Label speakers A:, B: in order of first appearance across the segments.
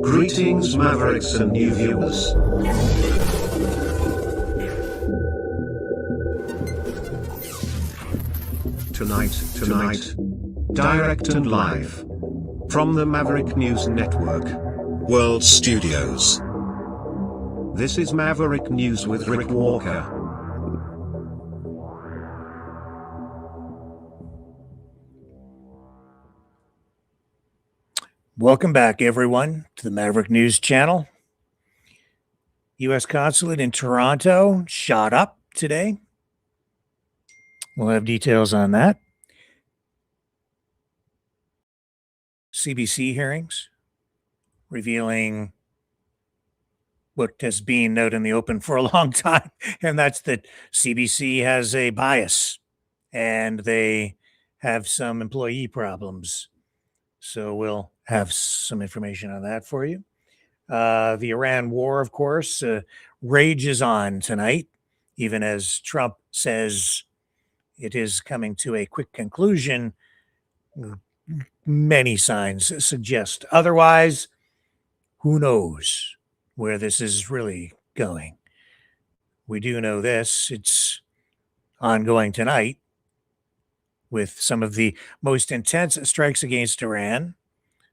A: Greetings, Mavericks and new viewers. Tonight, direct and live from the Maverick News Network World Studios. This is Maverick News with Rick Walker.
B: Welcome back, everyone, to the Maverick News Channel. U.S. Consulate in Toronto shot up today. We'll have details on that. CBC hearings revealing what has been out in the open for a long time, and that's that CBC has a bias and they have some employee problems. So we'll have some information on that for you. The Iran war, of course, rages on tonight, even as Trump says it is coming to a quick conclusion. Many signs suggest otherwise. Who knows where this is really going? We do know this. It's ongoing tonight with some of the most intense strikes against Iran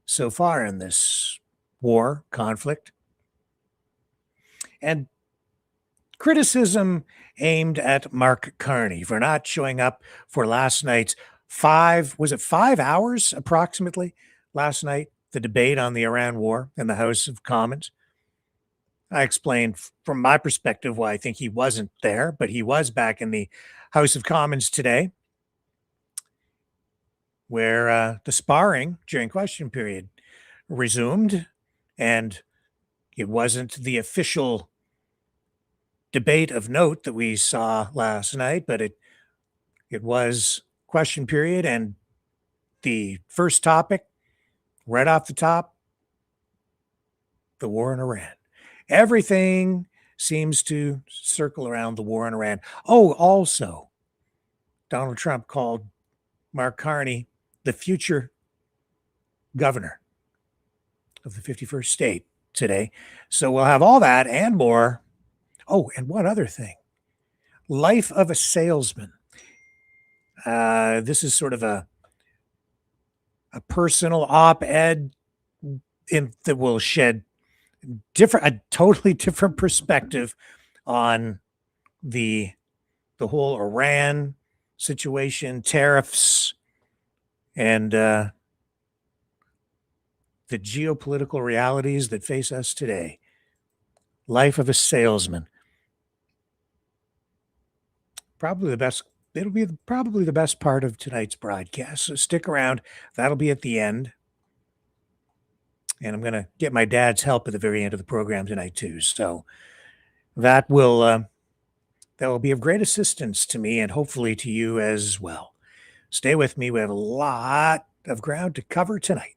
B: so far in this war, conflict. And criticism aimed at Mark Carney for not showing up for last night's 5 hours approximately last night, the debate on the Iran war in the House of Commons. I explained from my perspective why I think he wasn't there, but he was back in the House of Commons today, where the sparring during question period resumed, and it wasn't the official debate of note that we saw last night, but it was question period, and the first topic, right off the top, the war in Iran. Everything seems to circle around the war in Iran. Oh, also, Donald Trump called Mark Carney the future governor of the 51st state today. So we'll have all that and more. Oh, and one other thing. Life of a salesman. This is sort of a personal op-ed that will shed a totally different perspective on the whole Iran situation, tariffs, and the geopolitical realities that face us today. Life of a salesman. Probably the best. It'll be probably the best part of tonight's broadcast. So stick around. That'll be at the end. And I'm going to get my dad's help at the very end of the program tonight too. So that will be of great assistance to me and hopefully to you as well. Stay with me. We have a lot of ground to cover tonight.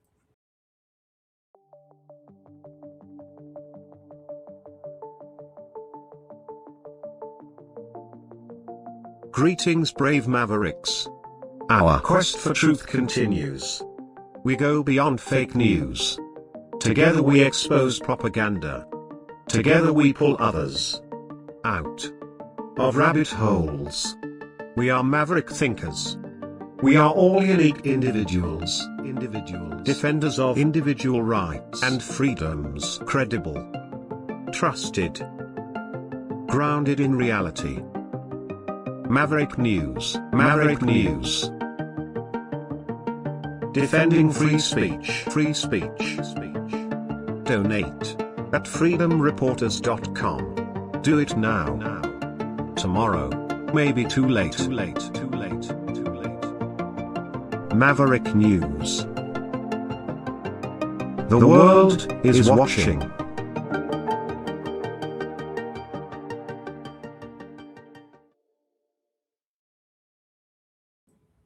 A: Greetings, brave Mavericks. Our quest for truth continues. We go beyond fake news. Together we expose propaganda. Together we pull others out of rabbit holes. We are maverick thinkers. We are all unique individuals, defenders of individual rights and freedoms, credible, trusted, grounded in reality. Maverick News, Maverick News. Defending free speech, free speech. Donate at freedomreporters.com. Do it now. Tomorrow may be too late. Maverick News. The world is watching.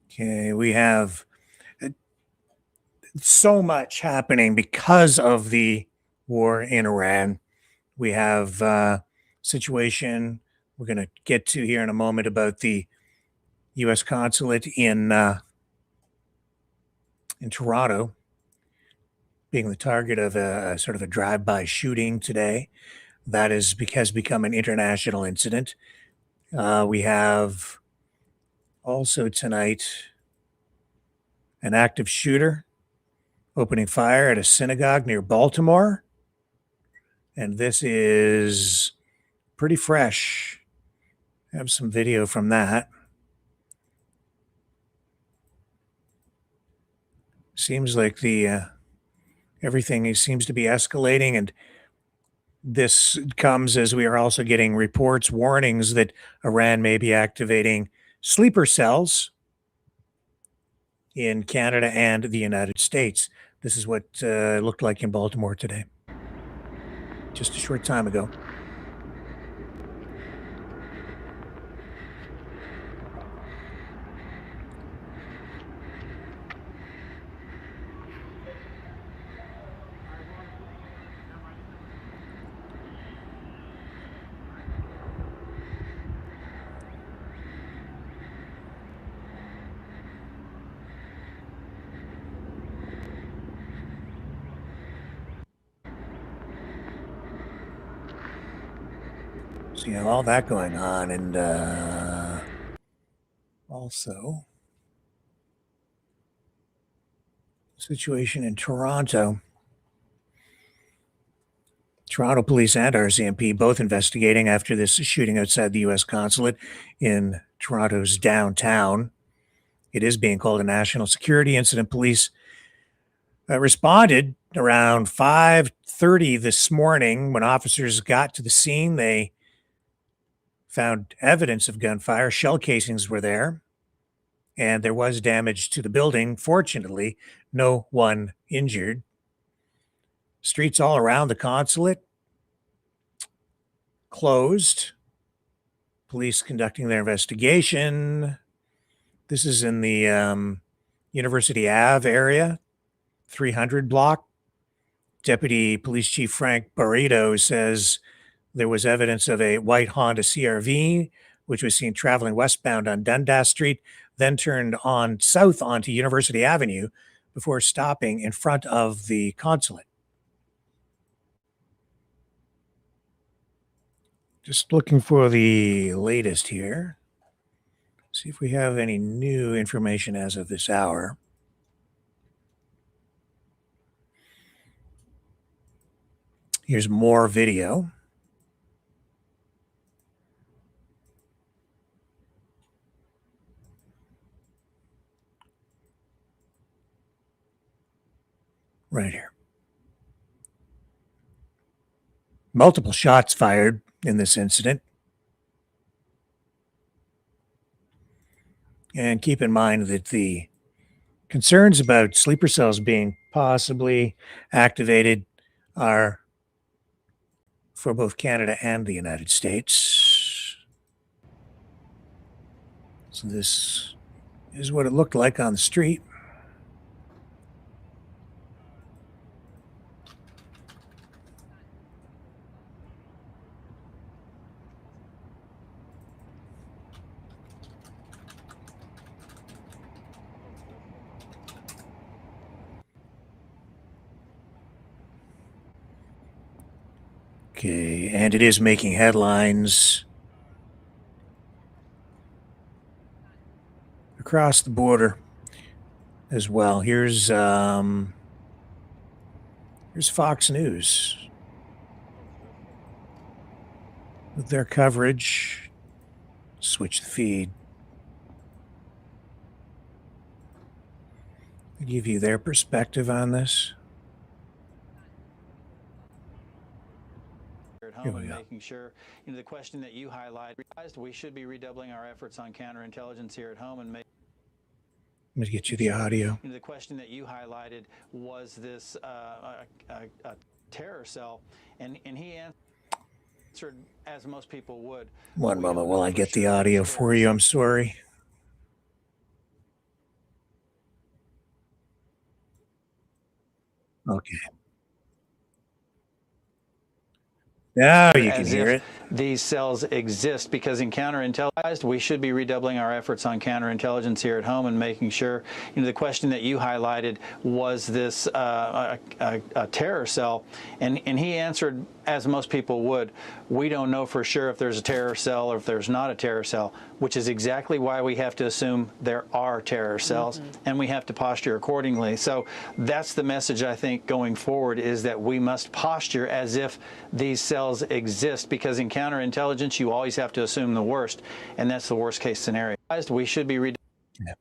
B: Okay, we have so much happening because of the war in Iran. We have a situation we're going to get to here in a moment about the U.S. Consulate in Toronto being the target of a sort of a drive-by shooting today. That has become an international incident. We have also tonight an active shooter opening fire at a synagogue near Baltimore. And this is pretty fresh. I have some video from that. Seems like the everything seems to be escalating, and this comes as we are also getting reports, warnings that Iran may be activating sleeper cells in Canada and the United States. This is what it looked like in Baltimore today, just a short time ago. So you have all that going on, and also situation in Toronto. Toronto police and RCMP both investigating after this shooting outside the U.S. consulate in Toronto's downtown. It is being called a national security incident. Police responded around 5:30 this morning. When officers got to the scene, they found evidence of gunfire. Shell casings were there, and there was damage to the building. Fortunately, no one injured. Streets all around the consulate closed. Police conducting their investigation. This is in the University Ave area, 300 block. Deputy Police Chief Frank Barreto says there was evidence of a white Honda CRV, which was seen traveling westbound on Dundas Street, then turned on south onto University Avenue before stopping in front of the consulate. Just looking for the latest here. See if we have any new information as of this hour. Here's more video. Right here. Multiple shots fired in this incident. And keep in mind that the concerns about sleeper cells being possibly activated are for both Canada and the United States. So this is what it looked like on the street. Okay, and it is making headlines across the border as well. Here's Fox News with their coverage. Switch the feed. I'll give you their perspective on this.
C: Home and making sure, the question that you highlight, we should be redoubling our efforts on counterintelligence here at home and make.
B: Let me get you the audio.
C: The question that you highlighted was this a terror cell, and he answered as most people would.
B: One moment while I get the audio for you. I'm sorry. Okay. Now you can hear it.
C: these cells exist, because in counterintelligence, we should be redoubling our efforts on counterintelligence here at home and making sure, the question that you highlighted, was this a terror cell? And he answered, as most people would, we don't know for sure if there's a terror cell or if there's not a terror cell, which is exactly why we have to assume there are terror cells, and we have to posture accordingly. So that's the message, I think, going forward, is that we must posture as if these cells exist, because in counterintelligence, you always have to assume the worst, and that's the worst case scenario. We should be
B: Yeah.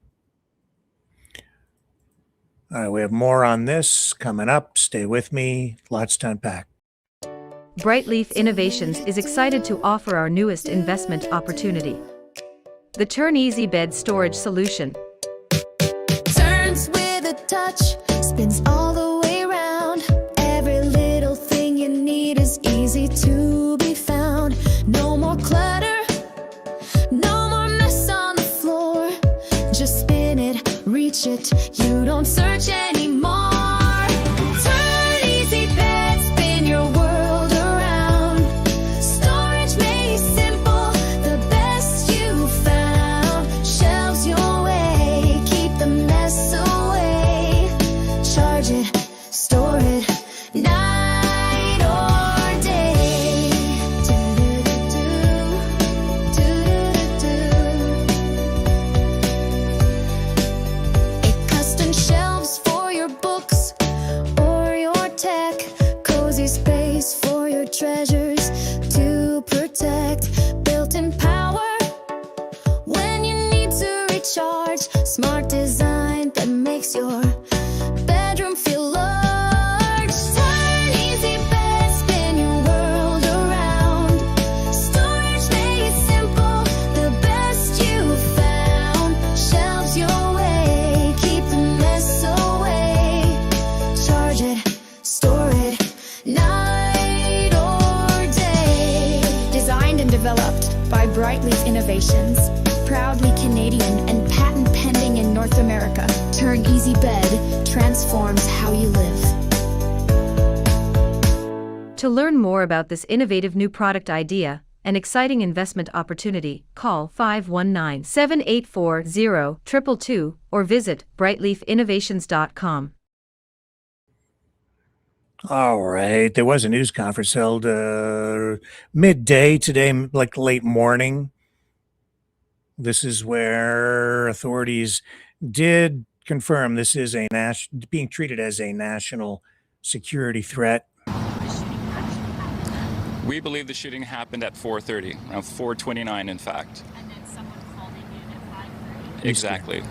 B: All right, we have more on this coming up. Stay with me. Lots to unpack.
D: Brightleaf Innovations is excited to offer our newest investment opportunity, the Turn Easy Bed Storage Solution.
E: Turns with a touch, spins all the way around. Every little thing you need is easy to be found. No more clutter, no more mess on the floor. Just spin it, reach it, you don't search anymore. Turn Easy Bed, spin your world around. Storage made simple, the best you found. Shelves your way, keep the mess away. Charge it, store it, night or day. Custom shelves for your books or your tech. Cozy space for your treasures to protect. Built-in power when you need to recharge. Smart design that makes your bedroom feel large. Turn Easy Bed, spin your world around. Storage made simple, the best you found. Shelves your way, keep the mess away. Charge it, store it, night or day.
F: Designed and developed by Brightleaf Innovations, proudly Canadian and patent pending in North America. Turn Easy Bed transforms how you live.
D: To learn more about this innovative new product idea and exciting investment opportunity, call 519-784-0222 or visit brightleafinnovations.com.
B: All right. There was a news conference held midday today, like late morning. This is where authorities did confirm this is being treated as a national security threat.
G: We believe the shooting happened at 4:30, around 4:29 in fact.
H: And then someone called in at 5:30?
G: Exactly.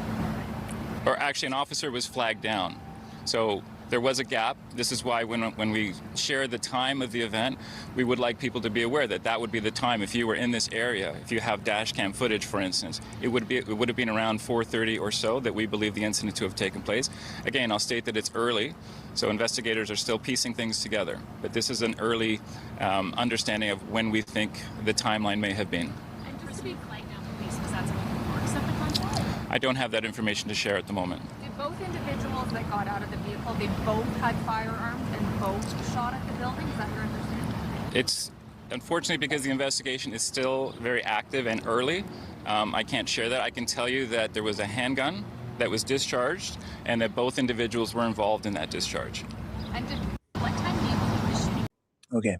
G: Or actually an officer was flagged down. So there was a gap. This is why when we share the time of the event, we would like people to be aware that that would be the time. If you were in this area, if you have dash cam footage, for instance, it would have been around 4:30 or so that we believe the incident to have taken place. Again, I'll state that it's early, so investigators are still piecing things together. But this is an early understanding of when we think the timeline may have been.
H: And just to be flagged down police, was that someone who works at the consulate?
G: I don't have that information to share at the moment.
H: Did both individuals that got out of the vehicle, they both had firearms and both shot at the building? Is that your understanding?
G: It's unfortunately because the investigation is still very active and early. I can't share that. I can tell you that there was a handgun that was discharged and that both individuals were involved in that discharge.
H: And what time do you believe the shooting?
B: Okay.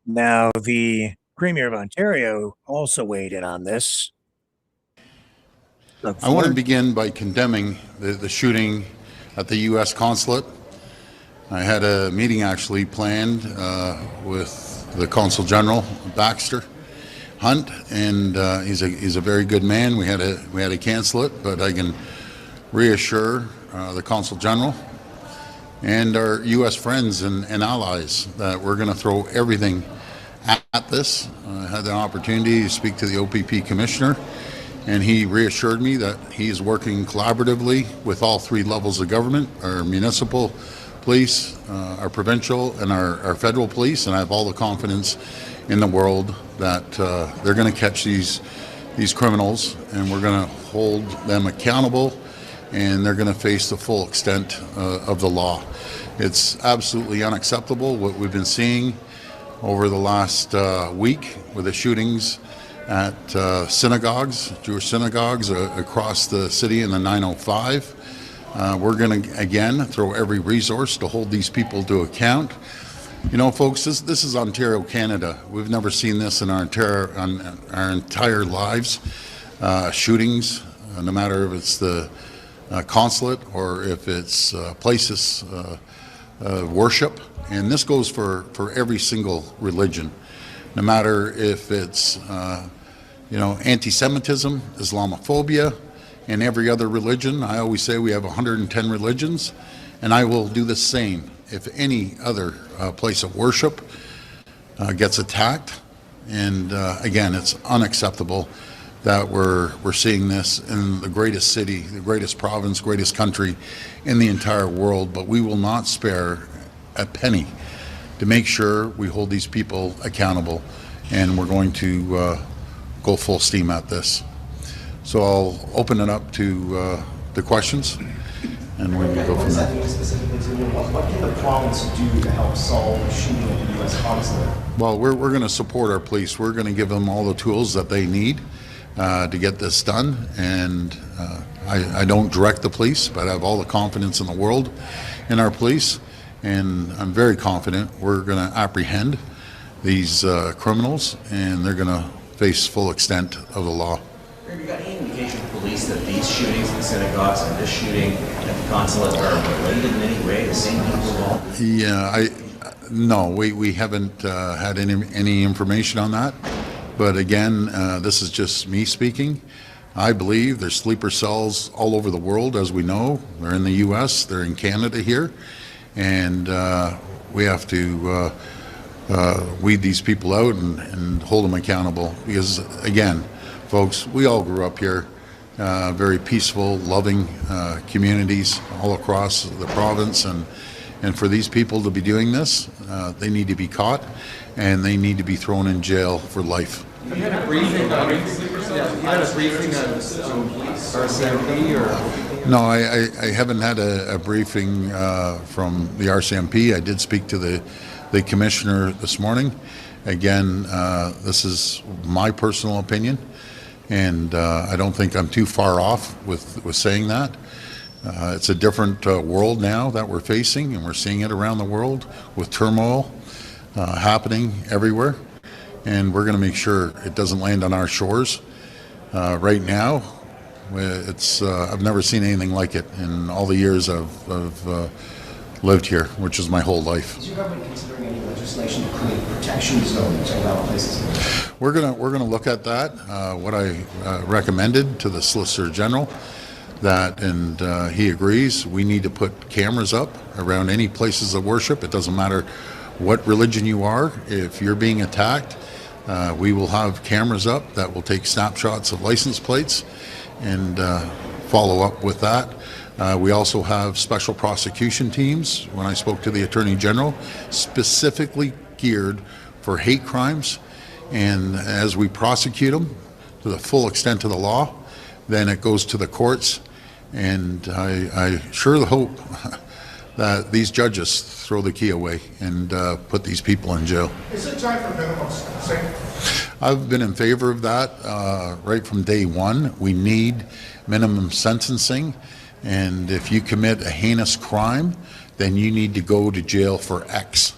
B: Now, the Premier of Ontario also weighed in on this.
I: I want to begin by condemning the shooting at the U.S. Consulate. I had a meeting actually planned with the Consul General, Baxter Hunt, and he's a very good man. We had to cancel it, but I can reassure the Consul General and our U.S. friends and allies that we're going to throw everything at this. I had the opportunity to speak to the OPP Commissioner, and he reassured me that he's working collaboratively with all three levels of government, our municipal police, our provincial, and our federal police, and I have all the confidence in the world that they're going to catch these criminals, and we're going to hold them accountable, and they're going to face the full extent of the law. It's absolutely unacceptable what we've been seeing over the last week with the shootings at synagogues, Jewish synagogues across the city in the 905. We're going to, again, throw every resource to hold these people to account. You know, folks, this is Ontario, Canada. We've never seen this in our entire lives. Shootings, no matter if it's the Consulate or if it's places worship. And this goes for every single religion, no matter if it's, anti-Semitism, Islamophobia, and every other religion. I always say we have 110 religions, and I will do the same if any other place of worship gets attacked. And again, it's unacceptable that we're seeing this in the greatest city, the greatest province, greatest country in the entire world. But we will not spare a penny to make sure we hold these people accountable, and we're going to go full steam at this. So I'll open it up to the questions, and we can go from there.
J: What can the province do to help solve the shooting at the U.S. Consulate?
I: Well, we're going to support our police. We're going to give them all the tools that they need to get this done. And I don't direct the police, but I have all the confidence in the world in our police. And I'm very confident we're going to apprehend these criminals, and they're going to face full extent of the law.
J: Have you got any indication from police that these shootings in the synagogues and this shooting at the consulate are related in any way, the same people involved?
I: Yeah, no, we haven't had any information on that. But again, this is just me speaking. I believe there's sleeper cells all over the world, as we know. They're in the U.S., they're in Canada here, and we have to weed these people out and hold them accountable. Because again, folks, we all grew up here, very peaceful, loving communities all across the province, and for these people to be doing this, they need to be caught, and they need to be thrown in jail for life.
J: You had a briefing on RCMP or?
I: No, I haven't had a briefing from the RCMP. I did speak to the commissioner this morning. Again, this is my personal opinion, and I don't think I'm too far off with saying that. It's a different world now that we're facing, and we're seeing it around the world with turmoil happening everywhere, and we're going to make sure it doesn't land on our shores. Right now, it's I've never seen anything like it in all the years I've lived here, which is my whole life.
J: Is your government considering any legislation to create protection zones around places?
I: We're gonna look at that. What I recommended to the Solicitor General, that, and he agrees, we need to put cameras up around any places of worship. It doesn't matter what religion you are. If you're being attacked, we will have cameras up that will take snapshots of license plates and follow up with that. We also have special prosecution teams, when I spoke to the Attorney General, specifically geared for hate crimes. And as we prosecute them to the full extent of the law, then it goes to the courts. And I surely hope that these judges throw the key away and put these people in jail.
K: Is it time for minimum sentencing?
I: I've been in favor of that right from day one. We need minimum sentencing, and if you commit a heinous crime, then you need to go to jail for X,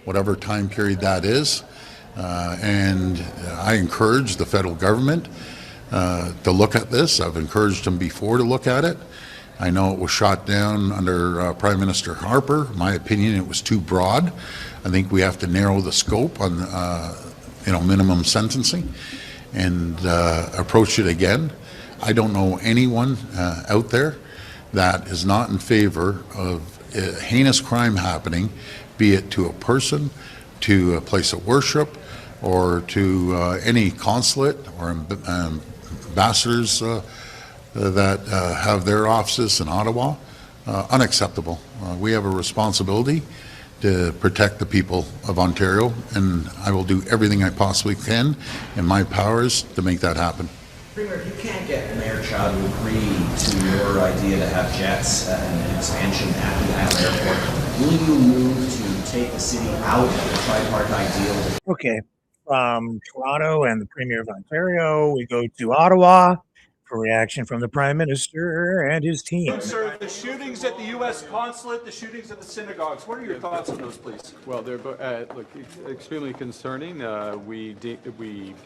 I: whatever time period that is. And I encourage the federal government to look at this. I've encouraged them before to look at it. I know it was shot down under Prime Minister Harper. In my opinion, it was too broad. I think we have to narrow the scope on minimum sentencing and approach it again. I don't know anyone out there that is not in favor of a heinous crime happening, be it to a person, to a place of worship, or to any consulate or ambassadors that have their offices in Ottawa. Unacceptable. We have a responsibility to protect the people of Ontario, and I will do everything I possibly can in my powers to make that happen.
J: Premier, if you can't get Mayor Chow to agree to your idea to have jets and expansion at the Island Airport, will you move to take the city out of the tripartite deal?
B: Okay. From Toronto and the Premier of Ontario, we go to Ottawa for reaction from the Prime Minister and his team.
L: Sir, the shootings at the U.S. Consulate, the shootings at the synagogues, what are your thoughts on those, please?
M: Well, they're extremely concerning. We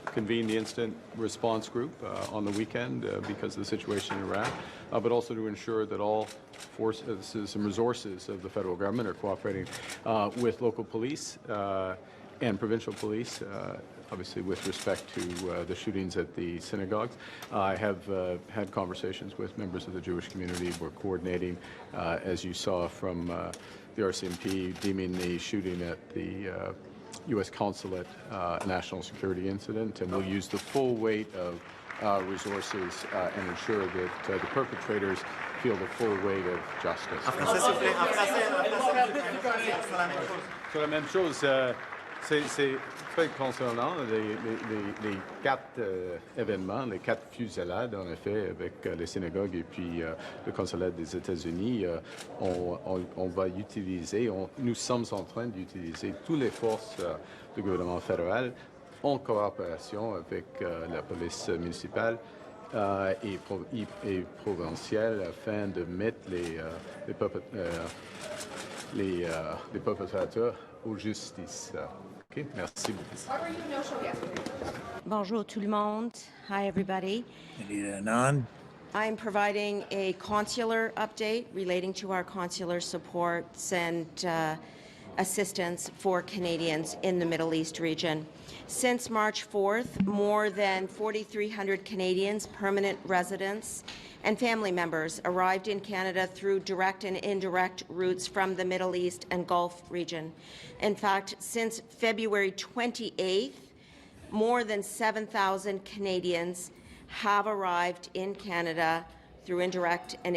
M: convened the incident response group on the weekend because of the situation in Iraq, but also to ensure that all forces and resources of the federal government are cooperating with local police and provincial police, obviously with respect to the shootings at the synagogues. I have had conversations with members of the Jewish community. We're coordinating, as you saw from the RCMP, deeming the shooting at the U.S. Consulate a national security incident, and we'll use the full weight of resources and ensure that the perpetrators feel the full weight of justice. C'est la même chose. C'est très concernant les quatre événements, les quatre fusillades, en effet, avec les synagogues et puis le consulat des États-Unis. On va utiliser, nous sommes en train d'utiliser toutes les forces du gouvernement fédéral en coopération avec la police municipale et provinciale afin de mettre les perpétrateurs aux justice. Okay, merci beaucoup.
N: Bonjour tout le monde. Hi everybody. I'm providing a consular update relating to our consular supports and assistance for Canadians in the Middle East region. Since March 4th, more than 4,300 Canadians, permanent residents, and family members arrived in Canada through direct and indirect routes from the Middle East and Gulf region. In fact, since February 28th, more than 7,000 Canadians have arrived in Canada through indirect and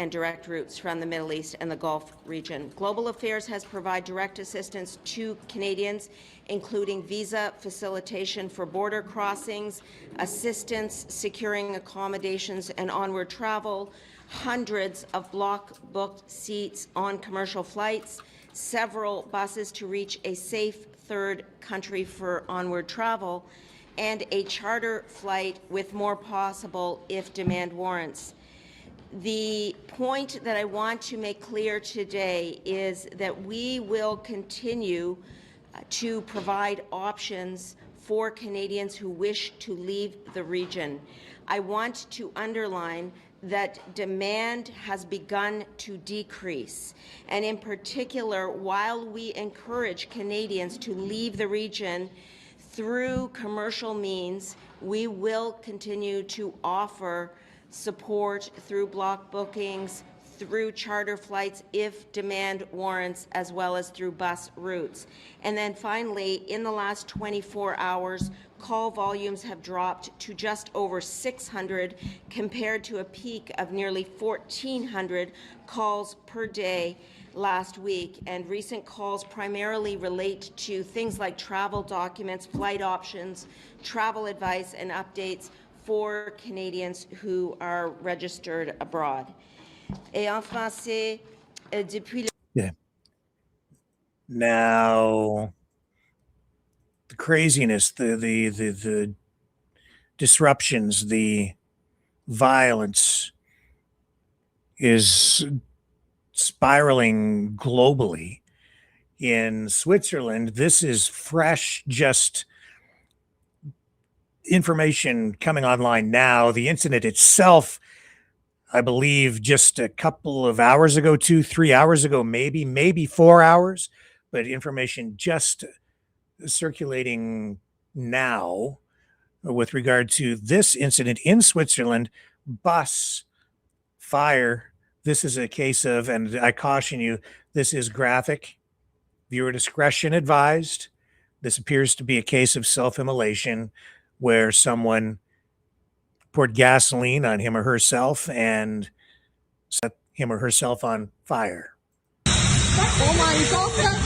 N: direct routes from the Middle East and the Gulf region. Global Affairs has provided direct assistance to Canadians, including visa facilitation for border crossings, assistance securing accommodations and onward travel, hundreds of block-booked seats on commercial flights, several buses to reach a safe third country for onward travel, and a charter flight with more possible if demand warrants. The point that I want to make clear today is that we will continue to provide options for Canadians who wish to leave the region. I want to underline that demand has begun to decrease, and in particular, while we encourage Canadians to leave the region through commercial means, we will continue to offer support through block bookings, through charter flights if demand warrants, as well as through bus routes. And then finally, in the last 24 hours, call volumes have dropped to just over 600 compared to a peak of nearly 1,400 calls per day last week. And recent calls primarily relate to things like travel documents, flight options, travel advice, and updates for Canadians who are registered abroad. Et en français, depuis le...
B: Yeah. Now, the craziness, the disruptions, the violence is spiraling globally. In Switzerland, this is fresh, just information coming online now. The incident itself, I believe, just a couple of hours ago, 2-3 hours ago, maybe 4 hours, but information just circulating now with regard to this incident in Switzerland. Bus fire. This is a case of, and I caution you, this is graphic. Viewer discretion advised. This appears to be a case of self-immolation where someone poured gasoline on him or herself and set him or herself on fire.
E: Oh my God!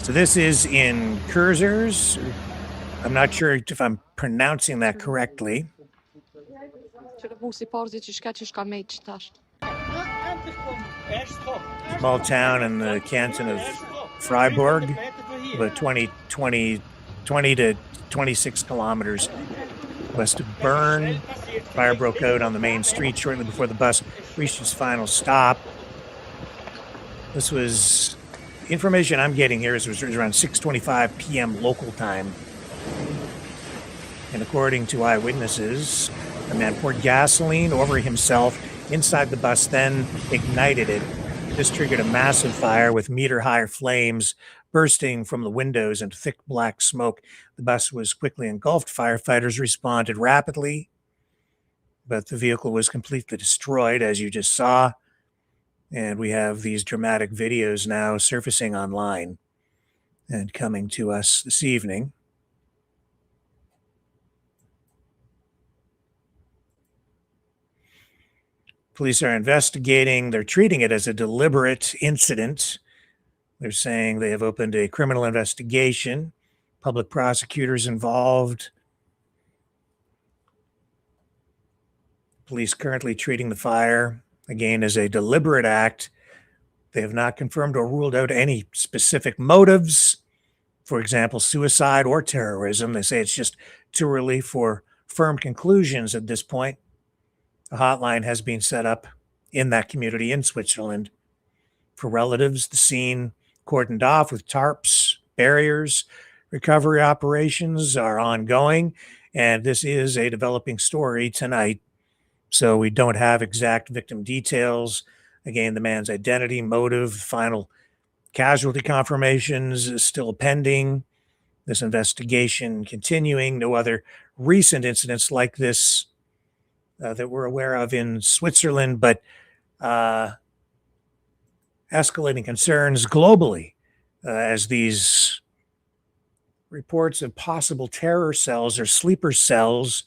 B: So this is in Cursors. I'm not sure if I'm pronouncing that correctly. Small town in the canton of Freiburg, about 20 to 26 kilometers west of Bern. Fire broke out on the main street shortly before the bus reached its final stop. This was information I'm getting here. It was around 6:25 p.m. local time. And according to eyewitnesses, the man poured gasoline over himself inside the bus, then ignited it. This triggered a massive fire with meter-high flames bursting from the windows and thick black smoke. The bus was quickly engulfed. Firefighters responded rapidly, but the vehicle was completely destroyed, as you just saw. And we have these dramatic videos now surfacing online and coming to us this evening. Police are investigating. They're treating it as a deliberate incident. They're saying they have opened a criminal investigation. Public prosecutors involved. Police currently treating the fire, again, as a deliberate act. They have not confirmed or ruled out any specific motives, for example, suicide or terrorism. They say it's just too early for firm conclusions at this point. A hotline has been set up in that community in Switzerland for relatives. The scene cordoned off with tarps, barriers. Recovery operations are ongoing, and this is a developing story tonight. So we don't have exact victim details. Again, the man's identity, motive, final casualty confirmations is still pending. This investigation continuing. No other recent incidents like this that we're aware of in Switzerland, but escalating concerns globally as these reports of possible terror cells or sleeper cells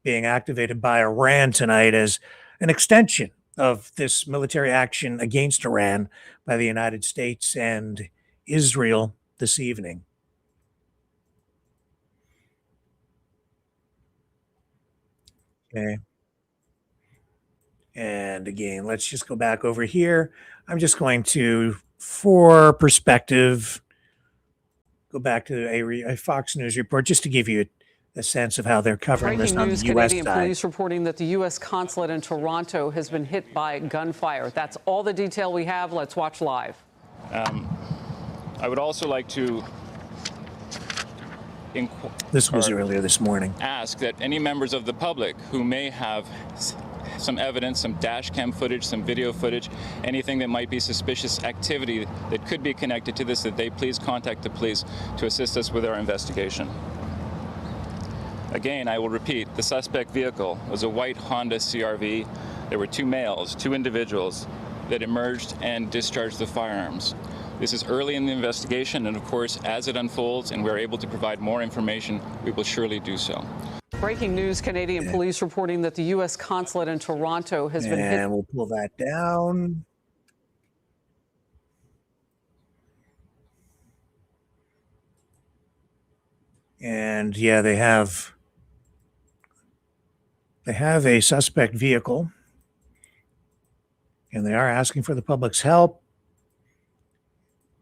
B: being activated by Iran tonight as an extension of this military action against Iran by the United States and Israel this evening. Okay. And again, let's just go back over here. I'm just going to, for perspective, go back to a Fox News report just to give you a sense of how they're covering this on the U.S.
O: Canadian
B: side.
O: police reporting that the U.S. Consulate in Toronto has been hit by gunfire. That's all the detail we have. Let's watch live.
G: I would also like to
B: this was earlier this morning.
G: Ask that any members of the public who may have some evidence, some dash cam footage, some video footage, anything that might be suspicious activity that could be connected to this, that they please contact the police to assist us with our investigation. Again, I will repeat, the suspect vehicle was a white Honda CR-V. There were two males, two individuals that emerged and discharged the firearms. This is early in the investigation, and of course, as it unfolds and we're able to provide more information, we will surely do so.
O: Breaking news, Canadian police reporting that the U.S. Consulate in Toronto has been hit.
B: And we'll pull that down. And yeah, they have a suspect vehicle, and they are asking for the public's help,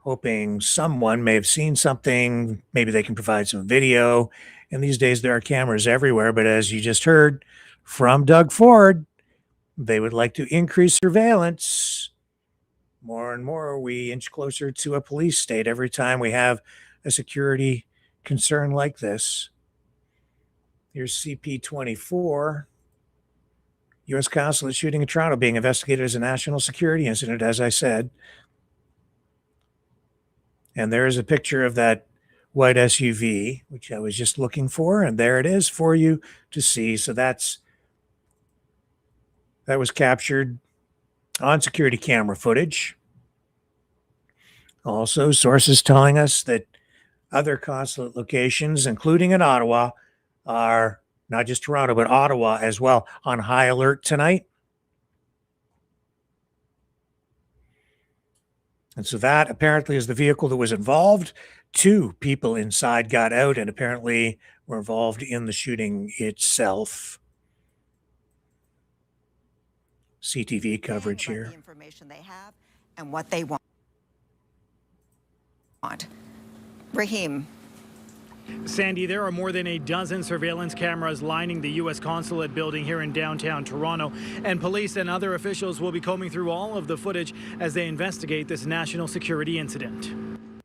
B: hoping someone may have seen something. Maybe they can provide some video. And these days there are cameras everywhere, but as you just heard from Doug Ford, they would like to increase surveillance. More and more, we inch closer to a police state every time we have a security concern like this. Here's CP24. U.S. Consulate shooting in Toronto being investigated as a national security incident, as I said. And there is a picture of that white SUV, which I was just looking for, and there it is for you to see. So that was captured on security camera footage. Also, sources telling us that other consulate locations, including in Ottawa, are not just Toronto, but Ottawa as well, on high alert tonight. And so that apparently is the vehicle that was involved. 2 people inside got out and apparently were involved in the shooting itself. CTV coverage here.
P: The information they have and what they want. Raheem.
Q: Sandy, there are more than a dozen surveillance cameras lining the U.S. Consulate building here in downtown Toronto, and police and other officials will be combing through all of the footage as they investigate this national security incident.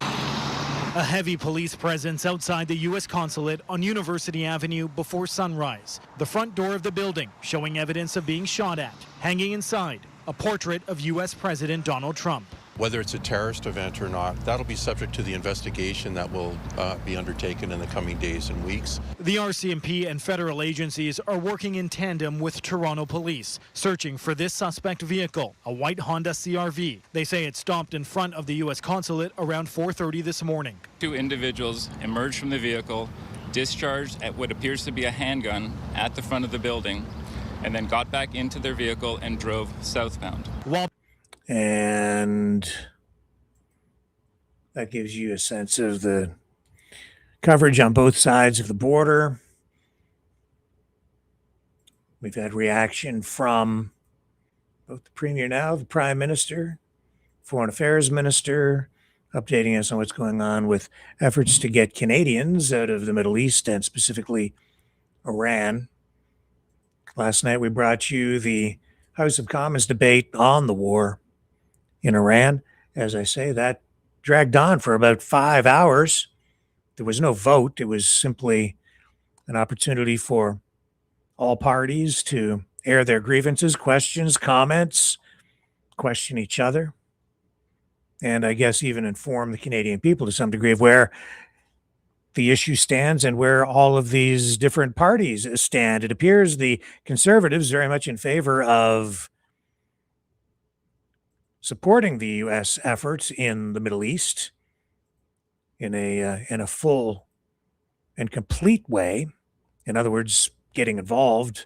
Q: A heavy police presence outside the U.S. Consulate on University Avenue before sunrise. The front door of the building showing evidence of being shot at. Hanging inside, a portrait of U.S. President Donald Trump.
R: Whether it's a terrorist event or not, that'll be subject to the investigation that will be undertaken in the coming days and weeks.
Q: The RCMP and federal agencies are working in tandem with Toronto police, searching for this suspect vehicle, a white Honda CR-V. They say it stopped in front of the U.S. Consulate around 4:30 this morning.
G: 2 individuals emerged from the vehicle, discharged at what appears to be a handgun at the front of the building, and then got back into their vehicle and drove southbound.
B: And that gives you a sense of the coverage on both sides of the border. We've had reaction from both the Premier now, the Prime Minister, Foreign Affairs Minister, updating us on what's going on with efforts to get Canadians out of the Middle East and specifically Iran. Last night we brought you the House of Commons debate on the war in Iran. As I say, that dragged on for about 5 hours. There was no vote. It was simply an opportunity for all parties to air their grievances, questions, comments, question each other, and I guess even inform the Canadian people to some degree of where the issue stands and where all of these different parties stand. It appears the Conservatives very much in favor of supporting the U.S. efforts in the Middle East in a full and complete way. In other words, getting involved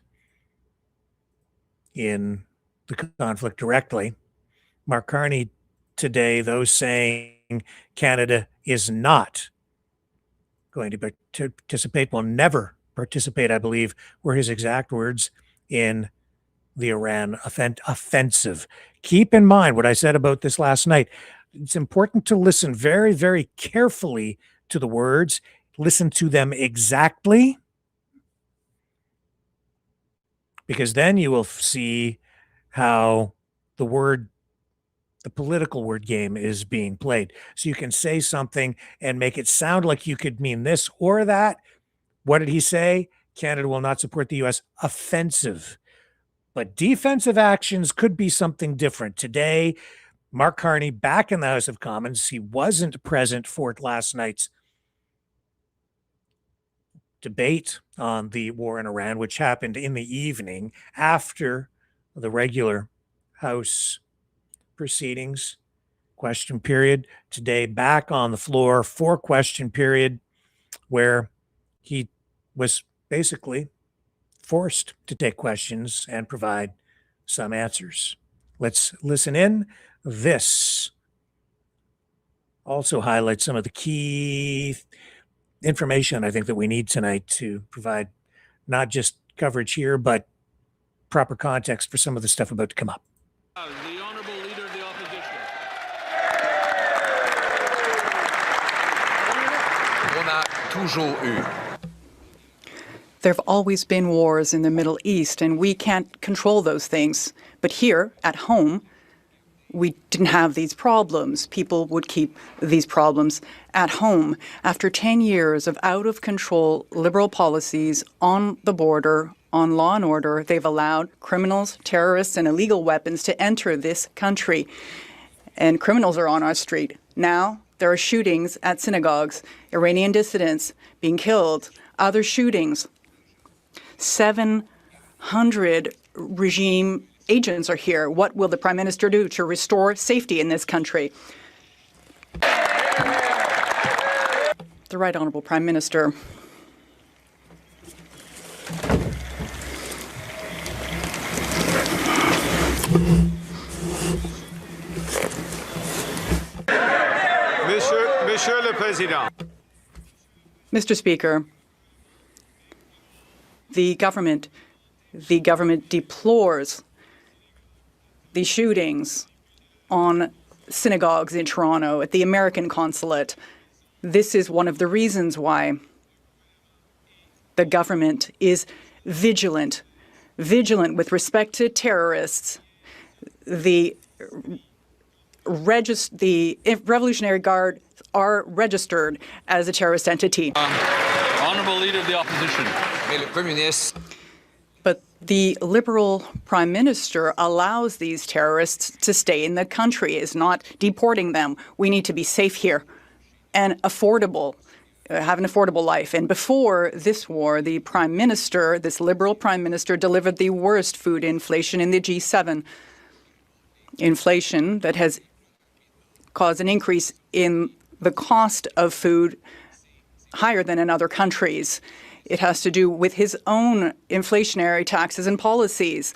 B: in the conflict directly. Mark Carney today, though, saying Canada is not going to participate, will never participate, I believe, were his exact words, in the Iran offensive. Keep in mind what I said about this last night. It's important to listen very, very carefully to the words, listen to them exactly, because then you will see how the political word game is being played. So you can say something and make it sound like you could mean this or that. What did he say? Canada will not support the U.S. offensive. But defensive actions could be something different. Today, Mark Carney back in the House of Commons. He wasn't present for last night's debate on the war in Iran, which happened in the evening after the regular House proceedings, question period. Today, back on the floor for question period, where he was basically forced to take questions and provide some answers. Let's listen in. This also highlights some of the key information I think that we need tonight to provide not just coverage here, but proper context for some of the stuff about to come up.
Q: The Honourable Leader of the Opposition.
S: On a toujours eu.
T: There have always been wars in the Middle East, and we can't control those things. But here, at home, we didn't have these problems. People would keep these problems at home. After 10 years of out-of-control liberal policies on the border, on law and order, they've allowed criminals, terrorists, and illegal weapons to enter this country. And criminals are on our street. Now, there are shootings at synagogues, Iranian dissidents being killed, other shootings. 700 regime agents are here. What will the Prime Minister do to restore safety in this country? The Right Honourable Prime Minister.
L: Monsieur le Président.
T: Mr. Speaker, the government deplores the shootings on synagogues in Toronto at the American Consulate. This is one of the reasons why the government is vigilant with respect to terrorists. The Revolutionary Guard are registered as a terrorist entity.
S: Honourable Leader of the Opposition.
T: But the Liberal Prime Minister allows these terrorists to stay in the country, is not deporting them. We need to be safe here and affordable, have an affordable life. And before this war, the Prime Minister, this Liberal Prime Minister, delivered the worst food inflation in the G7. Inflation that has caused an increase in the cost of food higher than in other countries. It has to do with his own inflationary taxes and policies.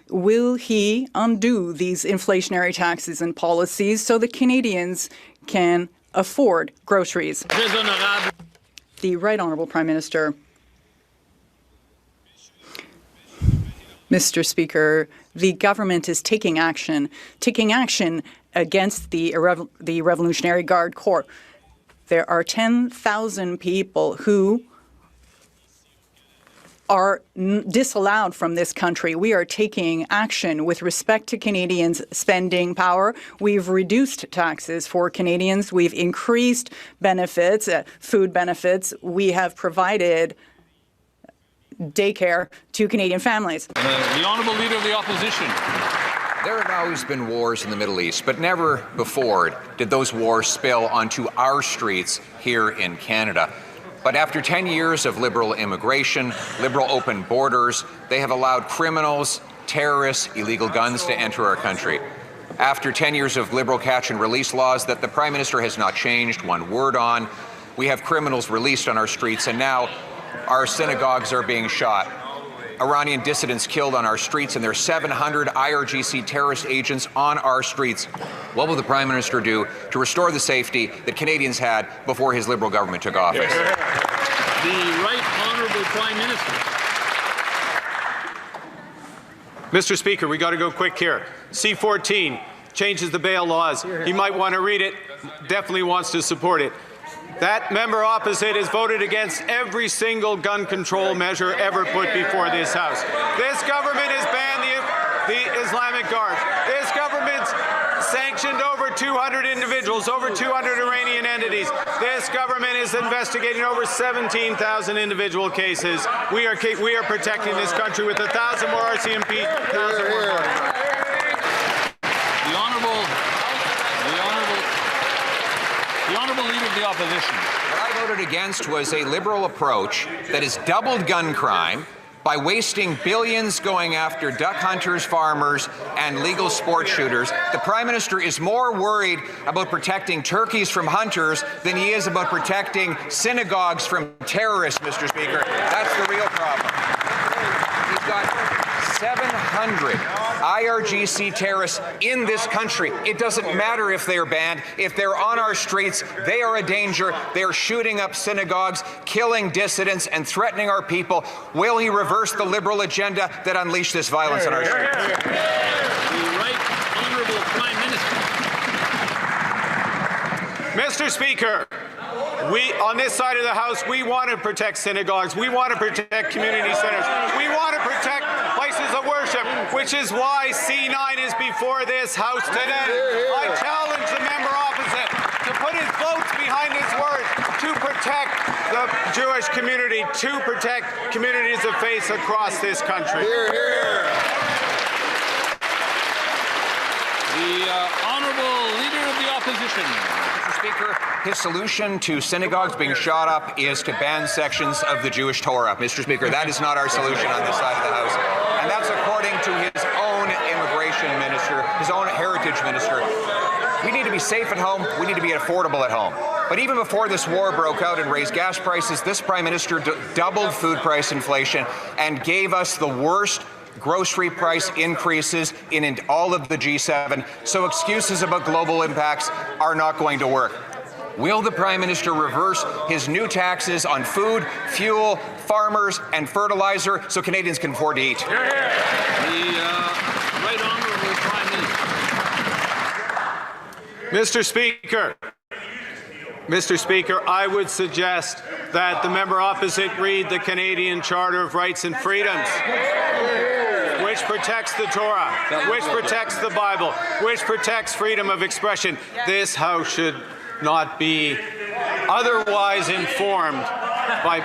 T: Will he undo these inflationary taxes and policies so that Canadians can afford groceries? The Right Honourable Prime Minister. Mr. Speaker, the government is taking action against the Revolutionary Guard Corps. There are 10,000 people who are disallowed from this country. We are taking action with respect to Canadians' spending power. We've reduced taxes for Canadians. We've increased benefits, food benefits. We have provided daycare to Canadian families.
S: The Honourable Leader of the Opposition.
U: There have always been wars in the Middle East, but never before did those wars spill onto our streets here in Canada. But after 10 years of Liberal immigration, Liberal open borders, they have allowed criminals, terrorists, illegal guns to enter our country. After 10 years of Liberal catch and release laws that the Prime Minister has not changed one word on, we have criminals released on our streets, and now our synagogues are being shot. Iranian dissidents killed on our streets, and there are 700 IRGC terrorist agents on our streets. What will the Prime Minister do to restore the safety that Canadians had before his Liberal government took office?
S: The Right Honourable Prime Minister.
L: Mr. Speaker, we got to go quick here. C-14 changes the bail laws. He might want to read it, definitely wants to support it. That member opposite has voted against every single gun control measure ever put before this House. This government has banned the Islamic Guard. This government's sanctioned over 200 individuals, over 200 Iranian entities. This government is investigating over 17,000 individual cases. We are protecting this country with 1,000 more RCMP, 1,000 more guards.
S: The Honourable Leader of the Opposition.
U: What I voted against was a Liberal approach that has doubled gun crime by wasting billions going after duck hunters, farmers, and legal sport shooters. The Prime Minister is more worried about protecting turkeys from hunters than he is about protecting synagogues from terrorists, Mr. Speaker. That's the real problem. He's got 700 IRGC terrorists in this country. It doesn't matter if they're banned. If they're on our streets, they are a danger. They're shooting up synagogues, killing dissidents, and threatening our people. Will he reverse the Liberal agenda that unleashed this violence on our streets?
S: The Right Honourable Prime Minister.
L: Mr. Speaker, we, on this side of the House, we want to protect synagogues. We want to protect community centers. We want to protect places of worship, which is why C9 is before this House today. I challenge the member opposite to put his votes behind his words to protect the Jewish community, to protect communities of faith across this country.
S: The Honourable Leader of the Opposition.
U: Mr. Speaker, his solution to synagogues being shot up is to ban sections of the Jewish Torah. Mr. Speaker, that is not our solution on this side of the House. And that's according to his own immigration minister, his own heritage minister. We need to be safe at home. We need to be affordable at home. But even before this war broke out and raised gas prices, this Prime Minister doubled food price inflation and gave us the worst grocery price increases in all of the G7, so excuses about global impacts are not going to work. Will the Prime Minister reverse his new taxes on food, fuel, farmers, and fertilizer so Canadians can afford to eat?
S: The Right Honourable Prime Minister.
L: Mr. Speaker, I would suggest that the member opposite read the Canadian Charter of Rights and Freedoms, which protects the Torah, which protects the Bible, which protects freedom of expression. This House should not be otherwise informed by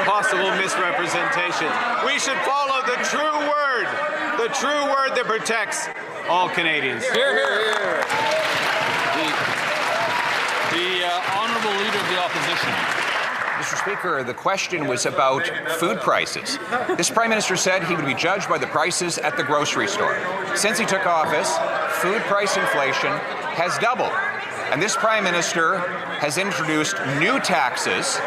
L: possible misrepresentation. We should follow the true word that protects all Canadians.
S: Hear, hear. The Honourable Leader of the Opposition.
U: Mr. Speaker, the question was about food prices. This Prime Minister said he would be judged by the prices at the grocery store. Since he took office, food price inflation has doubled. And this Prime Minister has introduced new taxes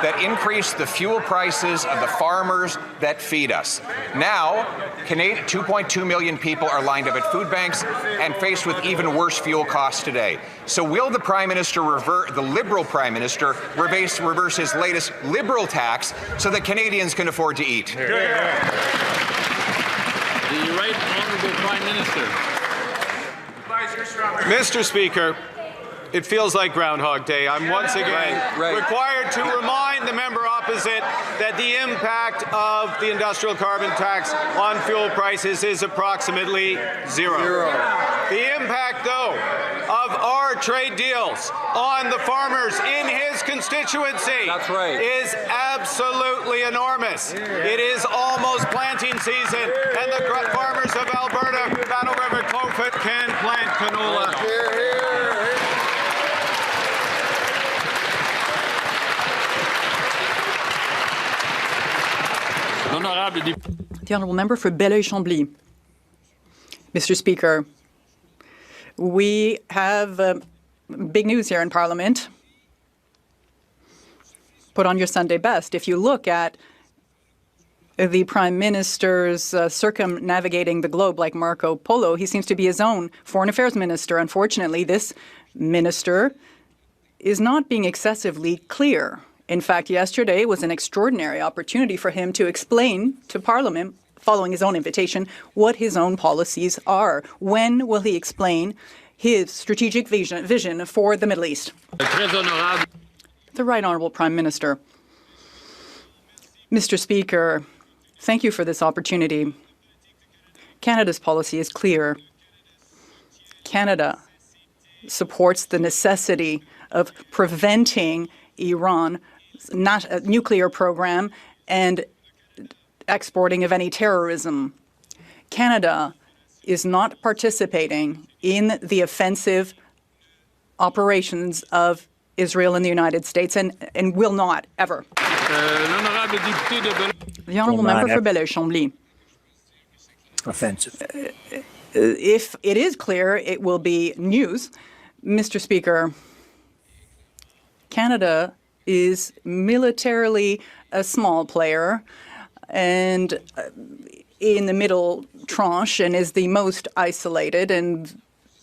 U: that increase the fuel prices of the farmers that feed us. Now, 2.2 million people are lined up at food banks and faced with even worse fuel costs today. So will the Prime Minister the Liberal Prime Minister reverse his latest Liberal tax so that Canadians can afford to eat?
S: The Right Honourable Prime Minister.
L: Mr. Speaker, it feels like Groundhog Day. I'm once again required to remind the member opposite that the impact of the industrial carbon tax on fuel prices is approximately zero. The impact, though, of our trade deals on the farmers in his constituency is absolutely enormous. It is almost planting season, and the farmers of Alberta, Battle River, Crowfoot can plant canola.
T: The Honourable Member for Belleuil-Chambly. Mr. Speaker, we have big news here in Parliament. Put on your Sunday best. If you look at the Prime Minister's circumnavigating the globe like Marco Polo, he seems to be his own Foreign Affairs Minister. Unfortunately, this minister is not being excessively clear. In fact, yesterday was an extraordinary opportunity for him to explain to Parliament, following his own invitation, what his own policies are. When will he explain his strategic vision for the Middle East? The Right Honourable Prime Minister. Mr. Speaker, thank you for this opportunity. Canada's policy is clear. Canada supports the necessity of preventing Iran's nuclear program and exporting of any terrorism. Canada is not participating in the offensive operations of Israel and the United States and will not, ever. The Honourable Member for Belleuil-Chambly.
B: Offensive.
T: If it is clear, it will be news. Mr. Speaker, Canada is militarily a small player and in the middle tranche and is the most isolated, and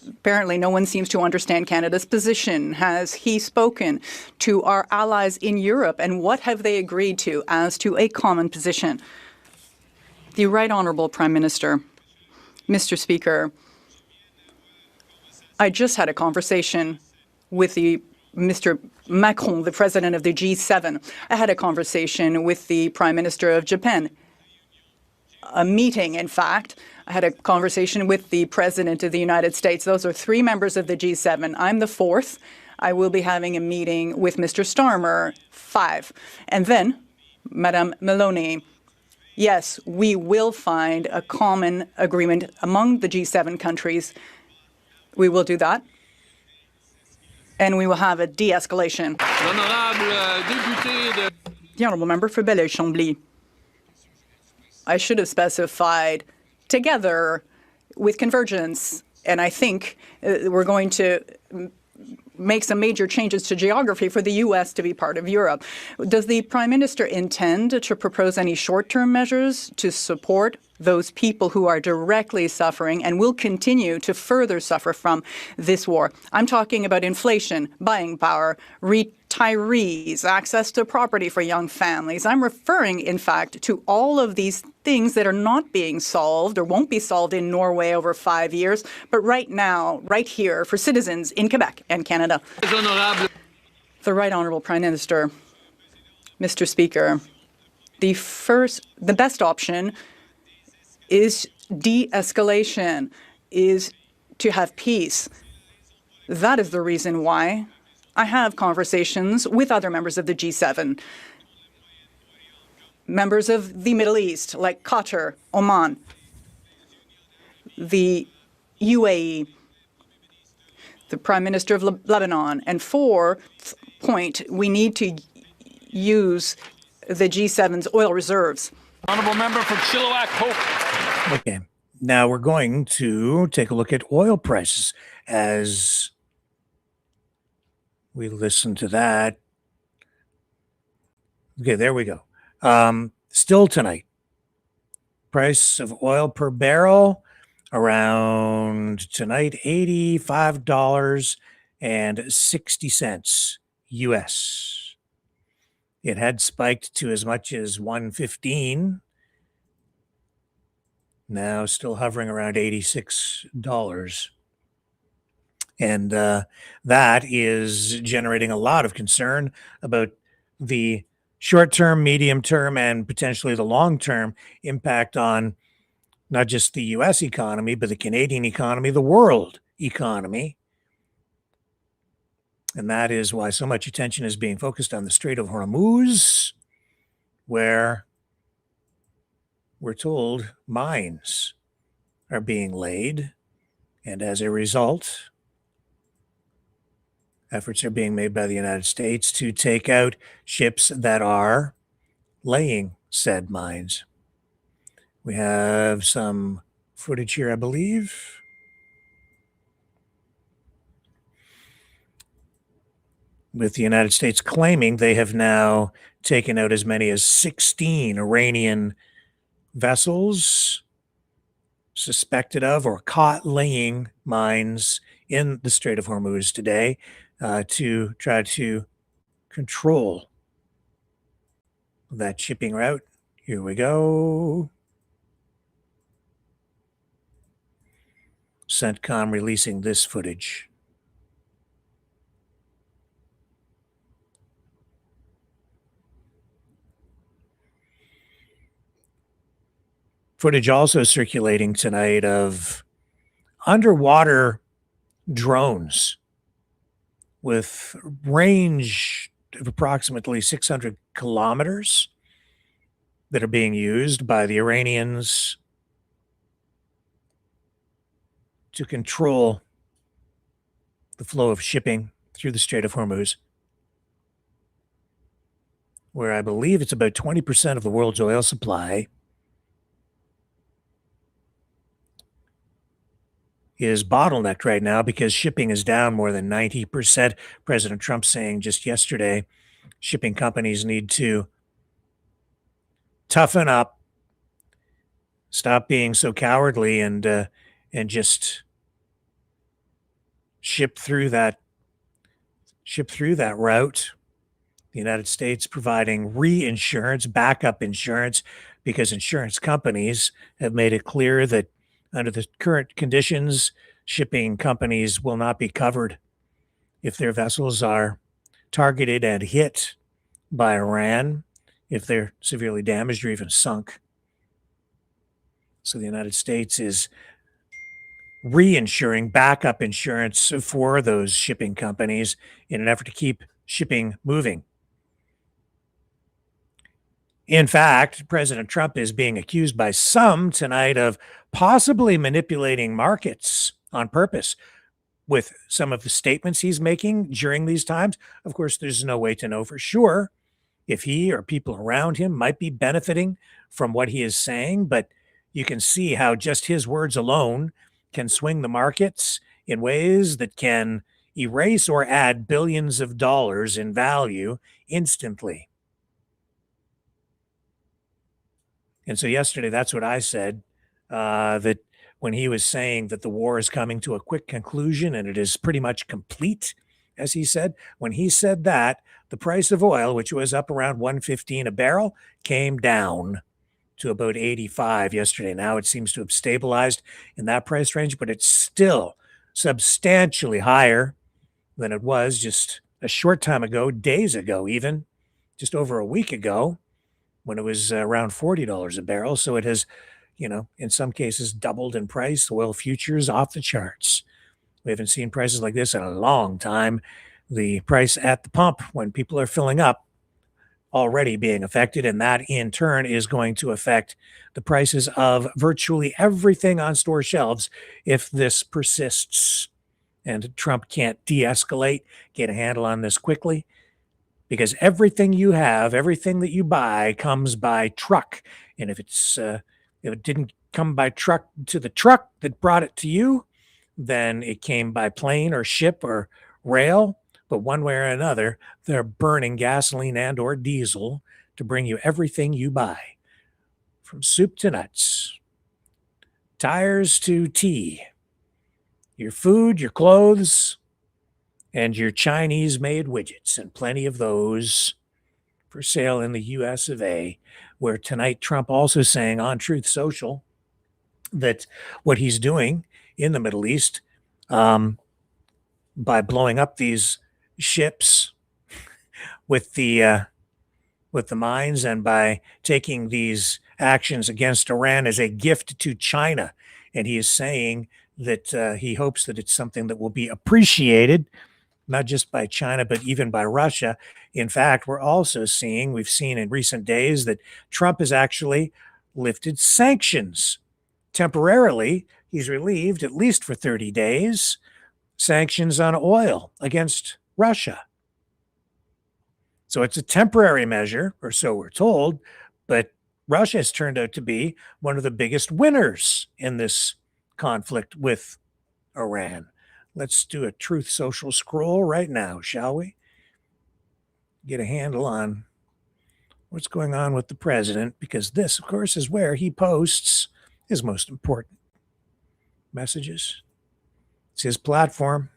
T: apparently no one seems to understand Canada's position. Has he spoken to our allies in Europe, and what have they agreed to as to a common position? The Right Honourable Prime Minister. Mr. Speaker, I just had a conversation with Mr. Macron, the president of the G7. I had a conversation with the Prime Minister of Japan. A meeting, in fact. I had a conversation with the President of the United States. Those are 3 members of the G7. I'm the 4th. I will be having a meeting with Mr. Starmer, 5. And then, Madame Meloni, yes, we will find a common agreement among the G7 countries. We will do that. And we will have a de-escalation. The Honourable Member for Belleuil-Chambly. I should have specified together with convergence, and I think we're going to make some major changes to geography for the U.S. to be part of Europe. Does the Prime Minister intend to propose any short-term measures to support those people who are directly suffering and will continue to further suffer from this war? I'm talking about inflation, buying power, retirees, access to property for young families. I'm referring, in fact, to all of these things that are not being solved or won't be solved in Norway over 5 years, but right now, right here, for citizens in Quebec and Canada. The Right Honourable Prime Minister, Mr. Speaker, the best option is de-escalation, is to have peace. That is the reason why I have conversations with other members of the G7, members of the Middle East, like Qatar, Oman, the UAE, the Prime Minister of Lebanon. And fourth point, we need to use the G7's oil reserves.
S: Honourable member for Chilliwack Hope.
B: Okay. Now we're going to take a look at oil prices as we listen to that. Okay, there we go. Still tonight, price of oil per barrel around tonight $85.60 US. It had spiked to as much as 115. Now still hovering around $86. And that is generating a lot of concern about the short-term, medium-term, and potentially the long-term impact on not just the U.S. economy, but the Canadian economy, the world economy. And that is why so much attention is being focused on the Strait of Hormuz, where we're told mines are being laid. And as a result, efforts are being made by the United States to take out ships that are laying said mines. We have some footage here, I believe. With the United States claiming they have now taken out as many as 16 Iranian vessels suspected of or caught laying mines in the Strait of Hormuz today to try to control that shipping route. Here we go. CENTCOM releasing this footage. Footage also circulating tonight of underwater drones with range of approximately 600 kilometers that are being used by the Iranians to control the flow of shipping through the Strait of Hormuz, where I believe it's about 20% of the world's oil supply is bottlenecked right now because shipping is down more than 90%. President Trump saying just yesterday, shipping companies need to toughen up, stop being so cowardly, and just ship through that route. The United States providing reinsurance, backup insurance, because insurance companies have made it clear that under the current conditions, shipping companies will not be covered if their vessels are targeted and hit by Iran, if they're severely damaged or even sunk. So the United States is reinsuring, backup insurance for those shipping companies in an effort to keep shipping moving. In fact, President Trump is being accused by some tonight of possibly manipulating markets on purpose with some of the statements he's making during these times. Of course, there's no way to know for sure if he or people around him might be benefiting from what he is saying, but you can see how just his words alone can swing the markets in ways that can erase or add billions of dollars in value instantly. And so yesterday, that's what I said, that when he was saying that the war is coming to a quick conclusion and it is pretty much complete, as he said, when he said that, the price of oil, which was up around 115 a barrel, came down to about 85 yesterday. Now it seems to have stabilized in that price range, but it's still substantially higher than it was just a short time ago, days ago, even just over a week ago, when it was around $40 a barrel. So it has, in some cases doubled in price. Oil futures off the charts. We haven't seen prices like this in a long time. The price at the pump when people are filling up already being affected, and that in turn is going to affect the prices of virtually everything on store shelves if this persists and Trump can't de-escalate, get a handle on this quickly. Because everything you have, everything that you buy comes by truck. And if it didn't come by truck to the truck that brought it to you, then it came by plane or ship or rail. But one way or another, they're burning gasoline and or diesel to bring you everything you buy, from soup to nuts, tires to tea, your food, your clothes, and your Chinese-made widgets, and plenty of those for sale in the US of A, where tonight Trump also saying on Truth Social that what he's doing in the Middle East, by blowing up these ships with the mines and by taking these actions against Iran as a gift to China. And he is saying that he hopes that it's something that will be appreciated, not just by China, but even by Russia. In fact, we've seen in recent days that Trump has actually lifted sanctions temporarily. He's relieved, at least for 30 days, sanctions on oil against Russia. So it's a temporary measure, or so we're told, but Russia has turned out to be one of the biggest winners in this conflict with Iran. Let's do a Truth Social scroll right now, shall we? Get a handle on what's going on with the president, because this, of course, is where he posts his most important messages. It's his platform.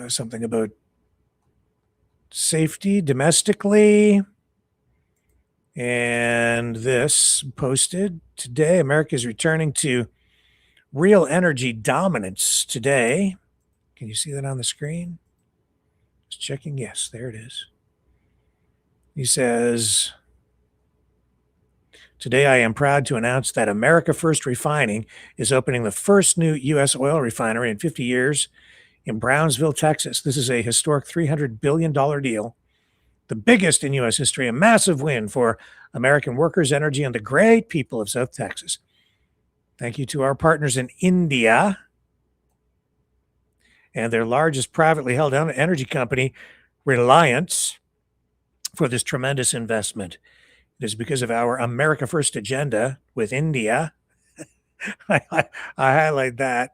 B: Something about safety domestically. And this posted today, America is returning to real energy dominance today. Can you see that on the screen? Just checking. Yes, there it is. He says, today I am proud to announce that America First Refining is opening the first new U.S. oil refinery in 50 years in Brownsville, Texas. This is a historic $300 billion deal, the biggest in U.S. history, a massive win for American workers, energy, and the great people of South Texas. Thank you to our partners in India and their largest privately held energy company, Reliance, for this tremendous investment. It is because of our America First agenda with India. I highlight that.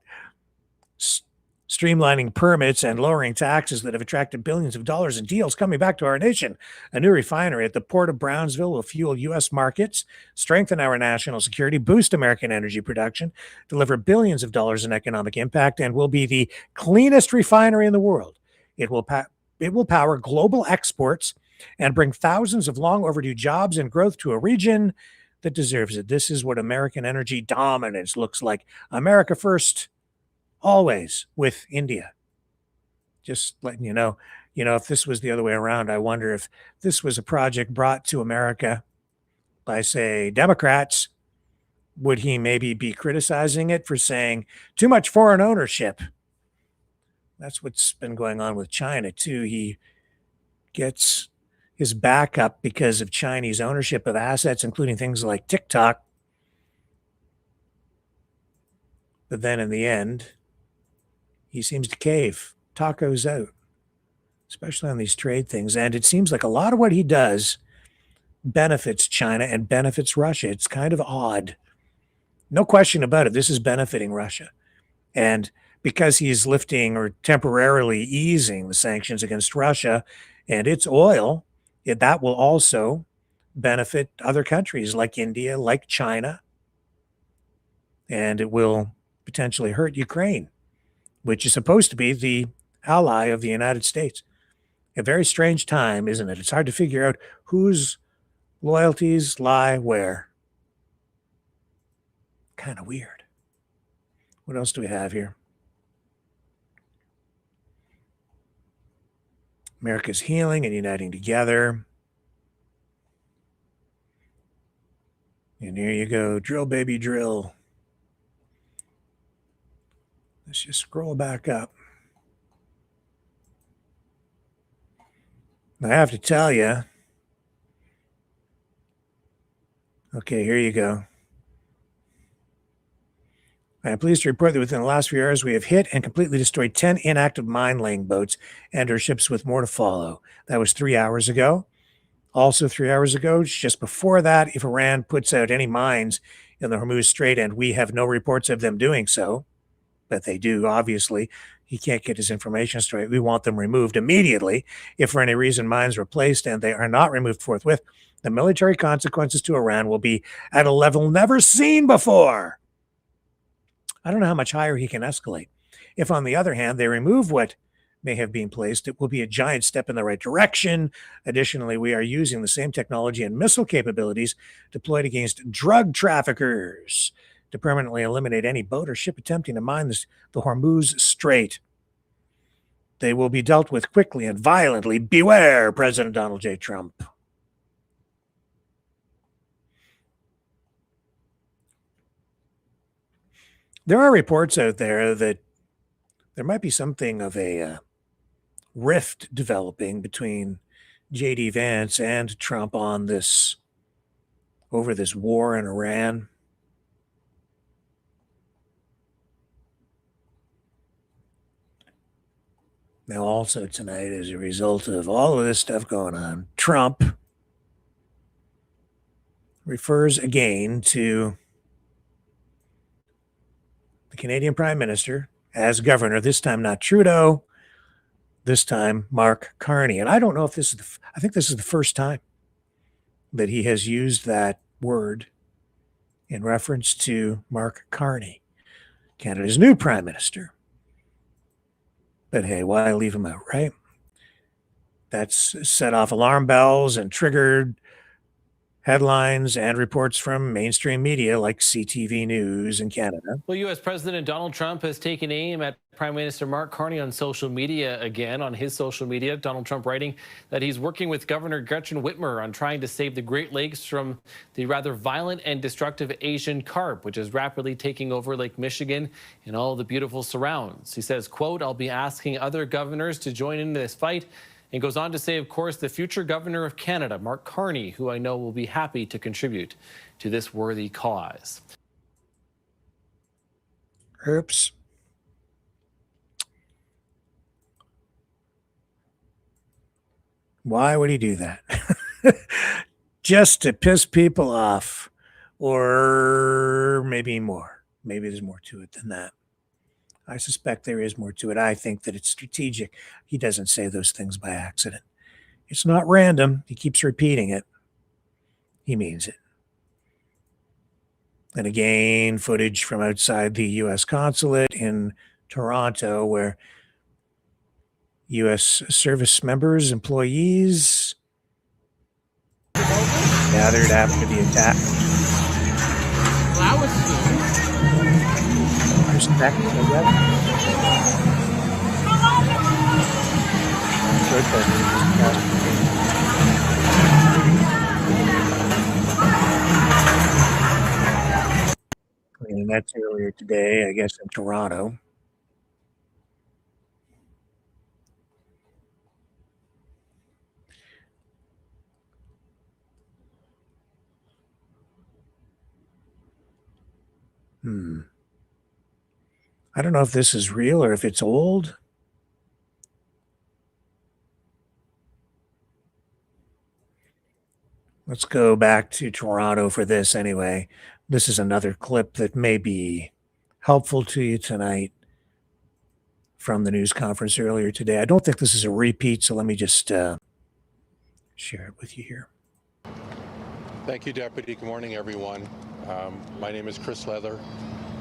B: Streamlining permits and lowering taxes that have attracted billions of dollars in deals coming back to our nation. A new refinery at the Port of Brownsville will fuel U.S. markets, strengthen our national security, boost American energy production, deliver billions of dollars in economic impact, and will be the cleanest refinery in the world. It will power global exports and bring thousands of long overdue jobs and growth to a region that deserves it. This is what American energy dominance looks like. America first, always, with India. Just letting you know, if this was the other way around, I wonder if this was a project brought to America by, say, Democrats, would he maybe be criticizing it for saying too much foreign ownership? That's what's been going on with China, too. He gets his back up because of Chinese ownership of assets, including things like TikTok. But then in the end, he seems to cave. Tacos out, especially on these trade things. And it seems like a lot of what he does benefits China and benefits Russia. It's kind of odd. No question about it. This is benefiting Russia. And because he's lifting or temporarily easing the sanctions against Russia and its oil, that will also benefit other countries like India, like China, and it will potentially hurt Ukraine, which is supposed to be the ally of the United States. A very strange time, isn't it? It's hard to figure out whose loyalties lie where. Kind of weird. What else do we have here? America's healing and uniting together. And here you go. Drill, baby, drill. Let's just scroll back up. I have to tell you. Okay, here you go. I am pleased to report that within the last few hours, we have hit and completely destroyed 10 inactive mine-laying boats and our ships with more to follow. That was 3 hours ago. Also 3 hours ago, just before that, if Iran puts out any mines in the Hormuz Strait, and we have no reports of them doing so, but they do, obviously, he can't get his information straight. We want them removed immediately. If for any reason mines are placed and they are not removed forthwith, the military consequences to Iran will be at a level never seen before. I don't know how much higher he can escalate. If, on the other hand, they remove what may have been placed, it will be a giant step in the right direction. Additionally, we are using the same technology and missile capabilities deployed against drug traffickers to permanently eliminate any boat or ship attempting to mine the Hormuz Strait. They will be dealt with quickly and violently. Beware, President Donald J. Trump. There are reports out there that there might be something of a rift developing between J.D. Vance and Trump on this, over this war in Iran. Now, also tonight, as a result of all of this stuff going on, Trump refers again to the Canadian Prime Minister as governor, this time not Trudeau, this time Mark Carney. And I don't know if this is I think this is the first time that he has used that word in reference to Mark Carney, Canada's new Prime Minister. But hey, why leave him out, right? That's set off alarm bells and triggered headlines and reports from mainstream media like CTV News in Canada.
A: Well, U.S. President Donald Trump has taken aim at Prime Minister Mark Carney on social media again. On his social media, Donald Trump writing that he's working with Governor Gretchen Whitmer on trying to save the Great Lakes from the rather violent and destructive Asian carp, which is rapidly taking over Lake Michigan and all the beautiful surrounds. He says, quote, "I'll be asking other governors to join in this fight." And goes on to say, of course, the future governor of Canada, Mark Carney, who I know will be happy to contribute to this worthy cause.
B: Oops. Why would he do that? Just to piss people off, or maybe more. Maybe there's more to it than that. I suspect there is more to it. I think that it's strategic. He doesn't say those things by accident. It's not random. He keeps repeating it. He means it. And again, footage from outside the U.S. Consulate in Toronto, where U.S. service members, employees gathered after the attack. Respect, I guess. And that's earlier today, I guess, in Toronto. I don't know if this is real or if it's old. Let's go back to Toronto for this anyway. This is another clip that may be helpful to you tonight. from the news conference earlier today. I don't think this is a repeat, so let me just share it with you here.
R: Thank you, Deputy. Good morning, everyone. My name is Chris Leather.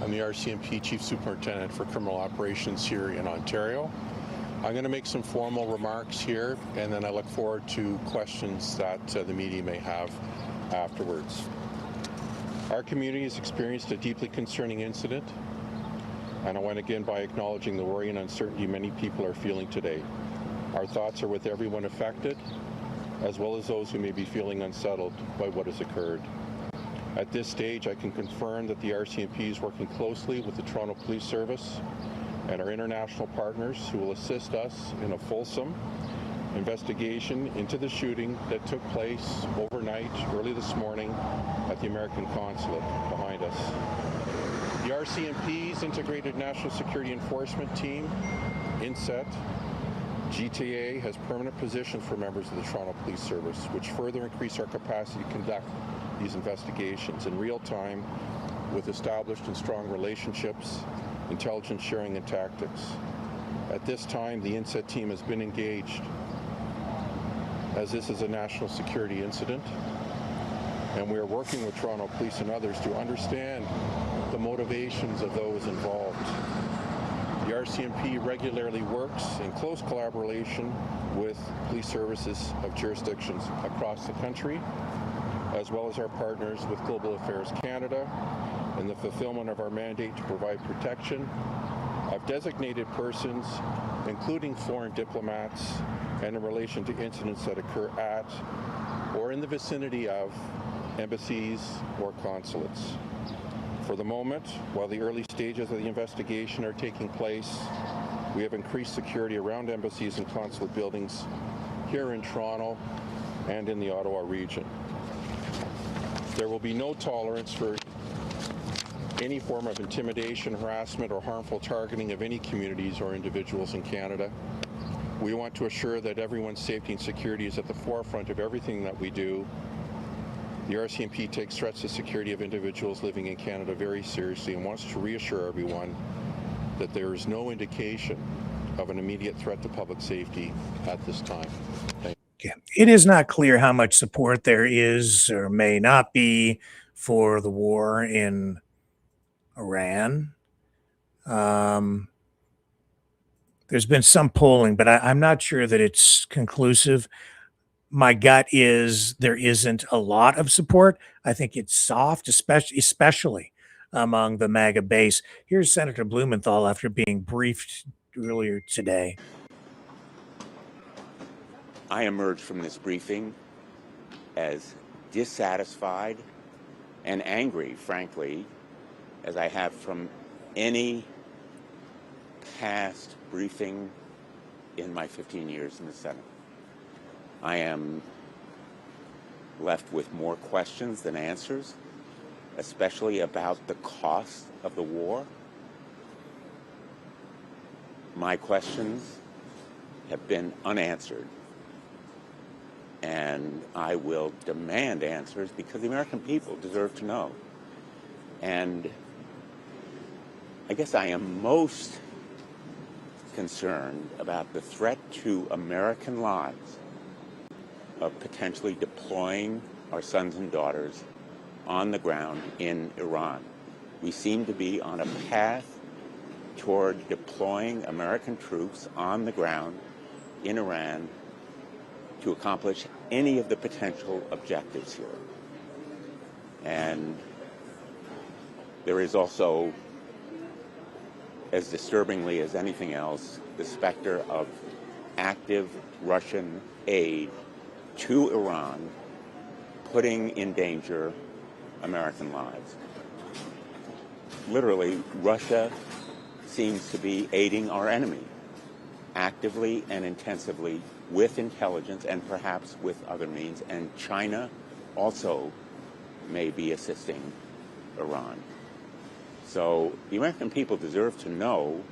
R: I'm the RCMP Chief Superintendent for Criminal Operations here in Ontario. I'm going to make some formal remarks here, and then I look forward to questions that the media may have afterwards. Our community has experienced a deeply concerning incident, and I want to begin by acknowledging the worry and uncertainty many people are feeling today. Our thoughts are with everyone affected, as well as those who may be feeling unsettled by what has occurred. At this stage, I can confirm that the RCMP is working closely with the Toronto Police Service and our international partners who will assist us in a fulsome investigation into the shooting that took place overnight, early this morning, at the American Consulate behind us. The RCMP's Integrated National Security Enforcement Team, INSET, GTA, has permanent positions for members of the Toronto Police Service, which further increase our capacity to conduct these investigations in real time with established and strong relationships, intelligence sharing, and tactics. At this time, the INSET team has been engaged, as this is a national security incident, and we are working with Toronto Police and others to understand the motivations of those involved. The RCMP regularly works in close collaboration with police services of jurisdictions across the country, as well as our partners with Global Affairs Canada in the fulfillment of our mandate to provide protection of designated persons, including foreign diplomats, and in relation to incidents that occur at or in the vicinity of embassies or consulates. For the moment, while the early stages of the investigation are taking place, we have increased security around embassies and consulate buildings here in Toronto and in the Ottawa region. There will be no tolerance for any form of intimidation, harassment, or harmful targeting of any communities or individuals in Canada. We want to assure that everyone's safety and security is at the forefront of everything that we do. The RCMP takes threats to security of individuals living in Canada very seriously and wants to reassure everyone that there is no indication of an immediate threat to public safety at this time. Thank you.
B: It is not clear how much support there is or may not be for the war in Iran. There's been some polling, but I'm not sure that it's conclusive. My gut is there isn't a lot of support. I think it's soft, especially among the MAGA base. Here's Senator Blumenthal after being briefed earlier today.
C: I emerged from this briefing as dissatisfied and angry, frankly, as I have from any past briefing in my 15 years in the Senate. I am left with more questions than answers, especially about the cost of the war. My questions have been unanswered, and I will demand answers because the American people deserve to know. And I guess I am most concerned about the threat to American lives of potentially deploying our sons and daughters on the ground in Iran. We seem to be on a path toward deploying American troops on the ground in Iran to accomplish any of the potential objectives here. And there is also, as disturbingly as anything else, the specter of active Russian aid to Iran, putting in danger American lives. Literally, Russia seems to be aiding our enemy, actively and intensively, with intelligence and perhaps with other means, and China also may be assisting Iran. So the American people deserve to know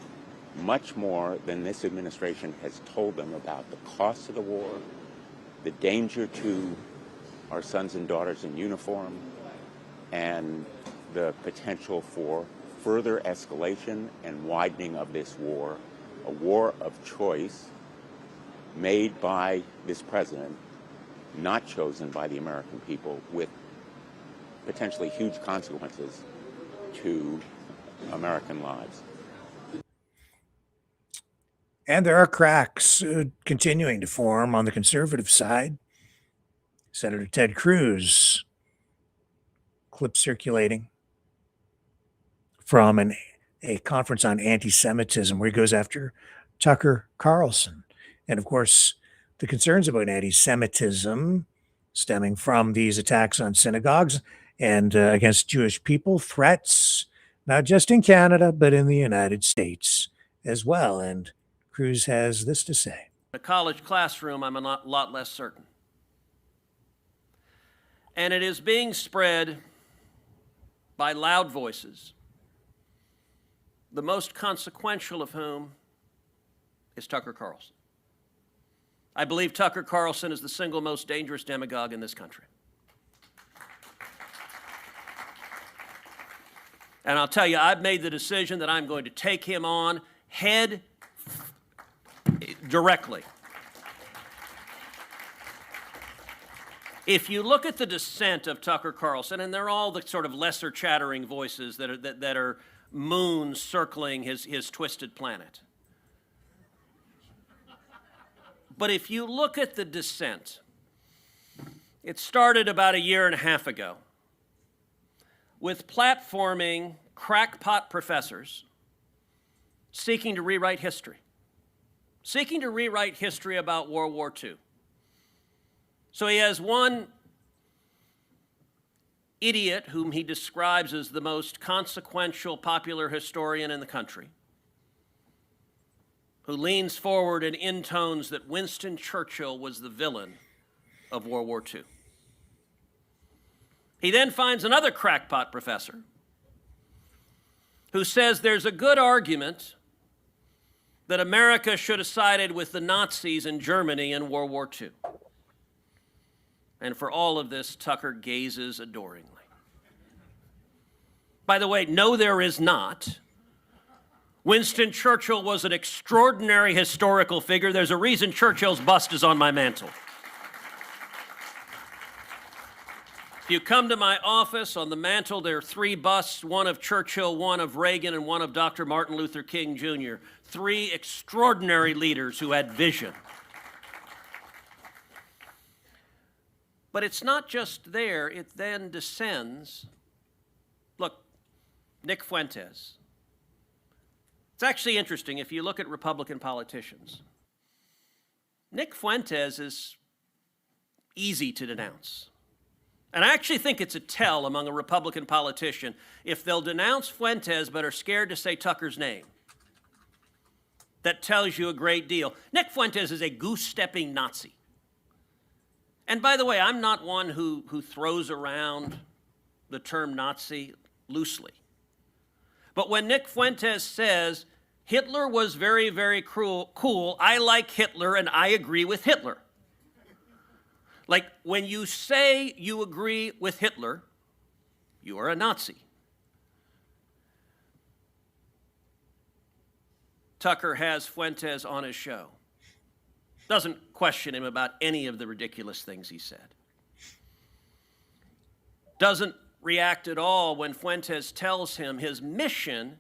C: much more than this administration has told them about the cost of the war, the danger to our sons and daughters in uniform, and the potential for further escalation and widening of this war a war of choice made by this president, not chosen by the American people, with potentially huge consequences to American lives.
B: And there are cracks continuing to form on the conservative side. Senator Ted Cruz, clip circulating from a conference on anti-Semitism where he goes after Tucker Carlson. And of course, the concerns about anti-Semitism stemming from these attacks on synagogues and against Jewish people, threats, not just in Canada, but in the United States as well. And Cruz has this to say.
F: In a college classroom, I'm a lot less certain. And it is being spread by loud voices, the most consequential of whom is Tucker Carlson. I believe Tucker Carlson is the single most dangerous demagogue in this country. And I'll tell you, I've made the decision that I'm going to take him on head directly. If you look at the dissent of Tucker Carlson, and they're all the sort of lesser chattering voices that are moons circling his twisted planet. But if you look at the dissent, it started about a year and a half ago with platforming crackpot professors seeking to rewrite history about World War II. So he has one idiot whom he describes as the most consequential popular historian in the country, who leans forward and intones that Winston Churchill was the villain of World War II. He then finds another crackpot professor who says there's a good argument that America should have sided with the Nazis in Germany in World War II. And for all of this, Tucker gazes adoringly. By the way, no, there is not. Winston Churchill was an extraordinary historical figure. There's a reason Churchill's bust is on my mantle. If you come to my office, on the mantle there are 3 busts, one of Churchill, one of Reagan, and one of Dr. Martin Luther King Jr. 3 extraordinary leaders who had vision. But it's not just there, it then descends. Look, Nick Fuentes. It's actually interesting if you look at Republican politicians. Nick Fuentes is easy to denounce. And I actually think it's a tell among a Republican politician if they'll denounce Fuentes but are scared to say Tucker's name. That tells you a great deal. Nick Fuentes is a goose-stepping Nazi. And by the way, I'm not one who throws around the term Nazi loosely. But when Nick Fuentes says, Hitler was very, very cool, I like Hitler and I agree with Hitler. Like, when you say you agree with Hitler, you are a Nazi. Tucker has Fuentes on his show. Doesn't question him about any of the ridiculous things he said. Doesn't react at all when Fuentes tells him his mission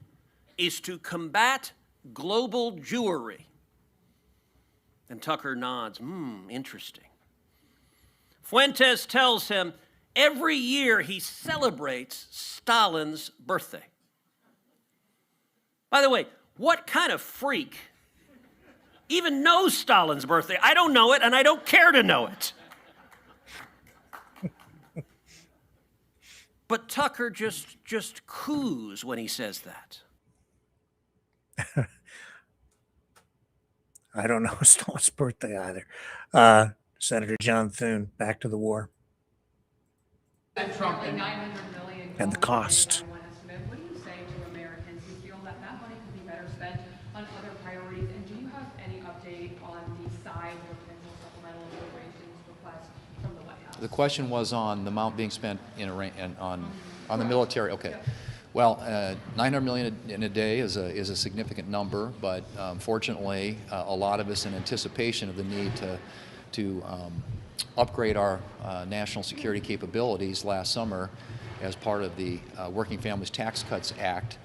F: is to combat global Jewry. And Tucker nods, interesting. Fuentes tells him every year he celebrates Stalin's birthday. By the way, what kind of freak even knows Stalin's birthday? I don't know it, and I don't care to know it. But Tucker just coos when he says that.
B: I don't know Stalin's birthday either. Senator John Thune, back to the war.
V: Trump
B: and the cost.
V: What do you say to Americans who feel that that money could be better spent on other priorities? And do you have any update on the size of a potential supplemental appropriations request from the White House?
W: The question was on the amount being spent in Iran and on the military. Okay.
D: Well, 900 million in a day is a significant number, but fortunately, a lot of us in anticipation of the need to upgrade our national security capabilities last summer as part of the Working Families Tax Cuts Act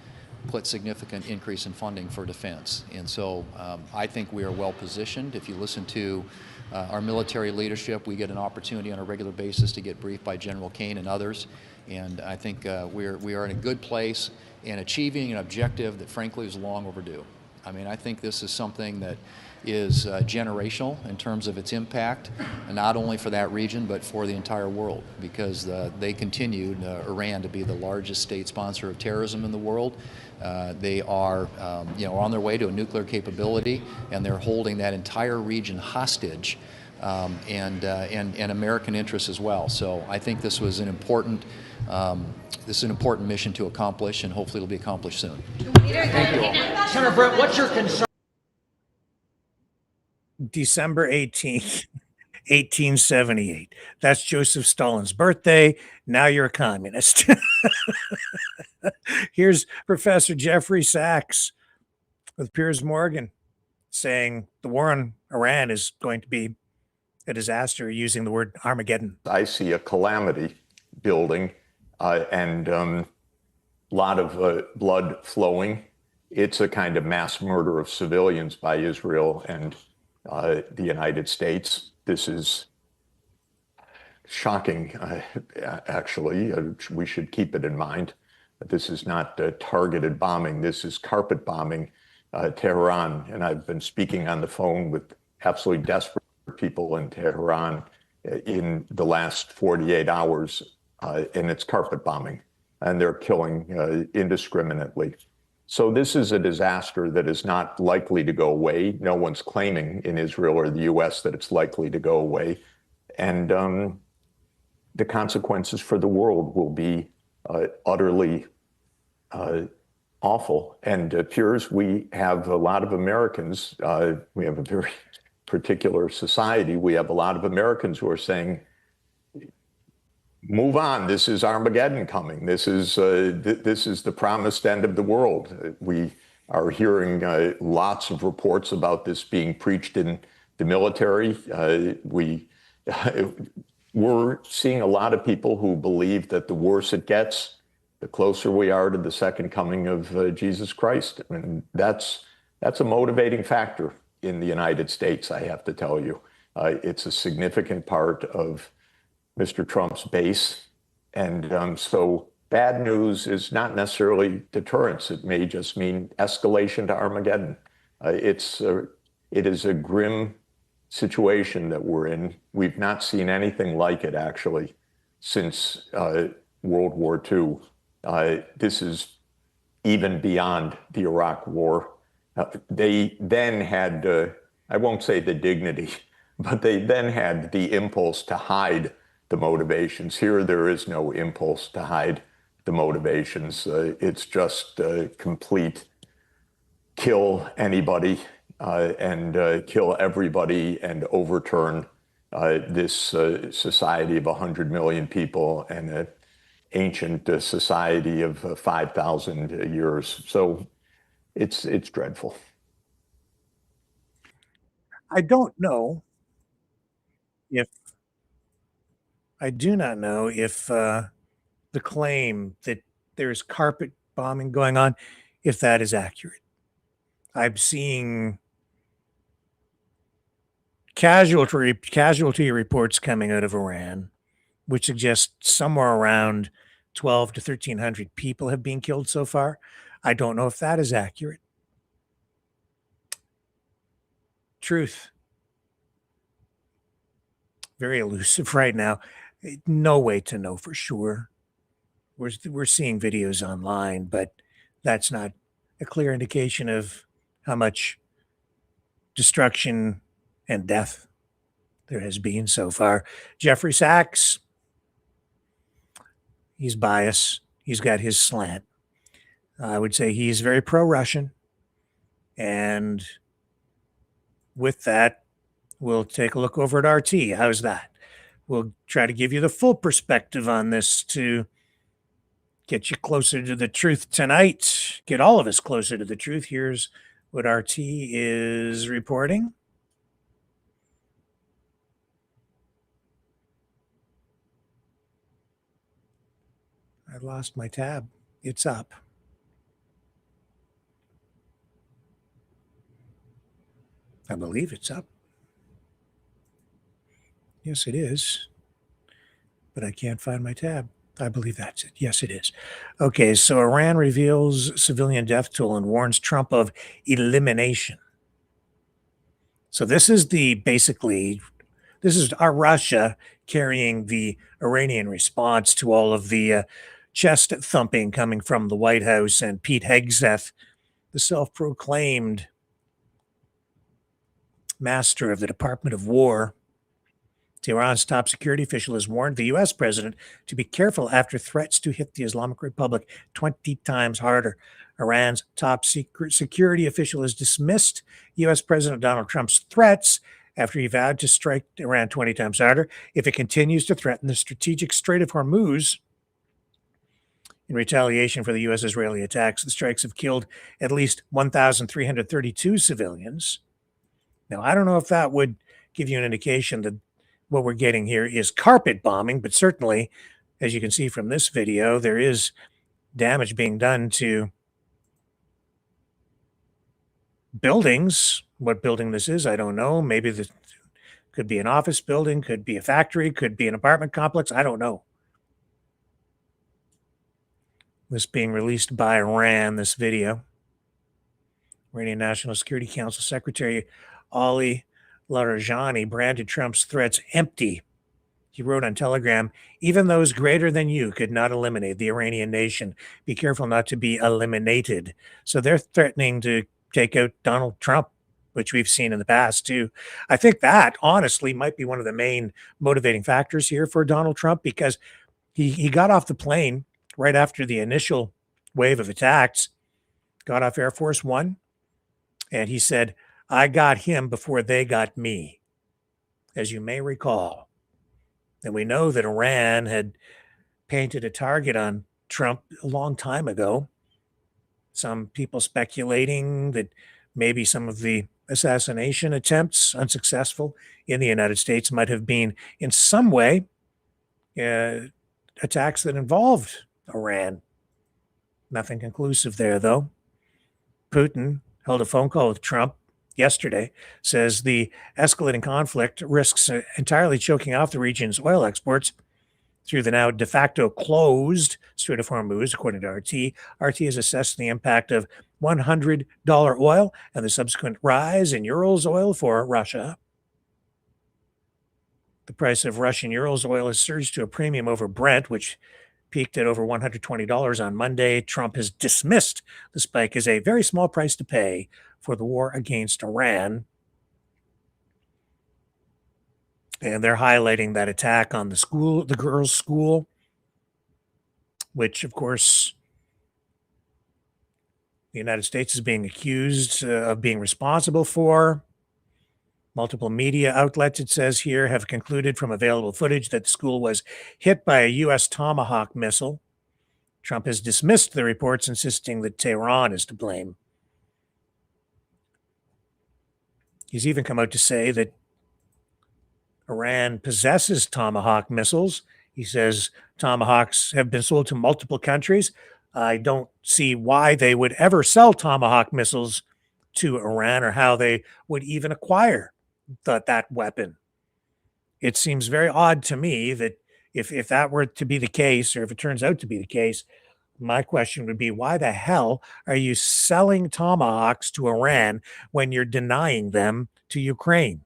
D: put significant increase in funding for defense. And so I think we are well positioned. If you listen to our military leadership, we get an opportunity on a regular basis to get briefed by General Kane and others. And I think we are in a good place in achieving an objective that frankly is long overdue. I mean, I think this is something that is generational in terms of its impact, and not only for that region, but for the entire world, because they continued, Iran, to be the largest state sponsor of terrorism in the world. They are on their way to a nuclear capability, and they're holding that entire region hostage, and American interests as well. So I think this was an important mission to accomplish, and hopefully it'll be accomplished soon.
H: Thank you all. Senator Brett, what's your concern?
B: December 18th, 1878. That's Joseph Stalin's birthday. Now you're a communist. Here's Professor Jeffrey Sachs with Piers Morgan saying the war on Iran is going to be a disaster, using the word Armageddon.
W: I see a calamity building and a lot of blood flowing. It's a kind of mass murder of civilians by Israel and the United States. This is shocking, actually. We should keep it in mind. This is not targeted bombing. This is carpet bombing Tehran. And I've been speaking on the phone with absolutely desperate people in Tehran in the last 48 hours, and it's carpet bombing. And they're killing indiscriminately. So this is a disaster that is not likely to go away. No one's claiming in Israel or the US that it's likely to go away. And the consequences for the world will be utterly awful. And Piers, we have a lot of Americans, we have a very particular society. We have a lot of Americans who are saying, move on. This is Armageddon coming. This is the promised end of the world. We are hearing lots of reports about this being preached in the military. We're seeing a lot of people who believe that the worse it gets, the closer we are to the second coming of Jesus Christ. And that's a motivating factor in the United States, I have to tell you. It's a significant part of Mr. Trump's base. And so bad news is not necessarily deterrence. It may just mean escalation to Armageddon. It is a grim situation that we're in. We've not seen anything like it, actually, since World War II. This is even beyond the Iraq War. They then had, I won't say the dignity, but they then had the impulse to hide the motivations. Here, there is no impulse to hide the motivations. It's just complete kill anybody and kill everybody and overturn this society of 100 million people and an ancient society of 5,000 years. So it's dreadful.
B: I do not know if the claim that there's carpet bombing going on, if that is accurate. I'm seeing casualty reports coming out of Iran, which suggest somewhere around 12 to 1,300 people have been killed so far. I don't know if that is accurate. Truth. Very elusive right now. No way to know for sure. We're seeing videos online, but that's not a clear indication of how much destruction and death there has been so far. Jeffrey Sachs, he's biased. He's got his slant. I would say he's very pro-Russian. And with that, we'll take a look over at RT. How's that? We'll try to give you the full perspective on this to get you closer to the truth tonight. Get all of us closer to the truth. Here's what RT is reporting. I lost my tab. It's up. I believe it's up. Yes, it is. But I can't find my tab. I believe that's it. Yes, it is. Okay, so Iran reveals civilian death toll and warns Trump of elimination. So this is this is our Russia carrying the Iranian response to all of the chest thumping coming from the White House and Pete Hegseth, the self-proclaimed master of the Department of War. Tehran's top security official has warned the U.S. president to be careful after threats to hit the Islamic Republic 20 times harder. Iran's top security official has dismissed U.S. President Donald Trump's threats after he vowed to strike Iran 20 times harder if it continues to threaten the strategic Strait of Hormuz. In retaliation for the U.S.-Israeli attacks, the strikes have killed at least 1,332 civilians. Now, I don't know if that would give you an indication that what we're getting here is carpet bombing, but certainly, as you can see from this video, there is damage being done to buildings. What building this is, I don't know. Maybe this could be an office building, could be a factory, could be an apartment complex. I don't know. This being released by Iran, this video. Iranian National Security Council Secretary Ali Larijani branded Trump's threats empty. He wrote on Telegram, "Even those greater than you could not eliminate the Iranian nation. Be careful not to be eliminated." So they're threatening to take out Donald Trump, which we've seen in the past too. I think that honestly might be one of the main motivating factors here for Donald Trump, because he got off the plane right after the initial wave of attacks, got off Air Force One, and he said, "I got him before they got me," as you may recall. And we know that Iran had painted a target on Trump a long time ago. Some people speculating that maybe some of the assassination attempts, unsuccessful in the United States, might have been in some way attacks that involved Iran. Nothing conclusive there, though. Putin held a phone call with Trump yesterday, says the escalating conflict risks entirely choking off the region's oil exports through the now de facto closed Strait of Hormuz, according to RT. RT has assessed the impact of $100 oil and the subsequent rise in Urals oil for Russia. The price of Russian Urals oil has surged to a premium over Brent, which peaked at over $120 on Monday. Trump has dismissed the spike as a very small price to pay for the war against Iran. And they're highlighting that attack on the girls' school, which, of course, the United States is being accused of being responsible for. Multiple media outlets, it says here, have concluded from available footage that the school was hit by a U.S. Tomahawk missile. Trump has dismissed the reports, insisting that Tehran is to blame. He's even come out to say that Iran possesses Tomahawk missiles. He says Tomahawks have been sold to multiple countries. I don't see why they would ever sell Tomahawk missiles to Iran, or how they would even acquire that weapon. It seems very odd to me that if that were to be the case, or if it turns out to be the case, my question would be, why the hell are you selling Tomahawks to Iran when you're denying them to Ukraine?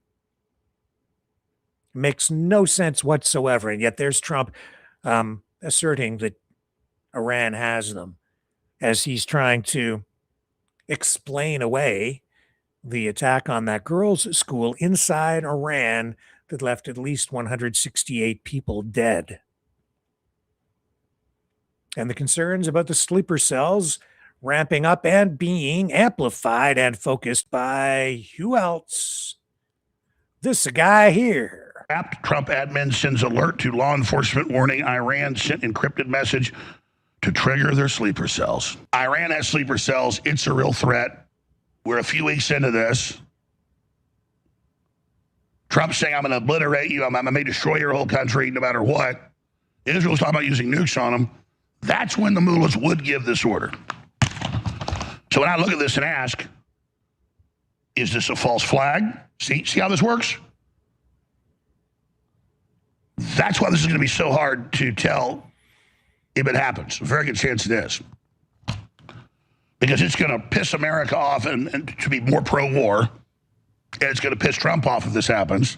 B: It makes no sense whatsoever. And yet there's Trump asserting that Iran has them, as he's trying to explain away the attack on that girls' school inside Iran that left at least 168 people dead. And the concerns about the sleeper cells ramping up and being amplified and focused by who else? This guy here.
I: Trump admin sends alert to law enforcement warning Iran sent encrypted message to trigger their sleeper cells. Iran has sleeper cells. It's a real threat. We're a few weeks into this. Trump's saying, I'm going to obliterate you. I may destroy your whole country no matter what. Israel's talking about using nukes on them. That's when the mullahs would give this order. So when I look at this and ask, is this a false flag? See how this works? That's why this is going to be so hard to tell if it happens. A very good chance it is. Because it's going to piss America off and to be more pro-war. And it's going to piss Trump off if this happens.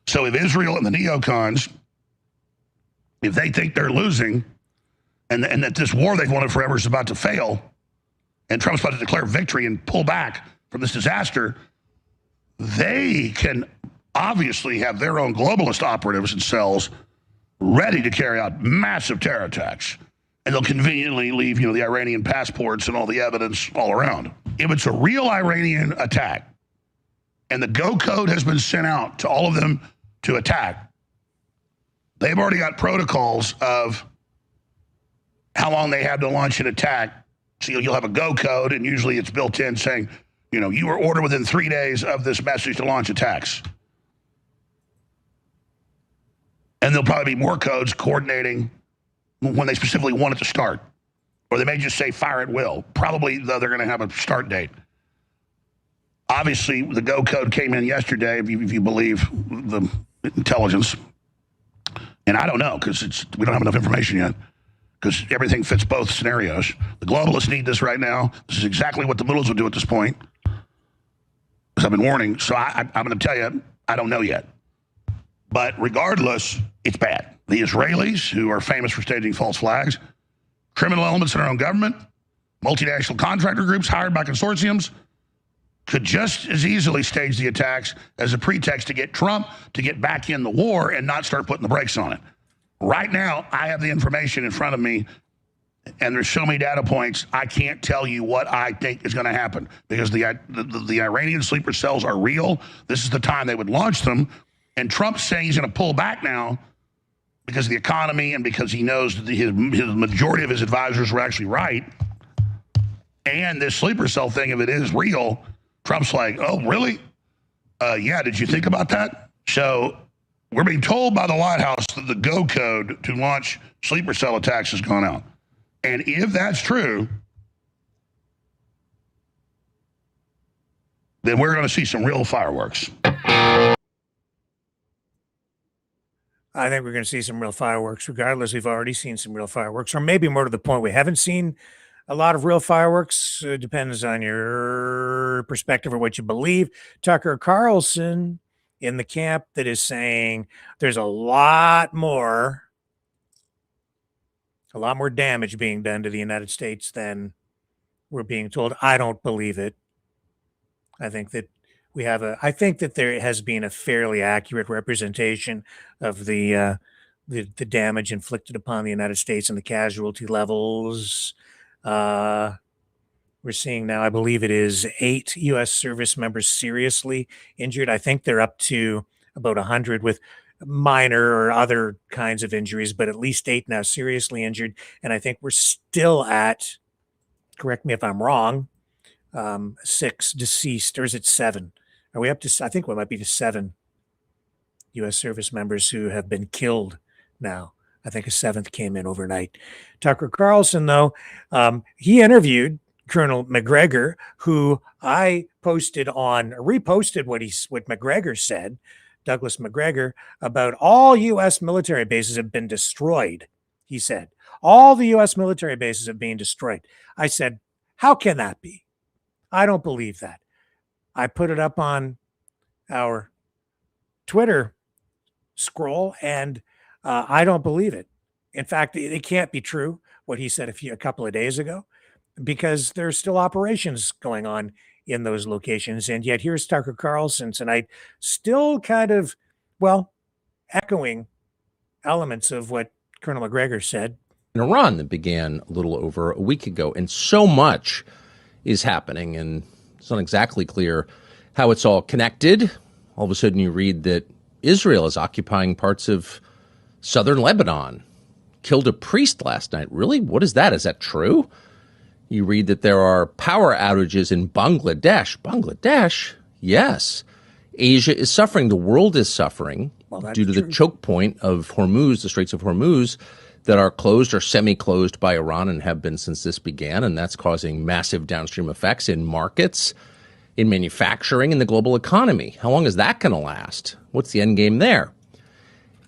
I: So if Israel and the neocons, if they think they're losing and that this war they've wanted forever is about to fail, and Trump's about to declare victory and pull back from this disaster, they can obviously have their own globalist operatives and cells ready to carry out massive terror attacks. And they'll conveniently leave, the Iranian passports and all the evidence all around. If it's a real Iranian attack, and the go code has been sent out to all of them to attack, they've already got protocols of how long they have to launch an attack. So you'll have a go code, and usually it's built in saying, you were ordered within 3 days of this message to launch attacks. And there'll probably be more codes coordinating when they specifically want it to start. Or they may just say fire at will. Probably, though, they're going to have a start date. Obviously, the go code came in yesterday, if you believe the intelligence. And I don't know, because we don't have enough information yet, because everything fits both scenarios. The globalists need this right now. This is exactly what the mullahs would do at this point, because I've been warning. So I'm going to tell you, I don't know yet. But regardless, it's bad. The Israelis, who are famous for staging false flags, criminal elements in our own government, multinational contractor groups hired by consortiums, could just as easily stage the attacks as a pretext to get Trump to get back in the war and not start putting the brakes on it. Right now, I have the information in front of me, and there's so many data points, I can't tell you what I think is going to happen, because the Iranian sleeper cells are real. This is the time they would launch them, and Trump's saying he's going to pull back now because of the economy and because he knows that his majority of his advisors were actually right. And this sleeper cell thing, if it is real, Trump's like, oh, really? Yeah, did you think about that? So we're being told by the White House that the go code to launch sleeper cell attacks has gone out. And if that's true, then we're going to see some real fireworks.
B: I think we're going to see some real fireworks. Regardless, we've already seen some real fireworks, or maybe more to the point, we haven't seen a lot of real fireworks. Depends on your perspective or what you believe. Tucker Carlson in the camp that is saying there's a lot more damage being done to the United States than we're being told. I don't believe it. I think that there has been a fairly accurate representation of the damage inflicted upon the United States and the casualty levels. We're seeing now, I believe it is 8 U.S. service members seriously injured. I think they're up to about 100 with minor or other kinds of injuries, but at least 8 now seriously injured. And I think we're still at, correct me if I'm wrong, 6 deceased, or is it 7? Are we up to, I think we might be to 7 U.S. service members who have been killed now. I think a 7th came in overnight. Tucker Carlson, though, he interviewed Colonel McGregor, who I reposted what McGregor said, Douglas McGregor, about all U.S. military bases have been destroyed. He said, all the U.S. military bases have been destroyed. I said, how can that be? I don't believe that. I put it up on our Twitter scroll, and I don't believe it. In fact, it can't be true what he said a couple of days ago, because there's still operations going on in those locations. And yet here's Tucker Carlson tonight, still kind of, echoing elements of what Colonel McGregor said.
J: In Iran that began a little over a week ago, and so much is happening, and it's not exactly clear how it's all connected. All of a sudden you read that Israel is occupying parts of southern Lebanon. killed a priest last night. Really? What is that? Is that true? You read that there are power outages in Bangladesh. Bangladesh? Yes. Asia is suffering. The world is suffering due to the choke point of Hormuz, the Straits of Hormuz, that are closed or semi-closed by Iran and have been since this began. And that's causing massive downstream effects in markets, in manufacturing, in the global economy. How long is that going to last? What's the end game there?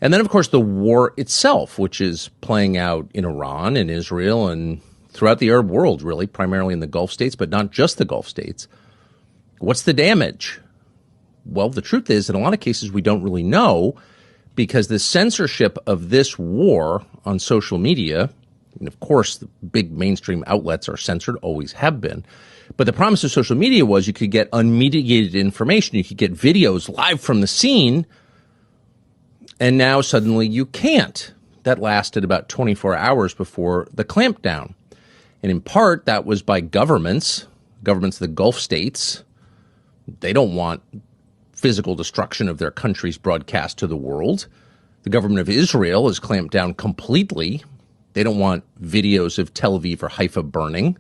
J: And then, of course, the war itself, which is playing out in Iran and Israel and throughout the Arab world, really, primarily in the Gulf states, but not just the Gulf states. What's the damage? Well, the truth is, in a lot of cases, we don't really know, because the censorship of this war on social media, and of course, the big mainstream outlets are censored, always have been. But the promise of social media was you could get unmitigated information. You could get videos live from the scene. And now suddenly you can't. That lasted about 24 hours before the clampdown. And in part, that was by governments of the Gulf states. They don't want physical destruction of their countries broadcast to the world. The government of Israel has clamped down completely. They don't want videos of Tel Aviv or Haifa burning.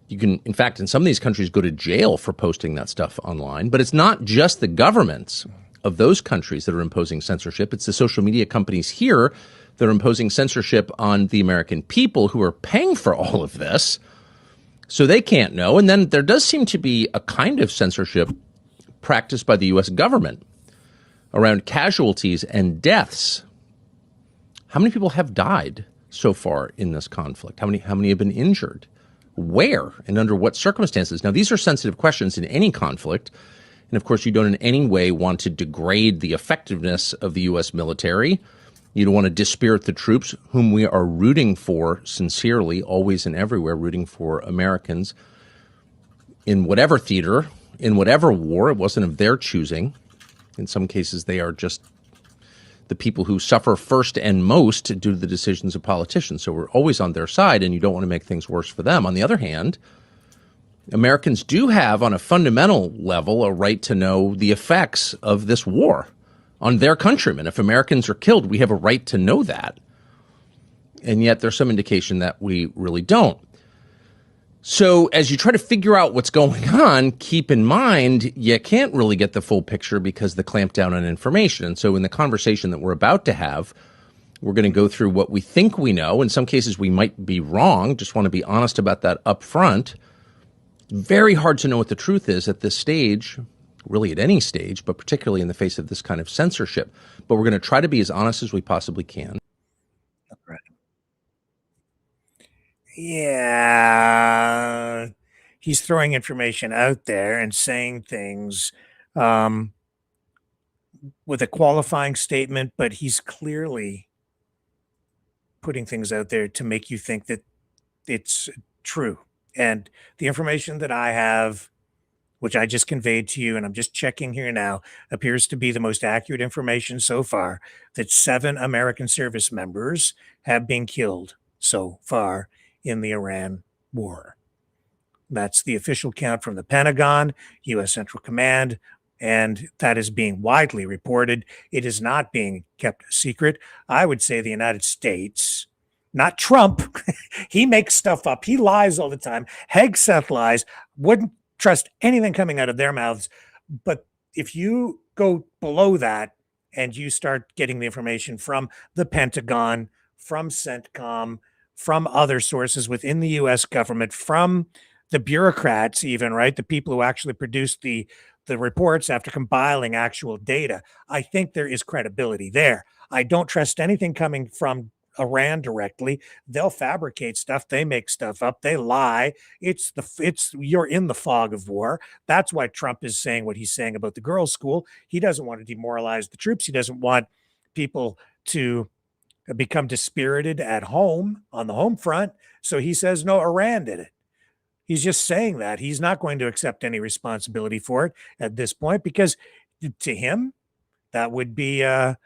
J: You can, in fact, in some of these countries, go to jail for posting that stuff online. But it's not just the governments of those countries that are imposing censorship. It's the social media companies here that are imposing censorship on the American people who are paying for all of this. So they can't know. And then there does seem to be a kind of censorship practiced by the U.S. government around casualties and deaths. How many people have died so far in this conflict? How many have been injured? Where and under what circumstances? Now, these are sensitive questions in any conflict. And of course, you don't in any way want to degrade the effectiveness of the U.S. military. You don't want to dispirit the troops whom we are rooting for sincerely, always and everywhere, rooting for Americans in whatever theater, in whatever war. It wasn't of their choosing. In some cases, they are just the people who suffer first and most due to the decisions of politicians. So we're always on their side, and you don't want to make things worse for them. On the other hand, Americans do have, on a fundamental level, a right to know the effects of this war on their countrymen. If Americans are killed, we have a right to know that. And yet there's some indication that we really don't. So as you try to figure out what's going on, keep in mind you can't really get the full picture because the clampdown on information. And so in the conversation that we're about to have, we're going to go through what we think we know. In some cases, we might be wrong. Just want to be honest about that up front. Very hard to know what the truth is at this stage, really at any stage, but particularly in the face of this kind of censorship. But we're going to try to be as honest as we possibly can.
B: Yeah, he's throwing information out there and saying things with a qualifying statement, but he's clearly putting things out there to make you think that it's true. And the information that I have, which I just conveyed to you, and I'm just checking here now, appears to be the most accurate information so far, that 7 American service members have been killed so far in the Iran war. That's the official count from the Pentagon, U.S. Central Command, and that is being widely reported. It is not being kept a secret. I would say the United States, not Trump, he makes stuff up. He lies all the time. Hegseth lies. Wouldn't trust anything coming out of their mouths. But if you go below that and you start getting the information from the Pentagon, from CENTCOM, from other sources within the U.S. government, from the bureaucrats even, right? The people who actually produce the reports after compiling actual data. I think there is credibility there. I don't trust anything coming from Iran directly. They'll fabricate stuff. They make stuff up. They lie. You're in the fog of war. That's why Trump is saying what he's saying about the girls' school. He doesn't want to demoralize the troops. He doesn't want people to become dispirited at home on the home front. So he says, no, Iran did it. He's just saying that. He's not going to accept any responsibility for it at this point, because to him, that would be a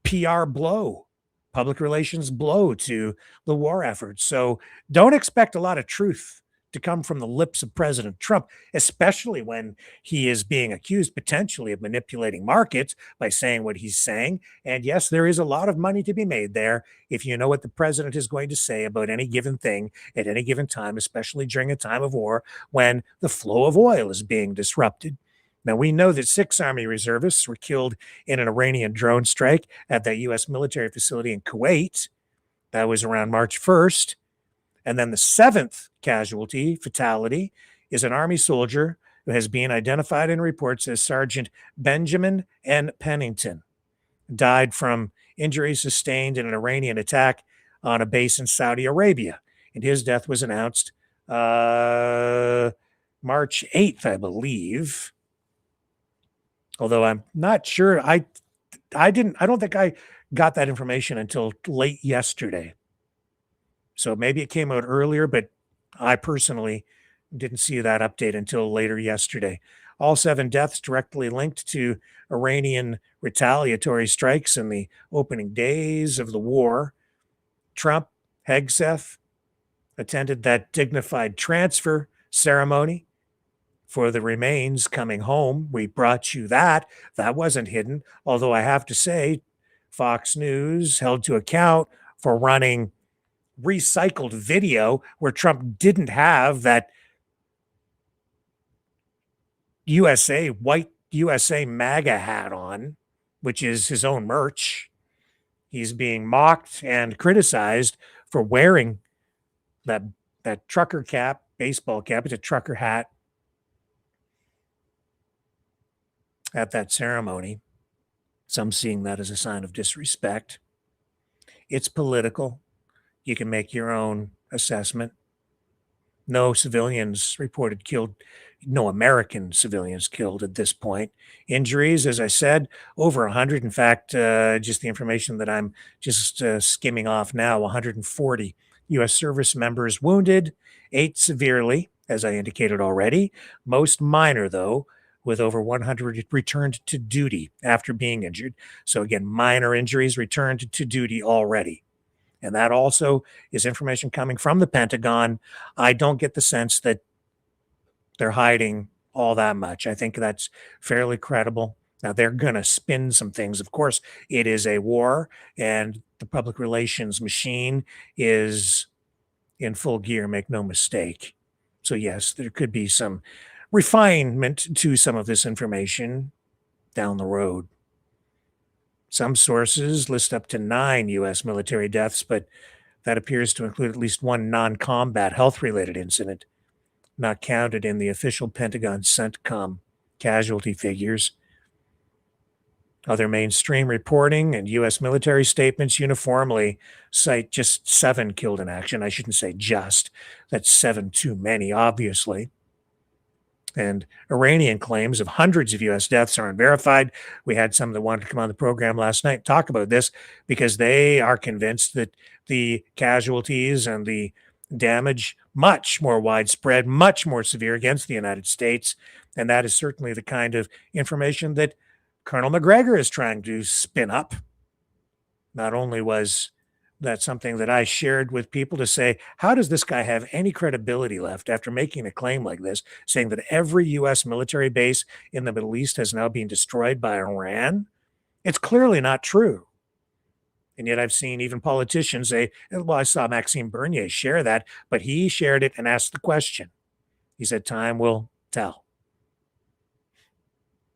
B: PR blow, public relations blow to the war effort. So don't expect a lot of truth to come from the lips of President Trump, especially when he is being accused potentially of manipulating markets by saying what he's saying. And yes, there is a lot of money to be made there if you know what the president is going to say about any given thing at any given time, especially during a time of war when the flow of oil is being disrupted. Now, we know that 6 Army reservists were killed in an Iranian drone strike at that U.S. military facility in Kuwait. That was around March 1st. And then the 7th fatality, is an Army soldier who has been identified in reports as Sergeant Benjamin N. Pennington, died from injuries sustained in an Iranian attack on a base in Saudi Arabia. And his death was announced March 8th, I believe. Although I'm not sure. I don't think I got that information until late yesterday. So maybe it came out earlier, but I personally didn't see that update until later yesterday. All 7 deaths directly linked to Iranian retaliatory strikes in the opening days of the war. Trump, Hegseth, attended that dignified transfer ceremony for the remains coming home. We brought you that. That wasn't hidden. Although I have to say, Fox News held to account for running recycled video where Trump didn't have that white USA MAGA hat on, which is his own merch. He's being mocked and criticized for wearing that trucker cap, baseball cap. It's a trucker hat at that ceremony. Some seeing that as a sign of disrespect. It's political. You can make your own assessment. No civilians reported killed, no American civilians killed at this point. Injuries, as I said, over 100. In fact, just the information that I'm just skimming off now, 140 U.S. service members wounded, 8 severely, as I indicated already. Most minor, though, with over 100 returned to duty after being injured. So again, minor injuries returned to duty already. And that also is information coming from the Pentagon. I don't get the sense that they're hiding all that much. I think that's fairly credible. Now, they're going to spin some things. Of course, it is a war, and the public relations machine is in full gear, make no mistake. So, yes, there could be some refinement to some of this information down the road. Some sources list up to 9 U.S. military deaths, but that appears to include at least 1 non-combat health-related incident, not counted in the official Pentagon CENTCOM casualty figures. Other mainstream reporting and U.S. military statements uniformly cite just 7 killed in action. I shouldn't say just. That's 7 too many, obviously. And Iranian claims of hundreds of U.S. deaths are unverified. We had some that wanted to come on the program last night and talk about this because they are convinced that the casualties and the damage much more widespread, much more severe against the United States. And that is certainly the kind of information that Colonel McGregor is trying to spin up. Not only was that something that I shared with people to say, how does this guy have any credibility left after making a claim like this, saying that every U.S. military base in the Middle East has now been destroyed by Iran? It's clearly not true. And yet I've seen even politicians say, well, I saw Maxime Bernier share that, but he shared it and asked the question. He said, time will tell.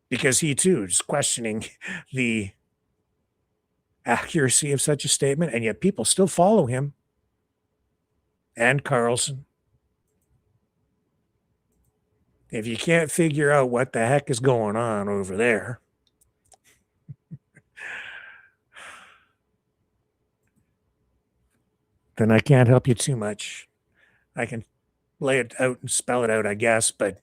B: Because he too is questioning the accuracy of such a statement, and yet people still follow him and Carlson. If you can't figure out what the heck is going on over there, then I can't help you too much. I can lay it out and spell it out, I guess, but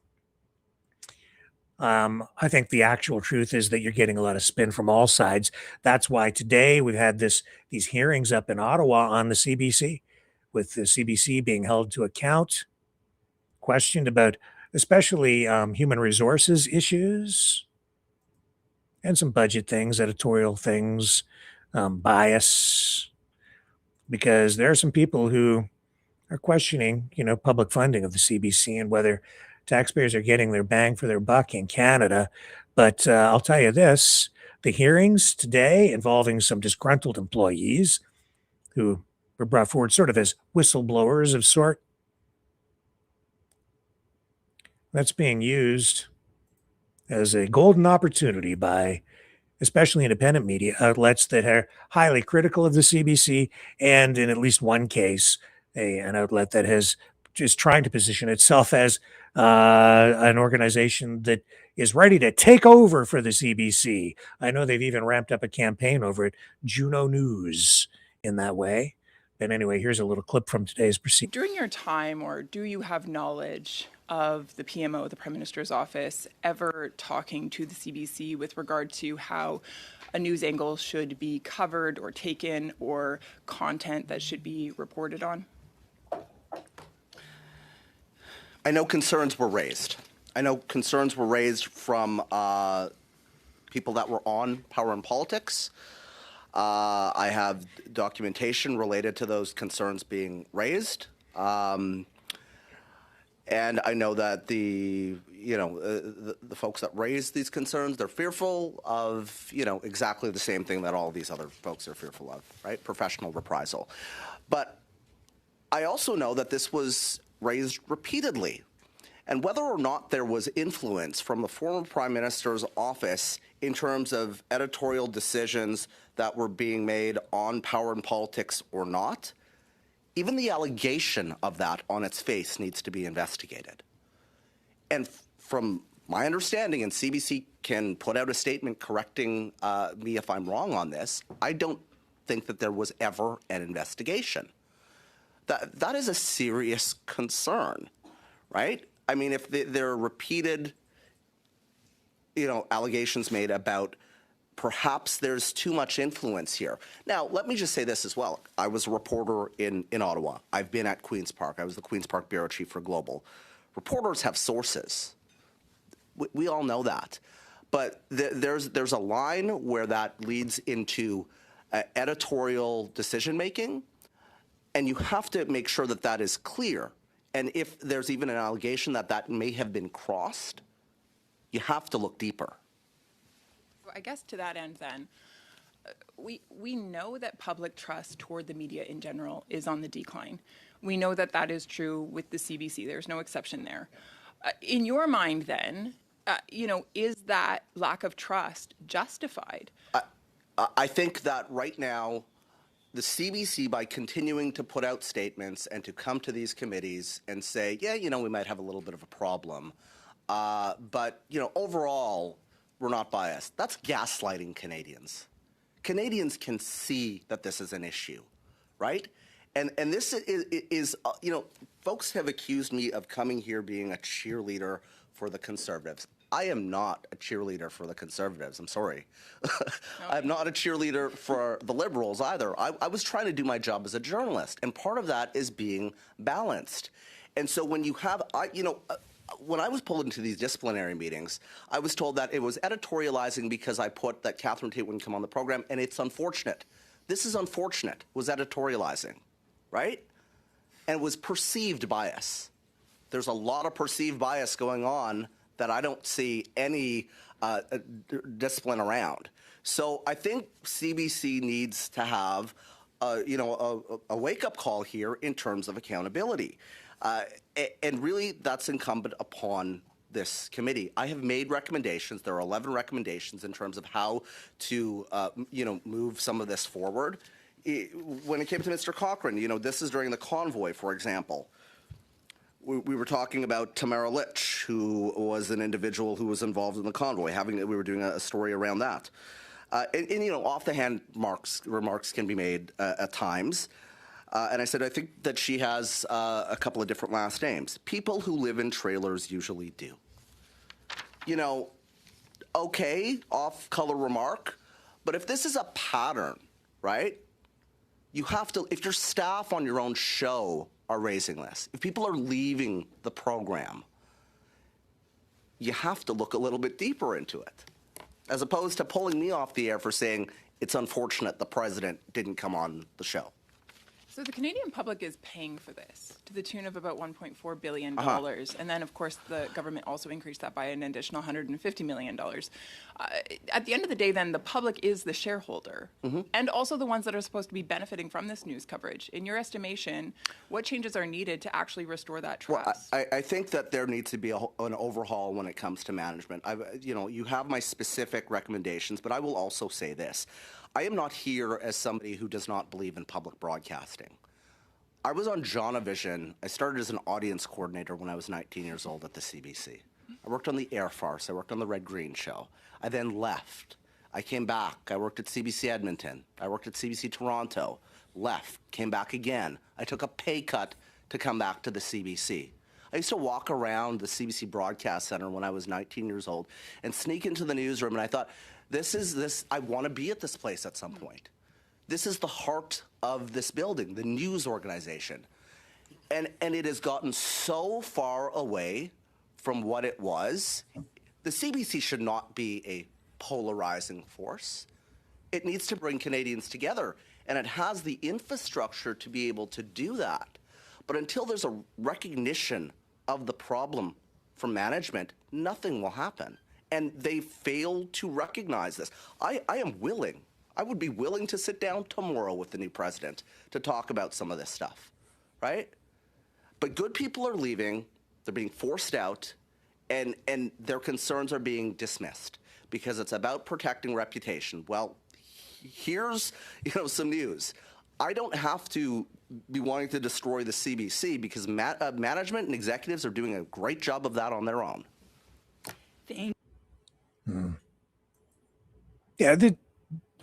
B: I think the actual truth is that you're getting a lot of spin from all sides. That's why today we've had these hearings up in Ottawa on the CBC, with the CBC being held to account, questioned about especially human resources issues and some budget things, editorial things, bias, because there are some people who are questioning, public funding of the CBC and whether taxpayers are getting their bang for their buck in Canada. But I'll tell you this, the hearings today involving some disgruntled employees who were brought forward sort of as whistleblowers of sort, that's being used as a golden opportunity by especially independent media outlets that are highly critical of the CBC, and in at least one case, an outlet that is trying to position itself as an organization that is ready to take over for the CBC. I know they've even ramped up a campaign over at Juno News in that way. But anyway, here's a little clip from today's proceeding.
K: During your time, or do you have knowledge of the PMO, the Prime Minister's office, ever talking to the CBC with regard to how a news angle should be covered or taken, or content that should be reported on?
M: I know concerns were raised. I know concerns were raised from people that were on Power and Politics. I have documentation related to those concerns being raised. And I know that the folks that raise these concerns, they're fearful of, exactly the same thing that all these other folks are fearful of, right? Professional reprisal. But I also know that this was raised repeatedly. And whether or not there was influence from the former Prime Minister's office in terms of editorial decisions that were being made on Power and Politics or not, even the allegation of that on its face needs to be investigated. And from my understanding, and CBC can put out a statement correcting me if I'm wrong on this, I don't think that there was ever an investigation. That is a serious concern, right? I mean, if there are repeated, allegations made about perhaps there's too much influence here. Now, let me just say this as well. I was a reporter in Ottawa. I've been at Queen's Park. I was the Queen's Park bureau chief for Global. Reporters have sources. We all know that. But there's a line where that leads into editorial decision-making, and you have to make sure that that is clear. And if there's even an allegation that that may have been crossed, you have to look deeper.
K: I guess to that end then, we know that public trust toward the media in general is on the decline. We know that that is true with the CBC. There's no exception there. In your mind then, is that lack of trust justified?
M: I think that right now, the CBC, by continuing to put out statements and to come to these committees and say, yeah, we might have a little bit of a problem, but, overall, we're not biased. That's gaslighting Canadians. Canadians can see that this is an issue, right? And this is folks have accused me of coming here being a cheerleader for the Conservatives. I am not a cheerleader for the Conservatives. I'm sorry. I'm not a cheerleader for the Liberals either. I was trying to do my job as a journalist, and part of that is being balanced. And so when you have, when I was pulled into these disciplinary meetings, I was told that it was editorializing because I put that Catherine Tate wouldn't come on the program, and it's unfortunate. This is unfortunate, was editorializing, right? And it was perceived bias. There's a lot of perceived bias going on that I don't see any discipline around. So I think CBC needs to have, a wake-up call here in terms of accountability. And really, that's incumbent upon this committee. I have made recommendations. There are 11 recommendations in terms of how to, move some of this forward. When it came to Mr. Cochrane, this is during the convoy, for example. We were talking about Tamara Litch, who was an individual who was involved in the convoy. We were doing a story around that. And off-the-hand remarks can be made at times. And I said, I think that she has a couple of different last names. People who live in trailers usually do. Okay, off-color remark, but if this is a pattern, right, you have to, if your staff on your own show are raising this, if people are leaving the program, you have to look a little bit deeper into it, as opposed to pulling me off the air for saying it's unfortunate the president didn't come on the show.
K: So the Canadian public is paying for this to the tune of about $1.4 billion. And then, of course, the government also increased that by an additional $150 million. At the end of the day, then, the public is the shareholder and also the ones that are supposed to be benefiting from this news coverage. In your estimation, what changes are needed to actually restore that trust?
M: Well, I think that there needs to be an overhaul when it comes to management. You have my specific recommendations, but I will also say this. I am not here as somebody who does not believe in public broadcasting. I was on Jonavision. I started as an audience coordinator when I was 19 years old at the CBC. I worked on the Air Farce. I worked on the Red Green Show. I then left. I came back. I worked at CBC Edmonton. I worked at CBC Toronto. Left. Came back again. I took a pay cut to come back to the CBC. I used to walk around the CBC Broadcast Center when I was 19 years old and sneak into the newsroom, and I thought, I want to be at this place at some point. This is the heart of this building, the news organization. And it has gotten so far away from what it was. The CBC should not be a polarizing force. It needs to bring Canadians together, and it has the infrastructure to be able to do that. But until there's a recognition of the problem from management, nothing will happen. And they fail to recognize this. I would be willing to sit down tomorrow with the new president to talk about some of this stuff, right? But good people are leaving, they're being forced out, and their concerns are being dismissed because it's about protecting reputation. Well, here's some news. I don't have to be wanting to destroy the CBC because management and executives are doing a great job of that on their own.
K: Thank
B: Yeah,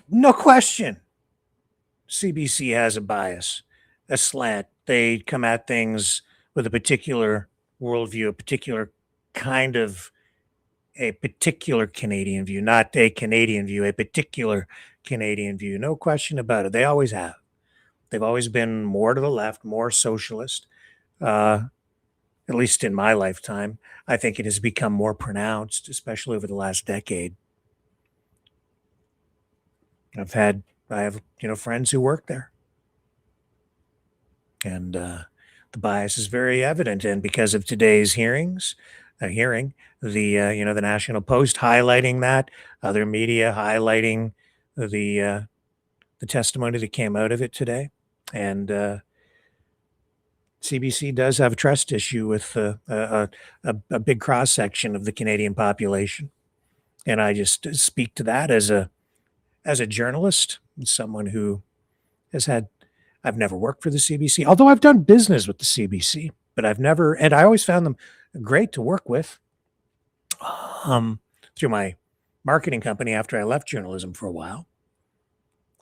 B: no question. CBC has a bias, a slant. They come at things with a particular worldview, a particular Canadian view, not a Canadian view, a particular Canadian view. No question about it. They always have. They've always been more to the left, more socialist, at least in my lifetime. I think it has become more pronounced, especially over the last decade. I have friends who work there, and the bias is very evident. And because of today's hearing, the National Post highlighting that, other media highlighting the testimony that came out of it today, and CBC does have a trust issue with a big cross section of the Canadian population, and I just speak to that as a journalist, someone who I've never worked for the CBC, although I've done business with the CBC, but and I always found them great to work with through my marketing company after I left journalism for a while.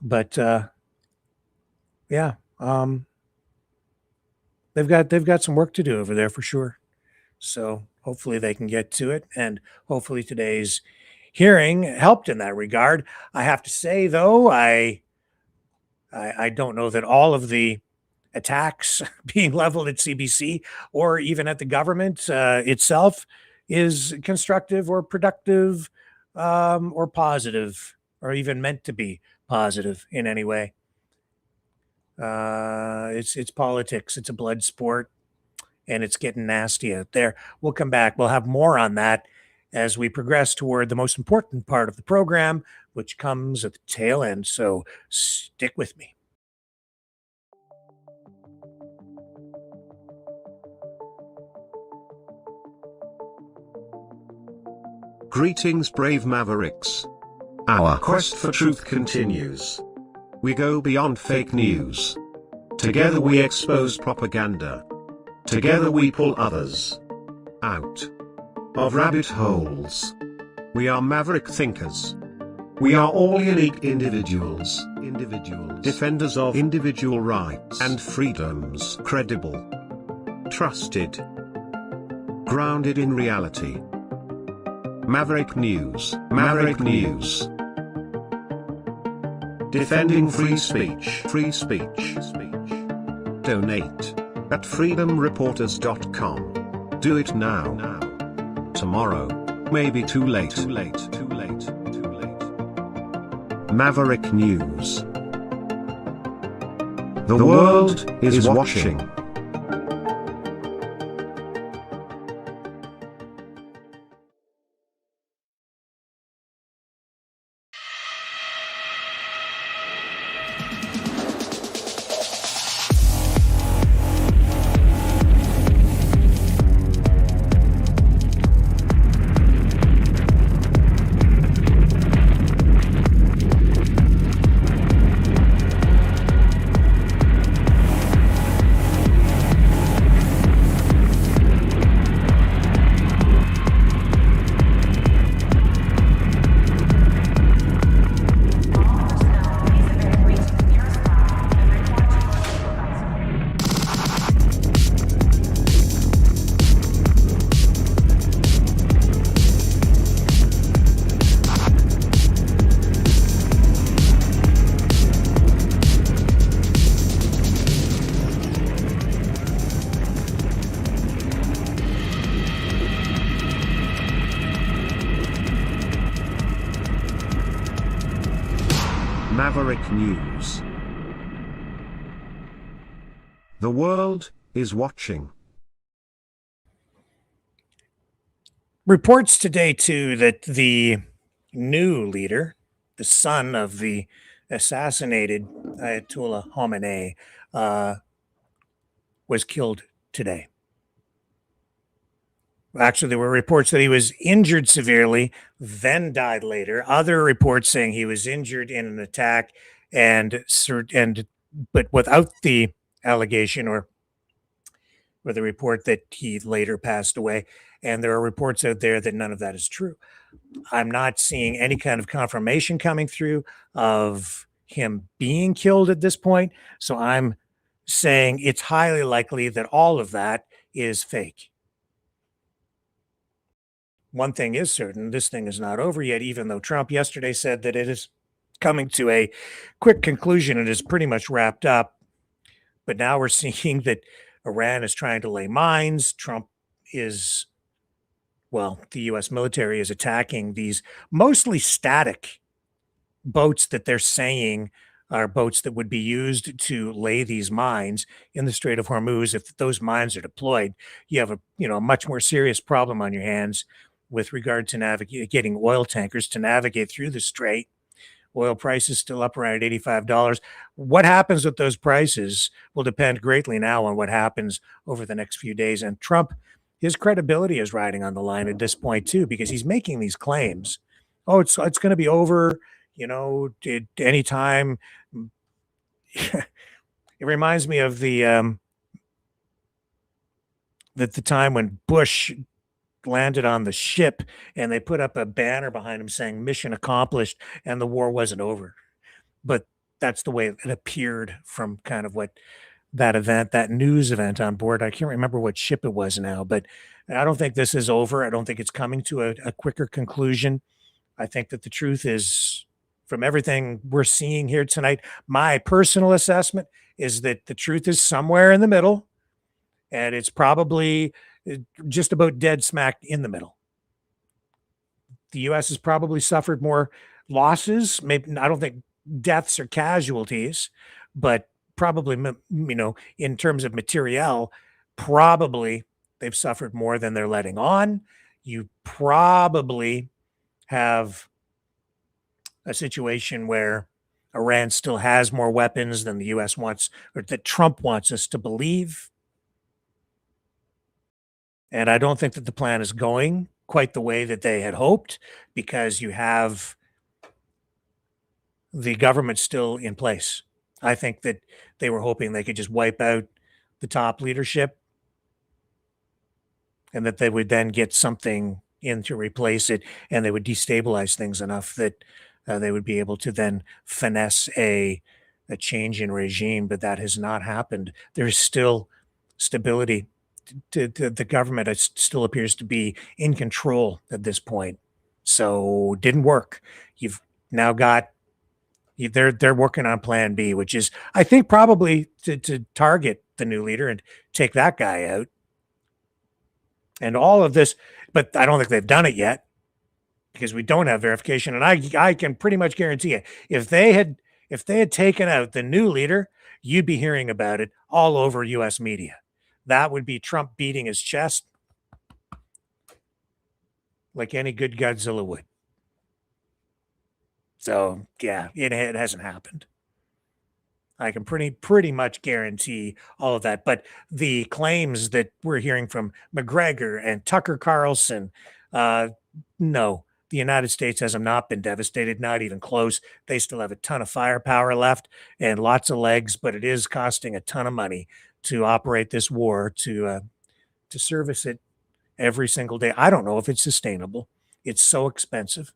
B: But they've got some work to do over there for sure. So hopefully they can get to it, and hopefully today's hearing helped in that regard. I have to say, though, I don't know that all of the attacks being leveled at CBC or even at the government itself is constructive or productive or positive or even meant to be positive in any way. It's politics. It's a blood sport, and it's getting nasty out there. We'll come back. We'll have more on that as we progress toward the most important part of the program, which comes at the tail end. So stick with me.
E: Greetings, brave Mavericks. Our quest for truth continues. We go beyond fake news. Together we expose propaganda. Together we pull others out of rabbit holes. We are maverick thinkers. We are all unique individuals. Defenders of individual rights and freedoms. Credible. Trusted. Grounded in reality. Maverick News. Maverick News. Defending free speech. Free speech. Donate at freedomreporters.com. Do it now. Tomorrow may be too late. Maverick News. The world is watching. Maverick News. The world is watching.
B: Reports today, too, that the new leader, the son of the assassinated Ayatollah Khamenei, was killed today. Actually, there were reports that he was injured severely, then died later. Other reports saying he was injured in an attack, but without the allegation or the report that he later passed away. And there are reports out there that none of that is true. I'm not seeing any kind of confirmation coming through of him being killed at this point. So I'm saying it's highly likely that all of that is fake. One thing is certain, this thing is not over yet, even though Trump yesterday said that it is coming to a quick conclusion. It is pretty much wrapped up. But now we're seeing that Iran is trying to lay mines. The U.S. military is attacking these mostly static boats that they're saying are boats that would be used to lay these mines in the Strait of Hormuz. If those mines are deployed, you have a much more serious problem on your hands with regard to getting oil tankers to navigate through the strait. Oil prices still up around $85. What happens with those prices will depend greatly now on what happens over the next few days. And Trump, his credibility is riding on the line at this point too, because he's making these claims. Oh, it's going to be over, at any time. It reminds me of the time when Bush landed on the ship and they put up a banner behind him saying mission accomplished, and the war wasn't over. But that's the way it appeared from kind of what that news event on board. I can't remember what ship it was now, but I don't think this is over. I don't think it's coming to a quicker conclusion. I think that the truth is, from everything we're seeing here tonight, my personal assessment is that the truth is somewhere in the middle, and it's probably just about dead smack in the middle. The U.S. has probably suffered more losses. Maybe, I don't think deaths or casualties, but probably, in terms of materiel, probably they've suffered more than they're letting on. You probably have a situation where Iran still has more weapons than the U.S. wants, or that Trump wants us to believe. And I don't think that the plan is going quite the way that they had hoped, because you have the government still in place. I think that they were hoping they could just wipe out the top leadership and that they would then get something in to replace it, and they would destabilize things enough that they would be able to then finesse a change in regime. But that has not happened. There is still stability. The government still appears to be in control at this point. So didn't work. You've now got, they're working on plan B, which is, I think, probably to target the new leader and take that guy out. And all of this, but I don't think they've done it yet because we don't have verification. And I can pretty much guarantee you, if they had taken out the new leader, you'd be hearing about it all over U.S. media. That would be Trump beating his chest like any good Godzilla would. So, yeah, it hasn't happened. I can pretty much guarantee all of that. But the claims that we're hearing from McGregor and Tucker Carlson, no, the United States has not been devastated, not even close. They still have a ton of firepower left and lots of legs, but it is costing a ton of money to operate this war, to service it every single day. I don't know if it's sustainable. It's so expensive.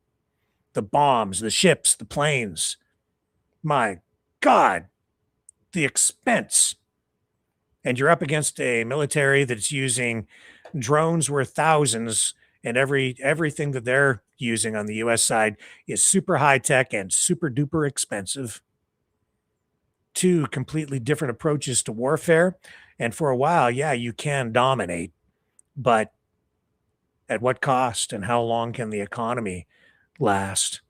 B: The bombs, the ships, the planes. My God, the expense. And you're up against a military that's using drones worth thousands, and everything that they're using on the US side is super high tech and super duper expensive. Two completely different approaches to warfare. And for a while, yeah, you can dominate, but at what cost, and how long can the economy last?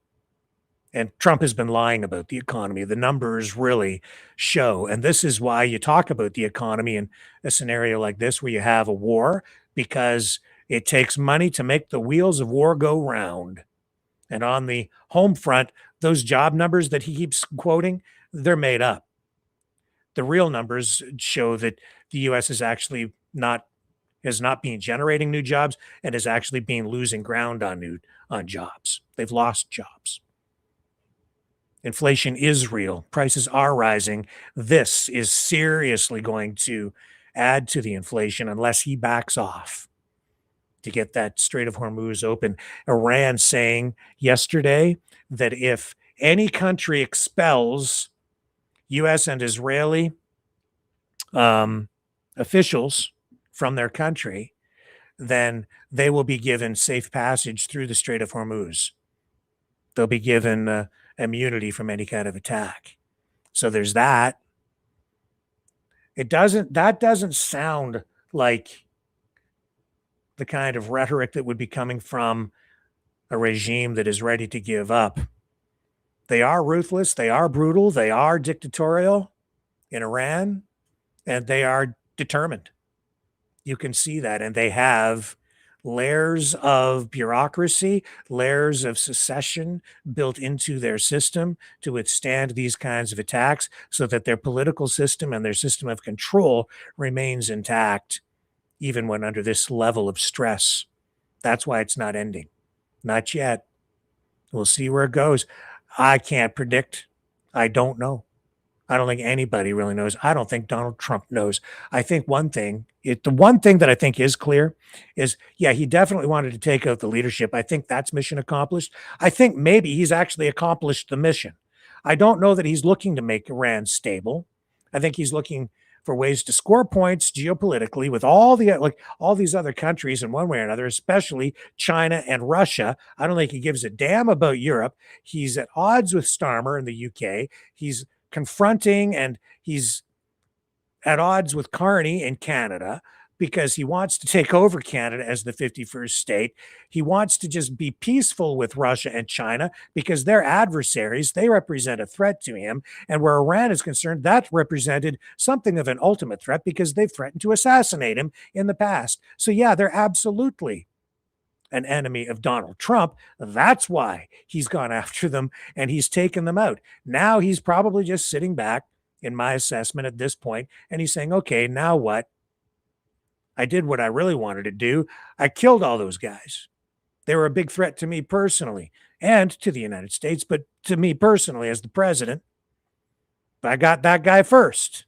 B: And Trump has been lying about the economy. The numbers really show. And this is why you talk about the economy in a scenario like this, where you have a war, because it takes money to make the wheels of war go round. And on the home front, those job numbers that he keeps quoting, they're made up. The real numbers show that the U.S. is actually has not been generating new jobs, and is actually been losing ground on jobs. They've lost jobs. Inflation is real. Prices are rising. This is seriously going to add to the inflation unless he backs off to get that Strait of Hormuz open. Iran saying yesterday that if any country expels U.S. and Israeli officials from their country, then they will be given safe passage through the Strait of Hormuz. They'll be given immunity from any kind of attack. So there's that. That doesn't sound like the kind of rhetoric that would be coming from a regime that is ready to give up. They are ruthless, they are brutal, they are dictatorial in Iran, and they are determined. You can see that, and they have layers of bureaucracy, layers of secession built into their system to withstand these kinds of attacks, so that their political system and their system of control remains intact, even when under this level of stress. That's why it's not ending. Not yet. We'll see where it goes. I can't predict. I don't know. I don't think anybody really knows. I don't think Donald Trump knows. I think the one thing that I think is clear is, yeah, he definitely wanted to take out the leadership. I think that's mission accomplished. I think maybe he's actually accomplished the mission. I don't know that he's looking to make Iran stable. I think he's looking for ways to score points geopolitically with all these other countries in one way or another, especially China and Russia. I don't think he gives a damn about Europe. He's at odds with Starmer in the UK. He's confronting, and he's at odds with Carney in Canada, because he wants to take over Canada as the 51st state. He wants to just be peaceful with Russia and China because they're adversaries. They represent a threat to him. And where Iran is concerned, that represented something of an ultimate threat because they've threatened to assassinate him in the past. So yeah, they're absolutely an enemy of Donald Trump. That's why he's gone after them and he's taken them out. Now he's probably just sitting back, in my assessment at this point, and he's saying, okay, now what? I did what I really wanted to do. I killed all those guys. They were a big threat to me personally and to the United States, but to me personally as the president. But I got that guy first.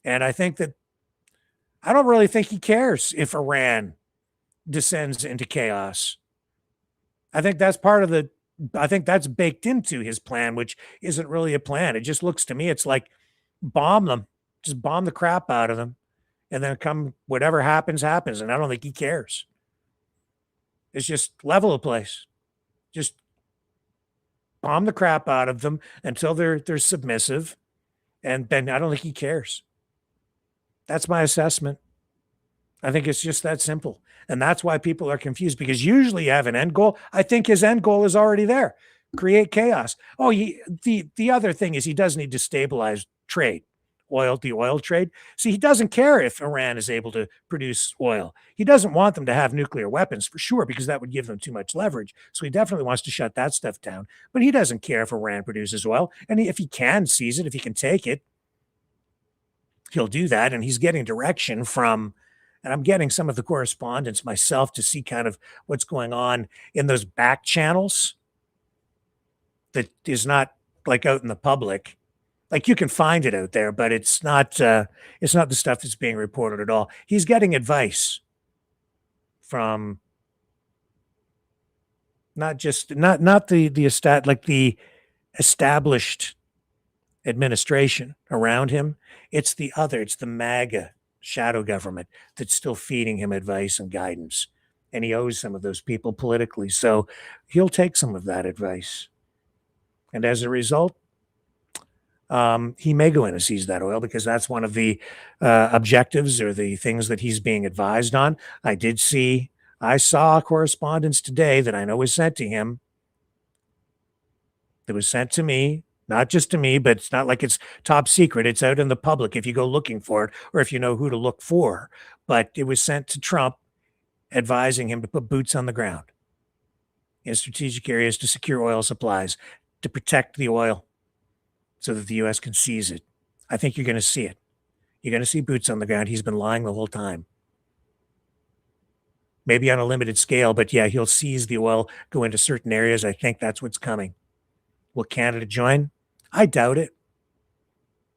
B: And I don't really think he cares if Iran descends into chaos. I think that's that's baked into his plan, which isn't really a plan. It just looks to me, it's like bomb them, just bomb the crap out of them. And then whatever happens, happens. And I don't think he cares. It's just level the place. Just bomb the crap out of them until they're submissive. And then I don't think he cares. That's my assessment. I think it's just that simple. And that's why people are confused, because usually you have an end goal. I think his end goal is already there. Create chaos. Oh, the other thing is he does need to stabilize trade. the oil trade. See, he doesn't care if Iran is able to produce oil. He doesn't want them to have nuclear weapons for sure, because that would give them too much leverage. So he definitely wants to shut that stuff down. But he doesn't care if Iran produces oil. And if he can seize it, if he can take it, he'll do that. And he's getting direction from, and I'm getting some of the correspondence myself to see kind of what's going on in those back channels that is not like out in the public. Like, you can find it out there, but it's not the stuff that's being reported at all. He's getting advice from not the established administration around him. It's the MAGA shadow government that's still feeding him advice and guidance. And he owes some of those people politically. So he'll take some of that advice. And as a result, he may go in and seize that oil, because that's one of the objectives or the things that he's being advised on. I saw correspondence today that I know was sent to him. That was sent to me, not just to me, but it's not like it's top secret. It's out in the public if you go looking for it, or if you know who to look for. But it was sent to Trump, advising him to put boots on the ground in strategic areas to secure oil supplies, to protect the oil so that the U.S. can seize it. I think you're going to see it. You're going to see boots on the ground. He's been lying the whole time. Maybe on a limited scale, but yeah, he'll seize the oil, go into certain areas. I think that's what's coming. Will Canada join? I doubt it.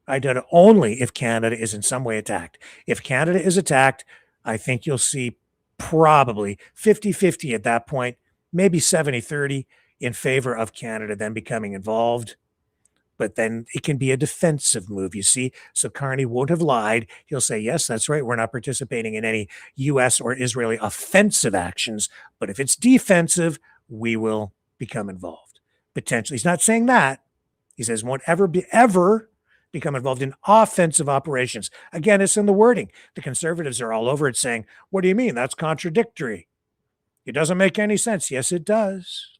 B: I doubt it only if Canada is in some way attacked. If Canada is attacked, I think you'll see probably 50-50 at that point, maybe 70-30 in favor of Canada then becoming involved. But then it can be a defensive move, you see. So Carney won't have lied. He'll say, yes, that's right, we're not participating in any U.S. or Israeli offensive actions. But if it's defensive, we will become involved. Potentially. He's not saying that. He says won't ever become involved in offensive operations. Again, it's in the wording. The conservatives are all over it saying, what do you mean? That's contradictory. It doesn't make any sense. Yes, it does.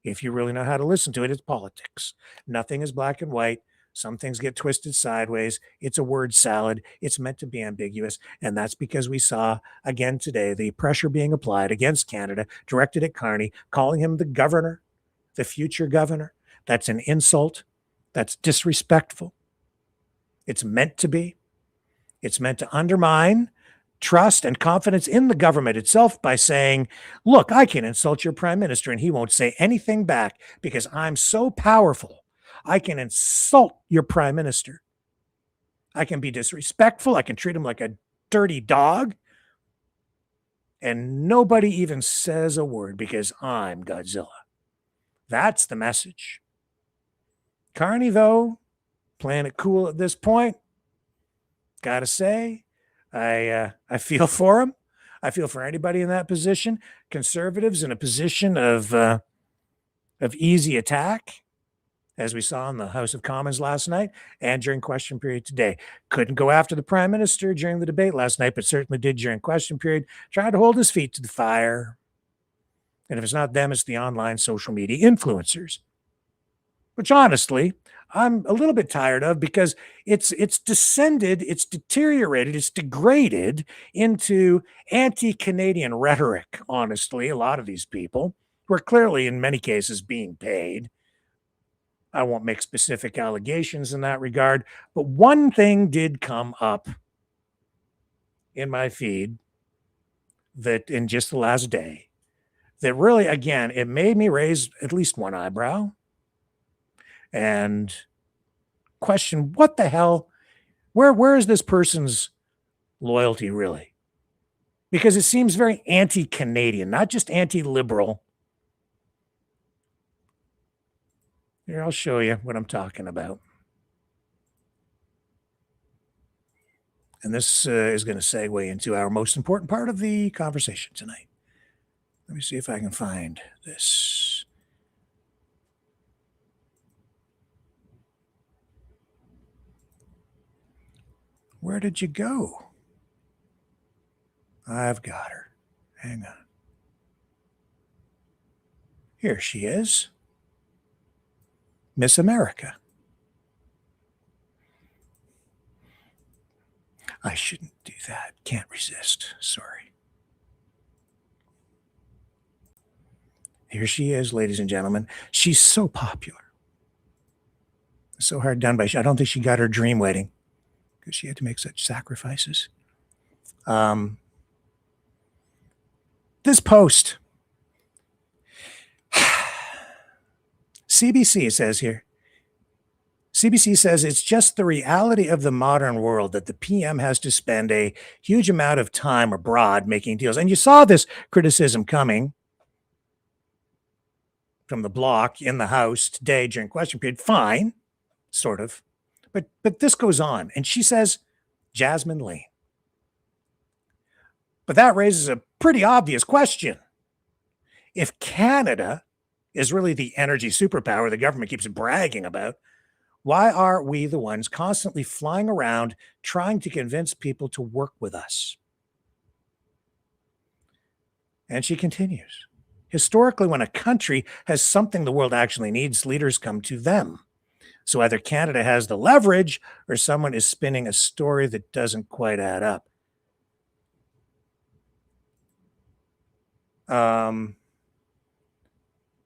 B: If you really know how to listen to it, it's politics. Nothing is black and white. Some things get twisted sideways. It's a word salad. It's meant to be ambiguous. And that's because we saw again today the pressure being applied against Canada, directed at Carney, calling him the governor, the future governor. That's an insult. That's disrespectful. It's meant to be. It's meant to undermine trust and confidence in the government itself by saying, look, I can insult your prime minister and he won't say anything back because I'm so powerful. I can insult your prime minister. I can be disrespectful. I can treat him like a dirty dog. And nobody even says a word because I'm Godzilla. That's the message. Carney, though, playing it cool at this point. Gotta say, I feel for him. I feel for anybody in that position. Conservatives in a position of easy attack, as we saw in the House of Commons last night and during question period today. Couldn't go after the prime minister during the debate last night, but certainly did during question period. Tried to hold his feet to the fire. And if it's not them, it's the online social media influencers, which honestly, I'm a little bit tired of because it's descended, it's deteriorated, it's degraded into anti-Canadian rhetoric, honestly, a lot of these people who are clearly in many cases being paid. I won't make specific allegations in that regard, but one thing did come up in my feed that in just the last day that really, again, it made me raise at least one eyebrow and question what the hell, where is this person's loyalty really? Because it seems very anti-Canadian, not just anti-liberal. Here, I'll show you what I'm talking about. And this is going to segue into our most important part of the conversation tonight. Let me see if I can find this. Where did you go? I've got her. Hang on. Here she is. Miss America. I shouldn't do that. Can't resist. Sorry. Here she is, ladies and gentlemen. She's so popular. So hard done by. I don't think she got her dream wedding because she had to make such sacrifices. This post, CBC says here, CBC says it's just the reality of the modern world that the PM has to spend a huge amount of time abroad making deals. And you saw this criticism coming from the bloc in the House today during question period. Fine, sort of. But this goes on. And she says, Jasmine Lane. But that raises a pretty obvious question. If Canada is really the energy superpower the government keeps bragging about, why are we the ones constantly flying around trying to convince people to work with us? And she continues. Historically, when a country has something the world actually needs, leaders come to them. So either Canada has the leverage or someone is spinning a story that doesn't quite add up.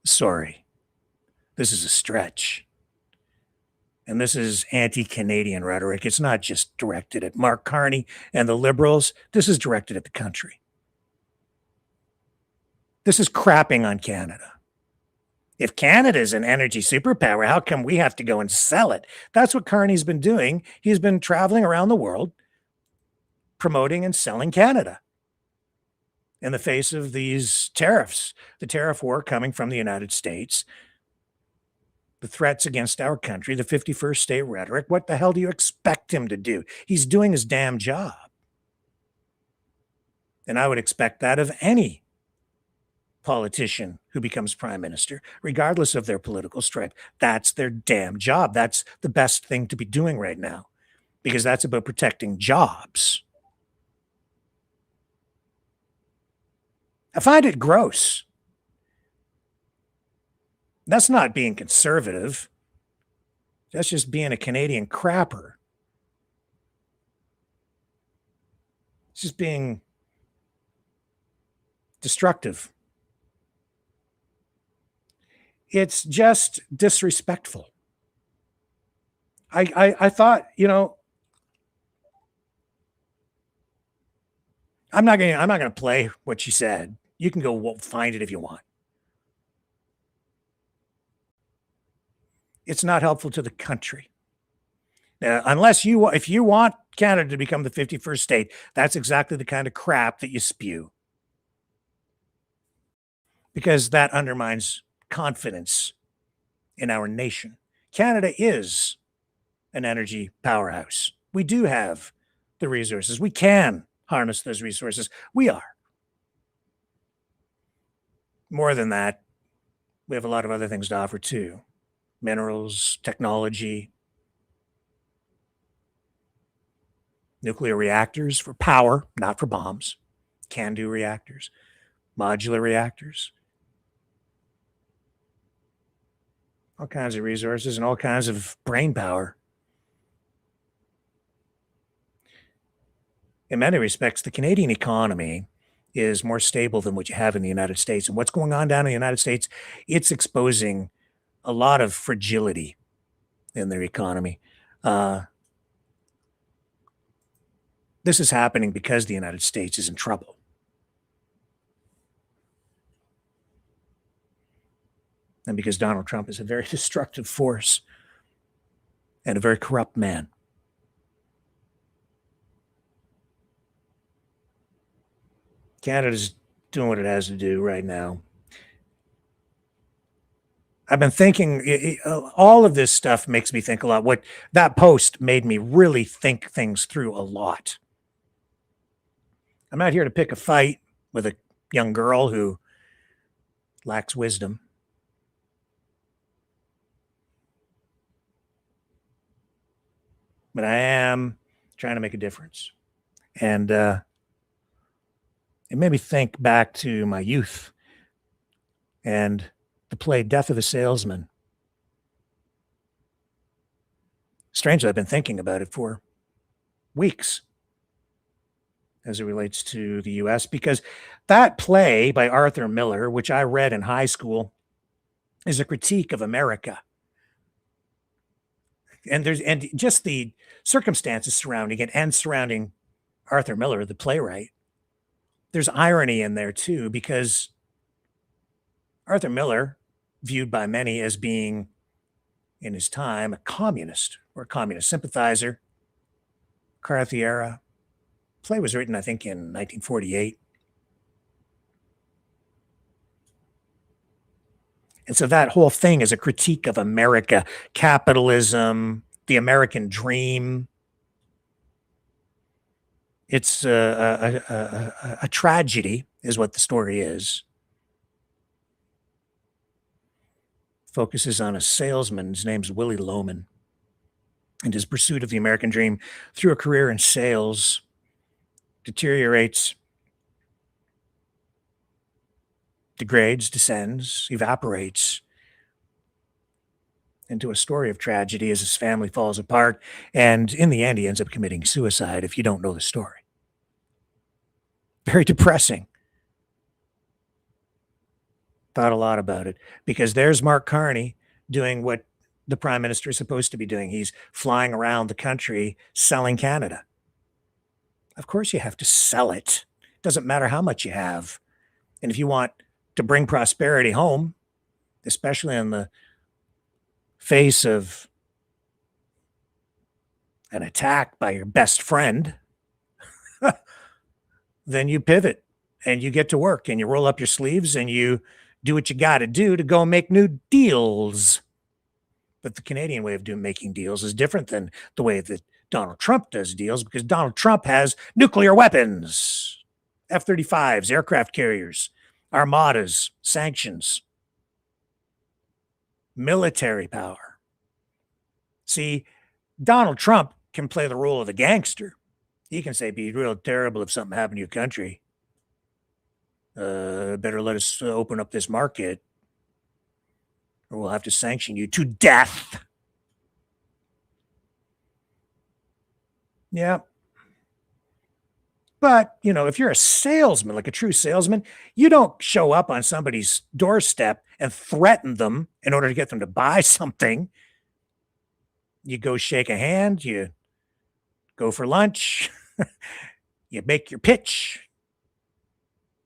B: Sorry. This is a stretch. And this is anti-Canadian rhetoric. It's not just directed at Mark Carney and the Liberals. This is directed at the country. This is crapping on Canada. If Canada is an energy superpower, how come we have to go and sell it? That's what Carney's been doing. He's been traveling around the world promoting and selling Canada in the face of these tariffs, the tariff war coming from the United States, the threats against our country, the 51st state rhetoric. What the hell do you expect him to do? He's doing his damn job. And I would expect that of any politician who becomes prime minister, regardless of their political stripe. That's their damn job. That's the best thing to be doing right now, because that's about protecting jobs. I find it gross. That's not being conservative. That's just being a Canadian crapper. It's just being destructive. It's just disrespectful. I thought, I'm not gonna play what she said. You can go find it if you want. It's not helpful to the country. If you want Canada to become the 51st state, that's exactly the kind of crap that you spew. Because that undermines confidence in our nation. Canada is an energy powerhouse. We do have the resources. We can harness those resources. We are. More than that, we have a lot of other things to offer too. Minerals, technology, nuclear reactors for power, not for bombs, can-do reactors, modular reactors, all kinds of resources and all kinds of brain power. In many respects, the Canadian economy is more stable than what you have in the United States. And what's going on down in the United States, it's exposing a lot of fragility in their economy. This is happening because the United States is in trouble. And because Donald Trump is a very destructive force and a very corrupt man. Canada's doing what it has to do right now. I've been thinking, all of this stuff makes me think a lot. What that post made me really think things through a lot. I'm not here to pick a fight with a young girl who lacks wisdom. But I am trying to make a difference. And it made me think back to my youth and the play Death of a Salesman. Strangely, I've been thinking about it for weeks. as it relates to the U.S., because that play by Arthur Miller, which I read in high school, is a critique of America. And just the circumstances surrounding it and surrounding Arthur Miller, the playwright. There's irony in there too, because Arthur Miller, viewed by many as being, in his time, a communist or a communist sympathizer, McCarthy era. Play was written, I think, in 1948. And so that whole thing is a critique of America, capitalism, the American dream. It's a tragedy, is what the story is. Focuses on a salesman. His name's Willie Loman, and his pursuit of the American dream through a career in sales deteriorates, degrades, descends, evaporates into a story of tragedy as his family falls apart. And in the end, he ends up committing suicide if you don't know the story. Very depressing. Thought a lot about it, because there's Mark Carney doing what the prime minister is supposed to be doing. He's flying around the country selling Canada. Of course you have to sell it. Doesn't matter how much you have. And if you want to bring prosperity home, especially in the face of an attack by your best friend, then you pivot and you get to work and you roll up your sleeves and you do what you got to do to go make new deals. But the Canadian way of making deals is different than the way that Donald Trump does deals, because Donald Trump has nuclear weapons, F-35s, aircraft carriers, armadas, sanctions, military power. See, Donald Trump can play the role of the gangster. He can say, be real terrible if something happened to your country. Better let us open up this market, or we'll have to sanction you to death. Yeah. But, if you're a salesman, like a true salesman, you don't show up on somebody's doorstep and threaten them in order to get them to buy something. You go shake a hand, you go for lunch, you make your pitch,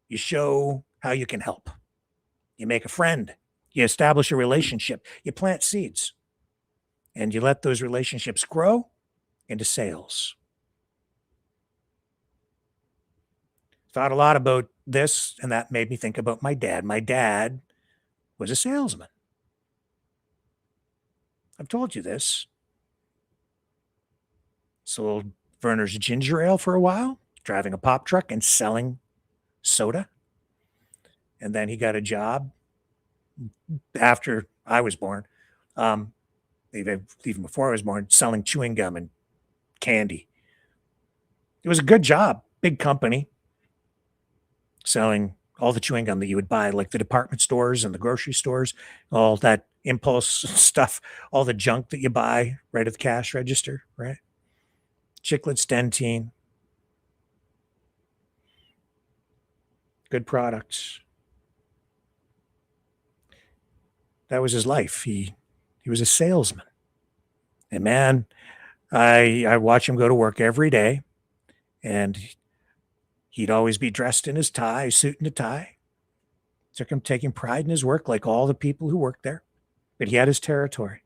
B: you show how you can help. You make a friend, you establish a relationship, you plant seeds, and you let those relationships grow into sales. Thought a lot about this, and that made me think about my dad. My dad was a salesman. I've told you this. Sold Verner's ginger ale for a while, driving a pop truck and selling soda. And then he got a job after I was born, even before I was born, selling chewing gum and candy. It was a good job, big company, selling all the chewing gum that you would buy, like the department stores and the grocery stores, all that impulse stuff, all the junk that you buy right at the cash register, right? Chiclet, Stentine. Good products. That was his life. He was a salesman. And man, I watch him go to work every day, and he'd always be dressed in his tie, suit and a tie. Took him taking pride in his work, like all the people who worked there. But he had his territory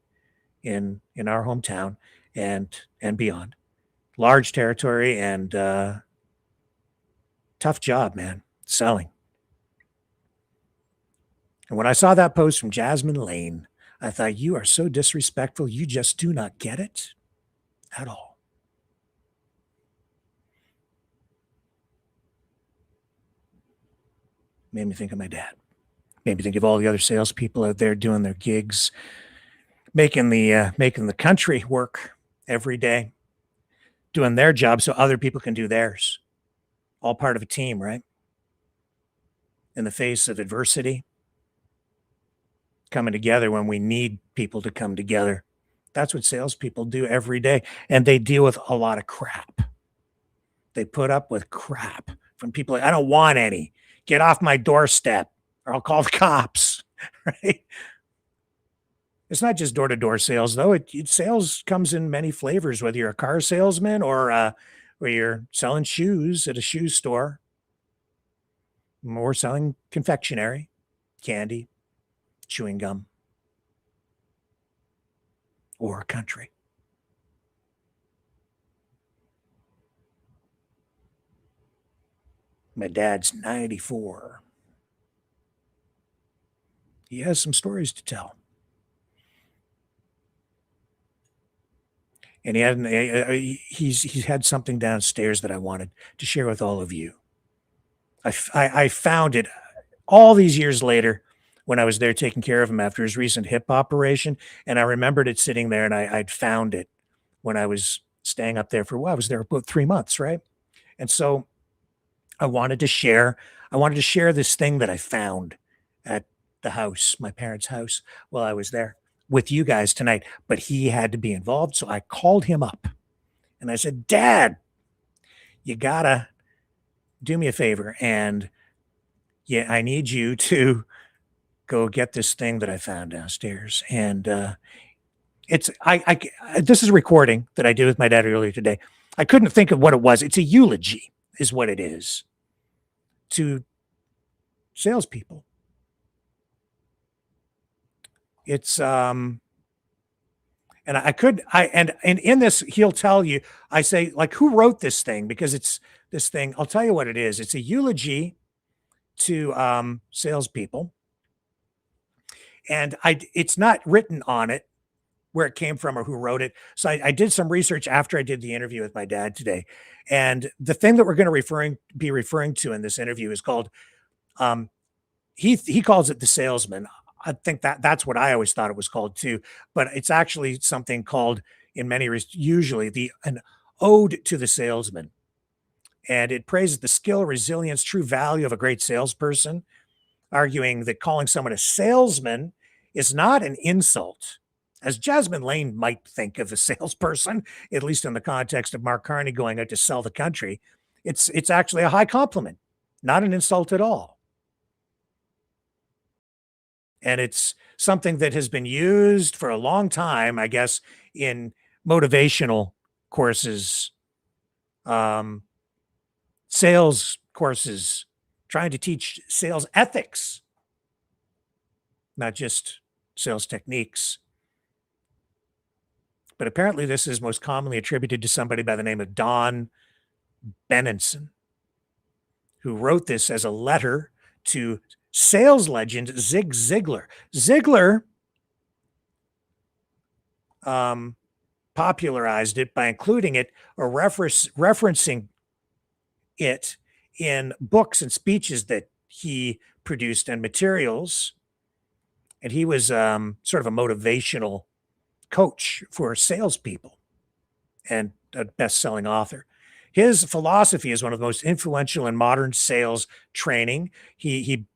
B: in our hometown and beyond. Large territory and tough job, man, selling. And when I saw that post from Jasmine Lane, I thought, you are so disrespectful. You just do not get it at all. Made me think of my dad. Made me think of all the other salespeople out there doing their gigs, making the country work every day, doing their job so other people can do theirs. All part of a team, right? In the face of adversity, coming together when we need people to come together. That's what salespeople do every day. And they deal with a lot of crap. They put up with crap from people. I don't want any. Get off my doorstep or I'll call the cops. Right? It's not just door-to-door sales, though. Sales comes in many flavors, whether you're a car salesman or you're selling shoes at a shoe store, or selling confectionery, candy, chewing gum, or a country. My dad's 94. He has some stories to tell. And he's had something downstairs that I wanted to share with all of you. I found it all these years later when I was there taking care of him after his recent hip operation, and I remembered it sitting there, and I'd found it when I was staying up there for a while. I was there about 3 months, right? And so I wanted to share this thing that I found at the house, my parents' house, while I was there with you guys tonight, but he had to be involved. So I called him up and I said, Dad, you gotta do me a favor. And yeah, I need you to go get this thing that I found downstairs. And this is a recording that I did with my dad earlier today. I couldn't think of what it was. It's a eulogy is what it is to salespeople. It's and in this he'll tell you, I say, like, who wrote this thing, because it's this thing. I'll tell you what it is. It's a eulogy to salespeople, and it's not written on it where it came from or who wrote it. So I did some research after I did the interview with my dad today, and the thing that we're going to be referring to in this interview is called he calls it The Salesman. I think that's what I always thought it was called too, but it's actually something called, in many usually an ode to the salesman. And it praises the skill, resilience, true value of a great salesperson, arguing that calling someone a salesman is not an insult, as Jasmine Lane might think of a salesperson, at least in the context of Mark Carney going out to sell the country. It's actually a high compliment, not an insult at all. And it's something that has been used for a long time, I guess, in motivational courses, sales courses, trying to teach sales ethics, not just sales techniques. But apparently this is most commonly attributed to somebody by the name of Don Benenson, who wrote this as a letter to sales legend Zig Ziglar. Ziglar popularized it by including it or referencing it in books and speeches that he produced and materials. And he was sort of a motivational coach for salespeople and a best-selling author. His philosophy is one of the most influential in modern sales training. He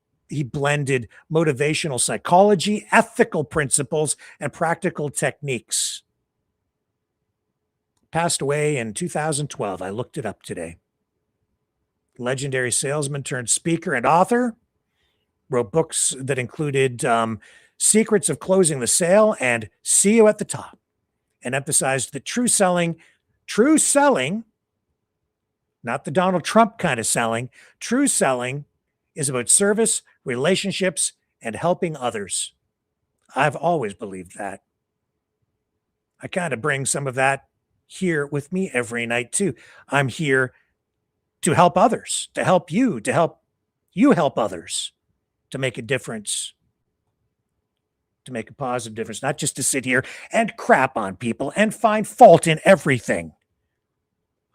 B: blended motivational psychology, ethical principles, and practical techniques. Passed away in 2012. I looked it up today. Legendary salesman turned speaker and author. Wrote books that included Secrets of Closing the Sale and See You at the Top, and emphasized that true selling, not the Donald Trump kind of selling, true selling is about service, relationships, and helping others. I've always believed that. I kind of bring some of that here with me every night too. I'm here to help others, to help you help others, to make a difference, to make a positive difference, not just to sit here and crap on people and find fault in everything.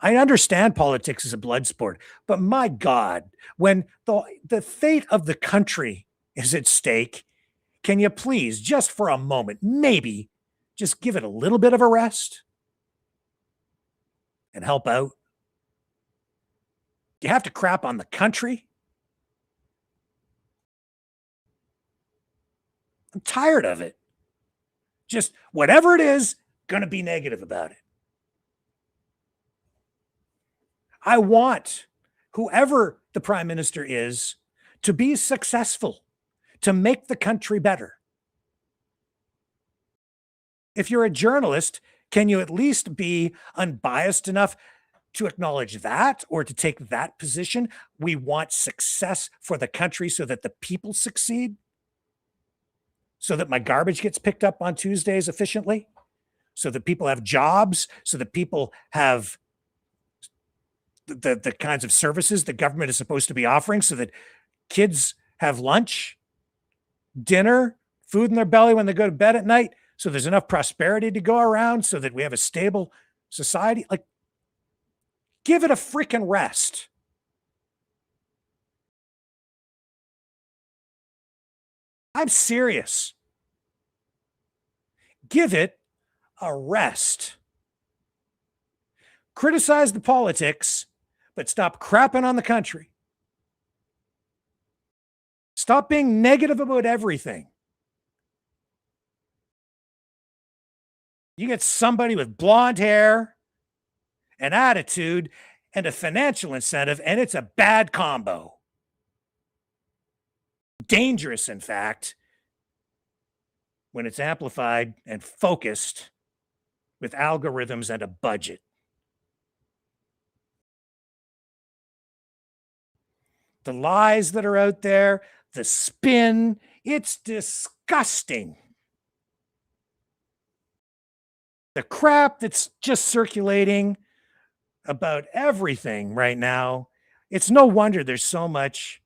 B: I understand politics is a blood sport, but my God, when the fate of the country is at stake, can you please, just for a moment, maybe just give it a little bit of a rest and help out? Do you have to crap on the country? I'm tired of it. Just whatever it is, going to be negative about it. I want whoever the prime minister is to be successful, to make the country better. If you're a journalist, can you at least be unbiased enough to acknowledge that or to take that position? We want success for the country so that the people succeed, so that my garbage gets picked up on Tuesdays efficiently, so that people have jobs, so that people have the kinds of services the government is supposed to be offering, so that kids have lunch, dinner, food in their belly when they go to bed at night, so there's enough prosperity to go around, so that we have a stable society. Like, give it a freaking rest. I'm serious. Give it a rest. Criticize the politics, but stop crapping on the country. Stop being negative about everything. You get somebody with blonde hair, an attitude, and a financial incentive, and it's a bad combo. Dangerous, in fact, when it's amplified and focused with algorithms and a budget. The lies that are out there, the spin, it's disgusting. The crap that's just circulating about everything right now, it's no wonder there's so much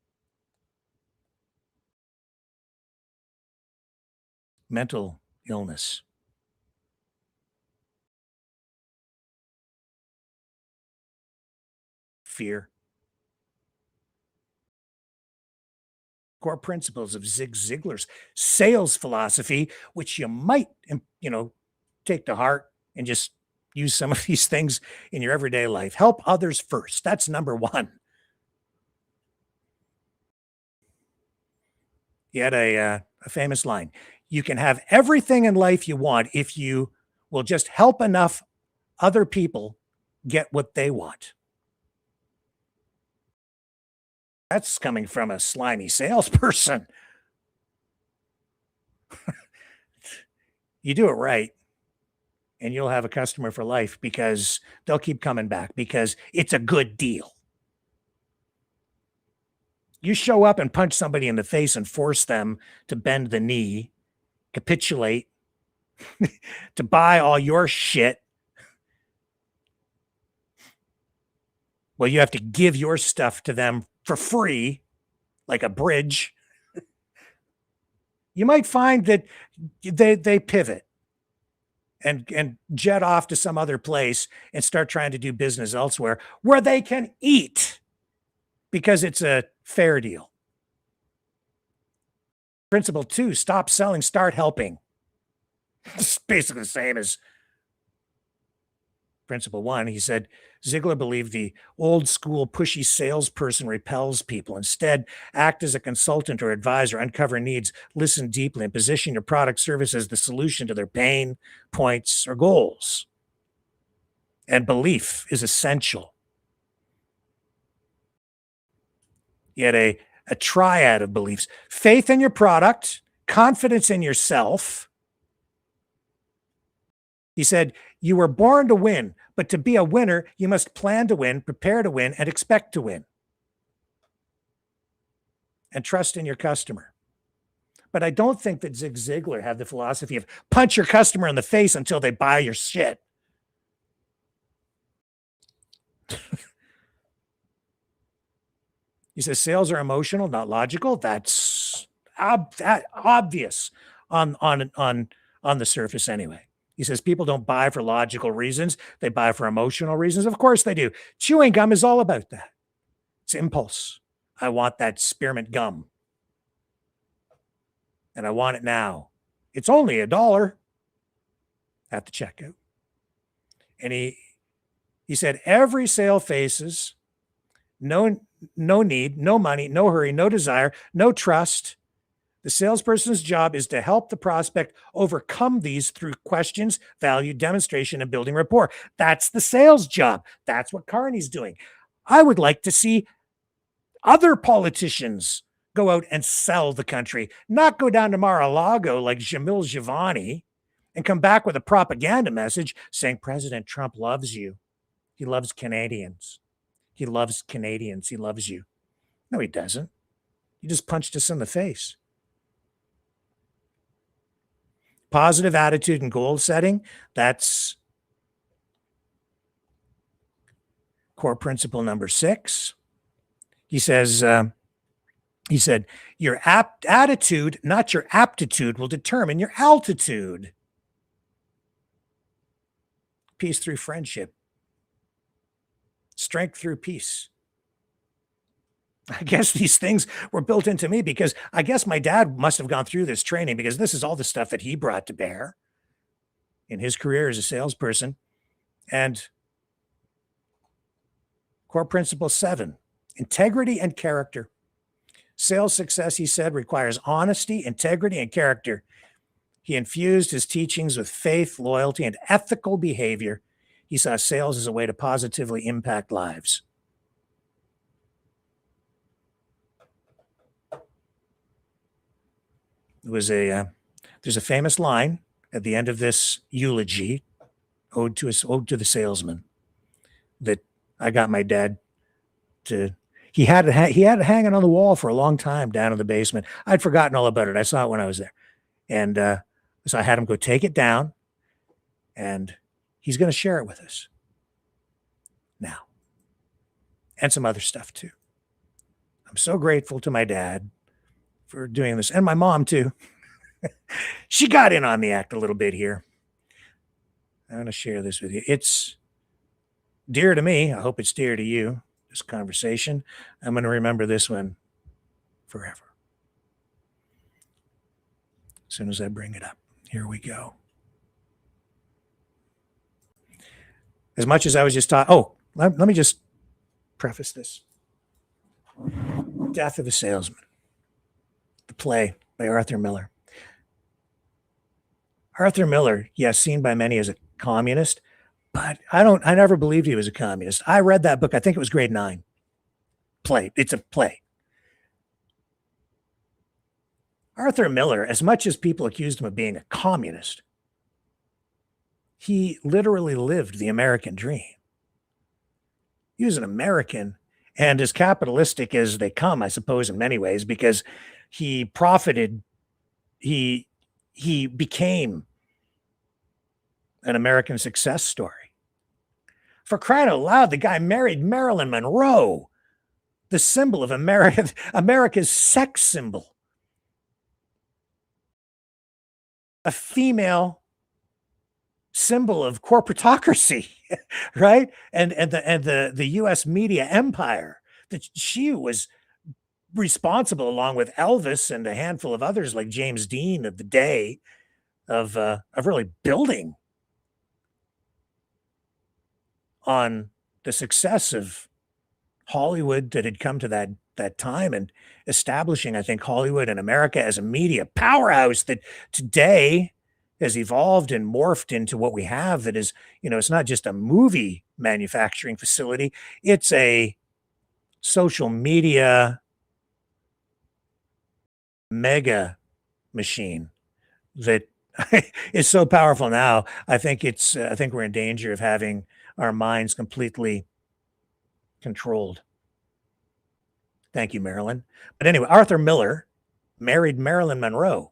B: mental illness. Fear. Core principles of Zig Ziglar's sales philosophy, which you might, take to heart and just use some of these things in your everyday life. Help others first. That's number one. He had a famous line. You can have everything in life you want if you will just help enough other people get what they want. That's coming from a slimy salesperson. You do it right, and you'll have a customer for life because they'll keep coming back because it's a good deal. You show up and punch somebody in the face and force them to bend the knee, capitulate, to buy all your shit. Well, you have to give your stuff to them for free, like a bridge. You might find that they pivot and jet off to some other place and start trying to do business elsewhere where they can eat because it's a fair deal. Principle 2, stop selling, start helping. It's basically the same as Principle 1. He said, Ziegler believed the old school pushy salesperson repels people. Instead, act as a consultant or advisor, uncover needs, listen deeply, and position your product service as the solution to their pain points or goals. And belief is essential. He had a triad of beliefs: faith in your product, confidence in yourself. He said, you were born to win, but to be a winner, you must plan to win, prepare to win, and expect to win. And trust in your customer. But I don't think that Zig Ziglar had the philosophy of punch your customer in the face until they buy your shit. He says sales are emotional, not logical. That's obvious on the surface anyway. He says people don't buy for logical reasons. They buy for emotional reasons. Of course they do. Chewing gum is all about that. It's impulse. I want that spearmint gum. And I want it now. It's only $1 at the checkout. And he said every sale faces no need, no money, no hurry, no desire, no trust. The salesperson's job is to help the prospect overcome these through questions, value, demonstration, and building rapport. That's the sales job. That's what Carney's doing. I would like to see other politicians go out and sell the country, not go down to Mar-a-Lago like Jamil Giovanni and come back with a propaganda message saying President Trump loves you. He loves Canadians. He loves Canadians. He loves you. No, he doesn't. He just punched us in the face. Positive attitude and goal setting, that's core principle number 6. He said, your attitude, not your aptitude, will determine your altitude. Peace through friendship. Strength through peace. I guess these things were built into me because I guess my dad must have gone through this training, because this is all the stuff that he brought to bear in his career as a salesperson. And core principle 7, integrity and character. Sales success, he said, requires honesty, integrity, and character. He infused his teachings with faith, loyalty, and ethical behavior. He saw sales as a way to positively impact lives. There's a famous line at the end of this eulogy, ode to the salesman, that I got my dad to. He had it hanging on the wall for a long time down in the basement. I'd forgotten all about it. I saw it when I was there, and so I had him go take it down, and he's going to share it with us now, and some other stuff too. I'm so grateful to my dad for doing this, and my mom too. She got in on the act a little bit here. I'm going to share this with you. It's dear to me. I hope it's dear to you, this conversation. I'm going to remember this one forever. As soon as I bring it up, here we go. As much as I was just taught, let me just preface this. Death of a Salesman, the play by Arthur Miller. Arthur Miller, yes, seen by many as a communist, but I never believed he was a communist. I read that book, I think it was grade 9. Play. It's a play. Arthur Miller, as much as people accused him of being a communist, he literally lived the American dream. He was an American, and as capitalistic as they come, I suppose, in many ways, because he profited, he became an American success story. For crying out loud, the guy married Marilyn Monroe, the symbol of America's sex symbol. A female symbol of corporatocracy, right? And the U.S. media empire, that she was responsible, along with Elvis and a handful of others like James Dean of the day, of really building on the success of Hollywood that had come to that time, and establishing, I think, Hollywood and America as a media powerhouse that today has evolved and morphed into what we have. That is, it's not just a movie manufacturing facility, it's a social media mega machine that is so powerful now. I think we're in danger of having our minds completely controlled. Thank you, Marilyn. But anyway, Arthur Miller married Marilyn Monroe.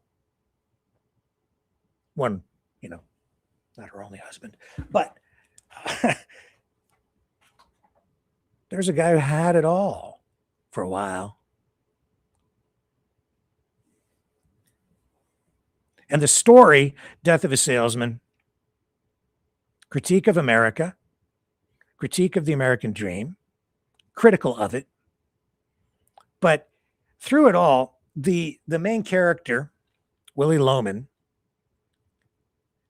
B: One, not her only husband, but there's a guy who had it all for a while. And the story, Death of a Salesman, critique of America, critique of the American dream, critical of it. But through it all, the main character, Willie Loman,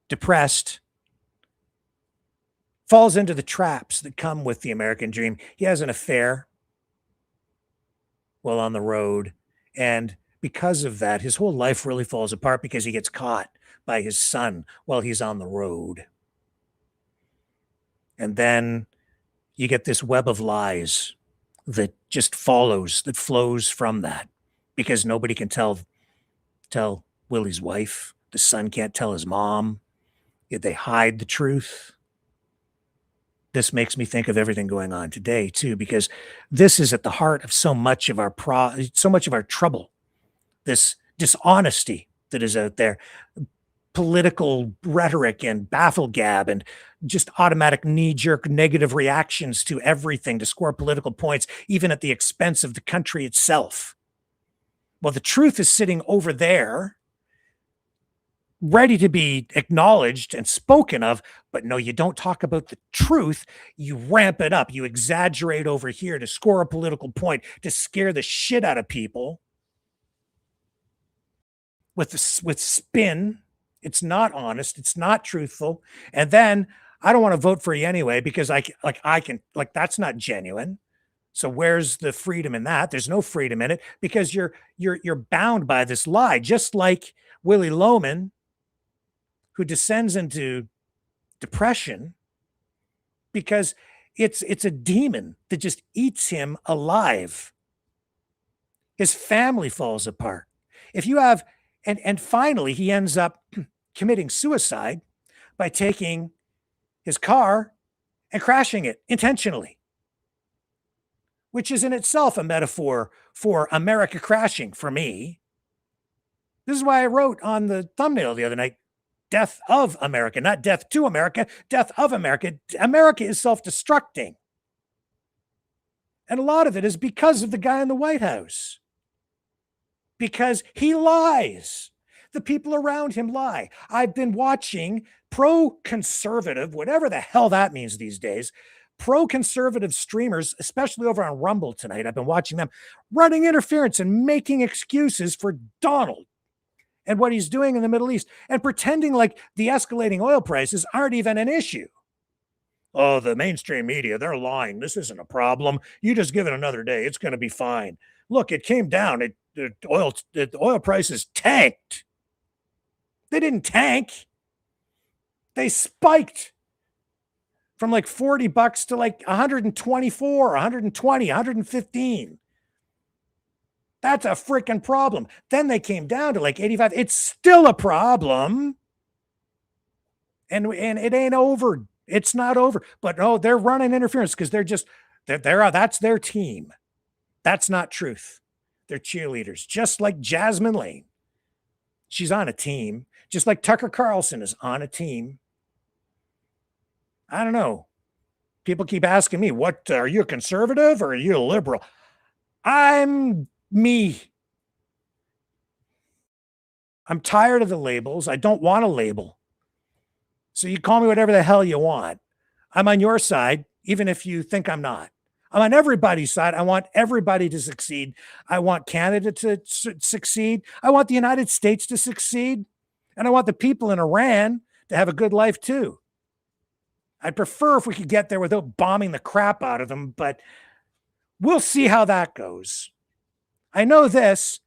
B: depressed, falls into the traps that come with the American dream. He has an affair while on the road, and because of that, his whole life really falls apart because he gets caught by his son while he's on the road. And then you get this web of lies that just that flows from that, because nobody can tell Willie's wife. The son can't tell his mom. Yet they hide the truth. This makes me think of everything going on today too, because this is at the heart of so much of our trouble. This dishonesty that is out there, political rhetoric and bafflegab and just automatic knee-jerk negative reactions to everything to score political points, even at the expense of the country itself. Well, the truth is sitting over there, ready to be acknowledged and spoken of, but no, you don't talk about the truth. You ramp it up. You exaggerate over here to score a political point, to scare the shit out of people with spin. It's not honest. It's not truthful. And then I don't want to vote for you anyway, because that's not genuine. So where's the freedom in that? There's no freedom in it, because you're bound by this lie, just like Willie Loman, who descends into depression because it's a demon that just eats him alive. His family falls apart. If you have, and finally he ends up committing suicide by taking his car and crashing it intentionally, which is in itself a metaphor for America crashing for me. This is why I wrote on the thumbnail the other night, death of America, not death to America, death of America. America is self-destructing. And a lot of it is because of the guy in the White House. Because he lies. The people around him lie. I've been watching pro-conservative, whatever the hell that means these days, pro-conservative streamers, especially over on Rumble tonight. I've been watching them running interference and making excuses for Donald and what he's doing in the Middle East, and pretending like the escalating oil prices aren't even an issue. Oh, the mainstream media, they're lying. This isn't a problem. You just give it another day. It's going to be fine. Look, it came down. The oil prices tanked. They didn't tank. They spiked from like $40 to like 124, 120, 115. That's a freaking problem. Then they came down to like 85. It's still a problem. And it ain't over. It's not over. But no, they're running interference because that's their team. That's not truth. They're cheerleaders, just like Jasmine Lane. She's on a team, just like Tucker Carlson is on a team. I don't know. People keep asking me, what, are you a conservative or are you a liberal? I'm me. I'm tired of the labels. I don't want a label. So you call me whatever the hell you want. I'm on your side, even if you think I'm not. I'm on everybody's side. I want everybody to succeed. I want Canada to succeed. I want the United States to succeed. And I want the people in Iran to have a good life too. I'd prefer if we could get there without bombing the crap out of them, but we'll see how that goes. I know this.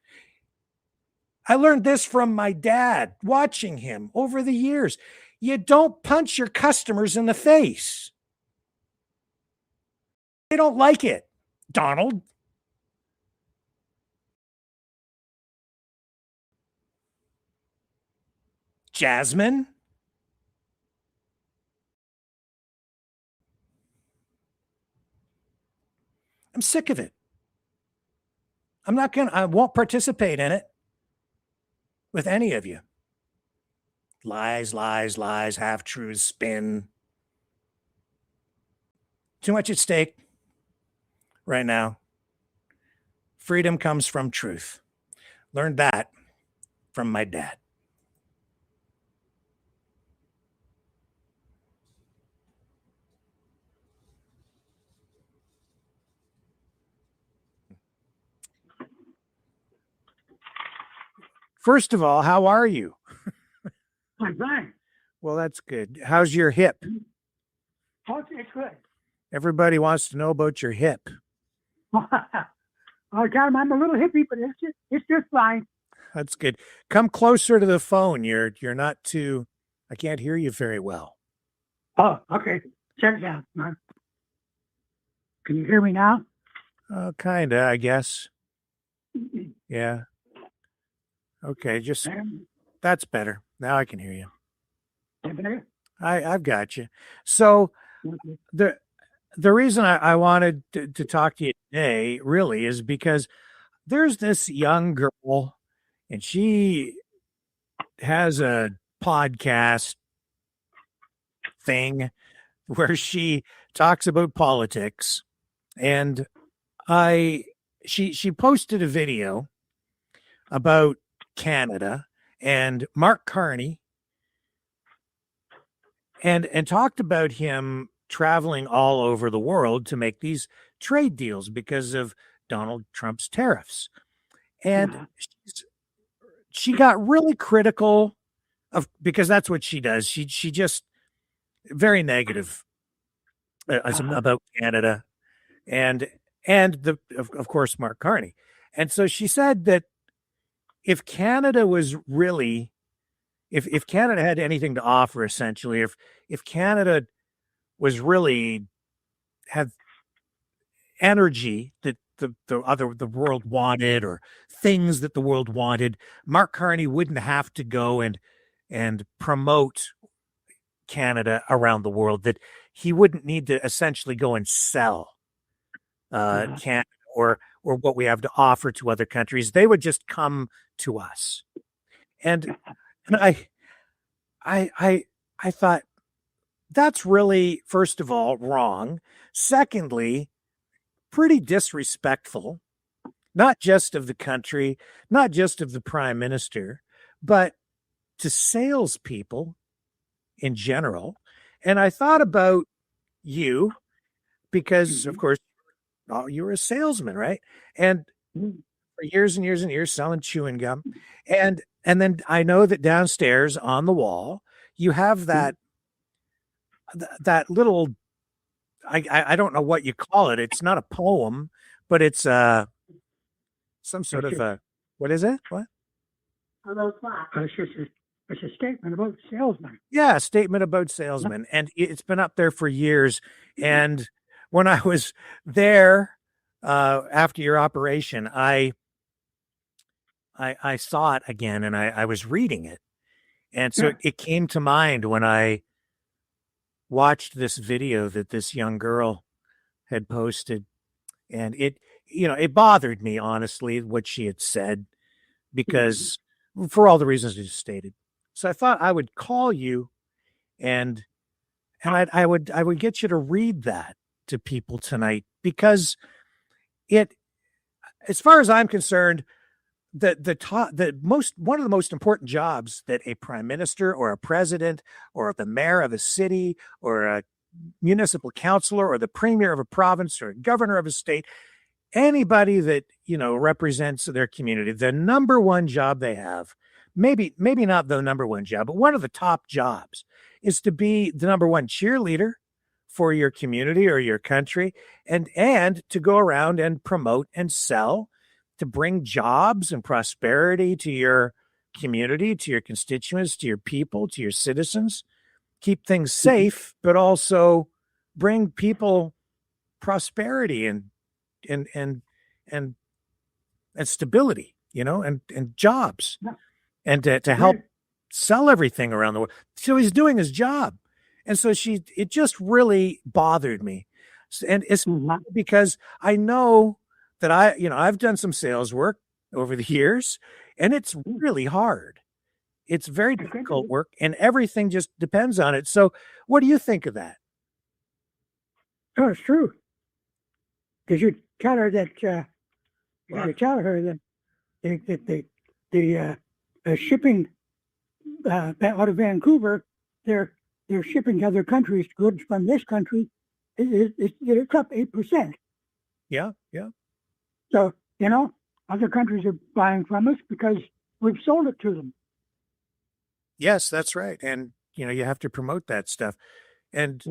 B: I learned this from my dad, watching him over the years. You don't punch your customers in the face. They don't like it, Donald. Jasmine. I'm sick of it. I won't participate in it with any of you. Lies, lies, lies, half-truths, spin. Too much at stake right now. Freedom comes from truth. Learned that from my dad. First of all, how are you?
N: I'm fine.
B: Well, that's good. How's your hip?
N: Oh, it's good.
B: Everybody wants to know about your hip.
N: Oh, God, I'm a little hippie, but it's just fine.
B: That's good. Come closer to the phone. You're not too. I can't hear you very well.
N: Oh, okay. Shut it down. Can you hear me now?
B: Kinda, I guess. Yeah. Okay, just that's better. Now I can hear you. I've got you. So the reason I wanted to talk to you today really is because there's this young girl and she has a podcast thing where she talks about politics, and she posted a video about Canada and Mark Carney and talked about him traveling all over the world to make these trade deals because of Donald Trump's tariffs. And she got really critical of, because that's what she does. She just very negative about Canada and the of course Mark Carney. And so she said that if Canada was really if Canada had anything to offer, essentially, if Canada was really had energy that the world wanted, or things that the world wanted, Mark Carney wouldn't have to go and promote Canada around the world, that he wouldn't need to essentially go and sell Canada or what we have to offer to other countries. They would just come to us. And I thought that's really, first of all, wrong. Secondly, pretty disrespectful, not just of the country, not just of the prime minister, but to salespeople in general. And I thought about you because, of course, you were a salesman, right? And for years and years and years selling chewing gum. And then I know that downstairs on the wall, you have that little, I don't know what you call it. It's not a poem, but it's some sort of a, what is it? What?
N: It's a statement about salesmen.
B: Yeah, a statement about salesmen. And it's been up there for years. And when I was there after your operation, I saw it again, and I was reading it. And so it came to mind when I watched this video that this young girl had posted. And it bothered me, honestly, what she had said, because for all the reasons I just stated. So I thought I would call you and I would get you to read that to people tonight, because as far as I'm concerned, one of the most important jobs that a prime minister or a president or the mayor of a city or a municipal councilor or the premier of a province or a governor of a state, anybody that represents their community, the number one job they have, maybe not the number one job, but one of the top jobs, is to be the number one cheerleader for your community or your country, and to go around and promote and sell, to bring jobs and prosperity to your community, to your constituents, to your people, to your citizens, keep things safe, but also bring people prosperity and stability, and jobs, and to help sell everything around the world. So he's doing his job. And so it just really bothered me. And it's because I know that I've done some sales work over the years, and it's really hard. It's very difficult work, and everything just depends on it. So what do you think of that?
N: Oh, it's true. Because you tell her that the shipping out of Vancouver, they're shipping to other countries goods from this country. It's up 8%.
B: Yeah.
N: So other countries are buying from us because we've sold it to them.
B: Yes, that's right. And you have to promote that stuff. And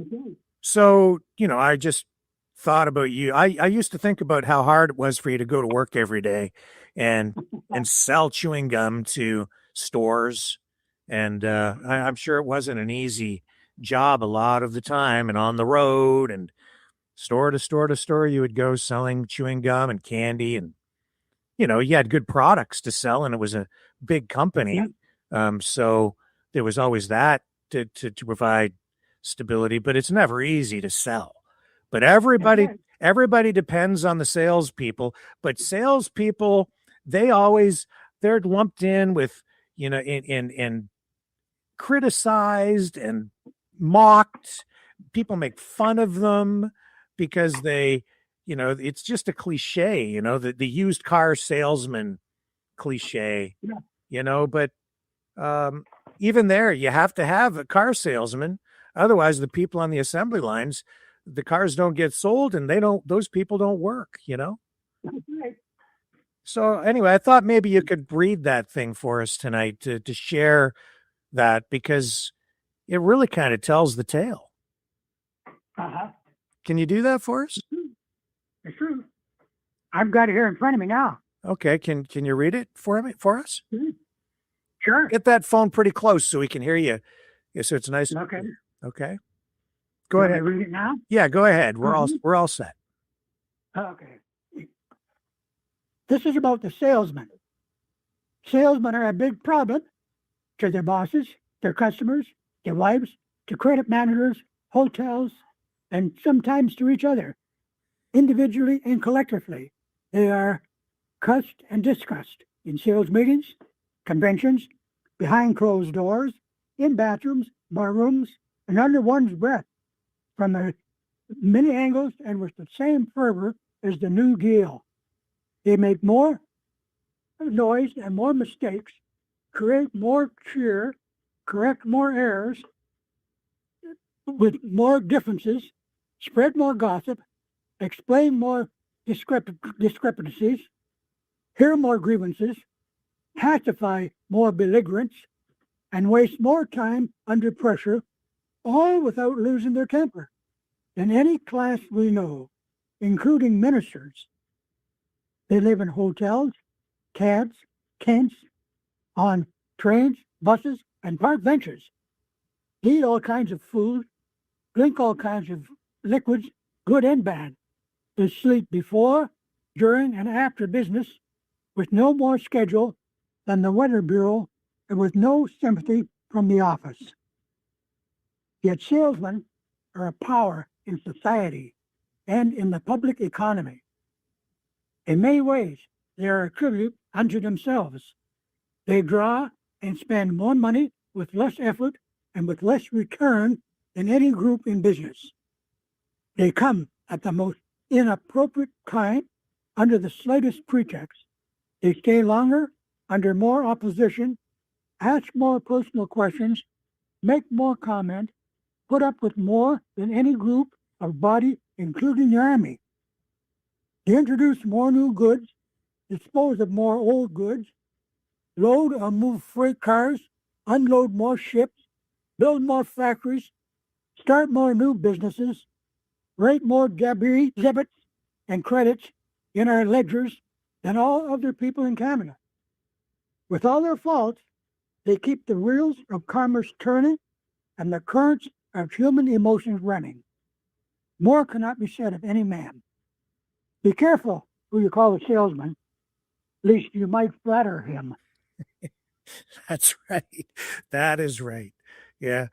B: so I just thought about you. I used to think about how hard it was for you to go to work every day and sell chewing gum to stores. And I'm sure it wasn't an easy job a lot of the time, and on the road, and store to store to store you would go selling chewing gum and candy, and you had good products to sell, and it was a big company. So there was always that to provide stability, but it's never easy to sell. But everybody depends on the salespeople. But salespeople, they're lumped in with, in criticized and mocked. People make fun of them because it's just a cliche, the used car salesman cliche, but even there, you have to have a car salesman. Otherwise, the people on the assembly lines, the cars don't get sold, and those people don't work, So anyway, I thought maybe you could read that thing for us tonight to share that, because it really kind of tells the tale. Can you do that for us?
N: It's true. I've got it here in front of me now.
B: Okay. Can you read it for us?
N: Sure.
B: Get that phone pretty close so we can hear you. Yeah, so it's nice.
N: Okay.
B: Okay. Go ahead.
N: Read it now?
B: Yeah, go ahead. We're all set.
N: Okay. This is about the salesman. Salesmen are a big problem to their bosses, their customers, their wives, to credit managers, hotels, and sometimes to each other, individually and collectively. They are cussed and discussed in sales meetings, conventions, behind closed doors, in bathrooms, bar rooms, and under one's breath, from many angles and with the same fervor as the new deal. They make more noise and more mistakes, create more cheer, correct more errors, with more differences, spread more gossip, explain more discrepancies, hear more grievances, pacify more belligerents, and waste more time under pressure, all without losing their temper, than any class we know, including ministers. They live in hotels, cabs, tents, on trains, buses, and park benches. Eat all kinds of food, drink all kinds of liquids, good and bad. They sleep before, during, and after business, with no more schedule than the Weather Bureau, and with no sympathy from the office. Yet salesmen are a power in society and in the public economy. In many ways, they are a tribute unto themselves. They draw and spend more money with less effort and with less return than any group in business. They come at the most inappropriate time under the slightest pretext. They stay longer under more opposition, ask more personal questions, make more comment, put up with more than any group or body, including the Army. They introduce more new goods, dispose of more old goods, load or move freight cars, unload more ships, build more factories, start more new businesses, write more debits and credits in our ledgers than all other people in Canada. With all their faults, they keep the wheels of commerce turning and the currents of human emotions running. More cannot be said of any man. Be careful who you call a salesman, lest you might flatter him.
B: That's right. That is right. Yeah.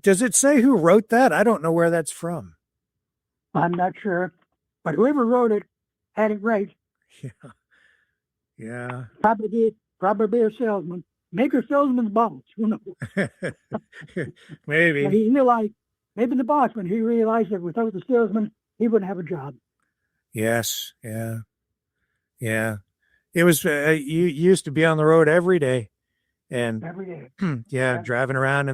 B: Does it say who wrote that? I don't know where that's from.
N: I'm not sure, but whoever wrote it had it right.
B: Yeah. Yeah.
N: Probably a salesman. Maybe a salesman's boss. Who knows?
B: Maybe.
N: But he realized, maybe the boss, when he realized that without the salesman, he wouldn't have a job.
B: Yes. Yeah. Yeah. It was, you used to be on the road every day, and
N: every day.
B: Yeah, driving around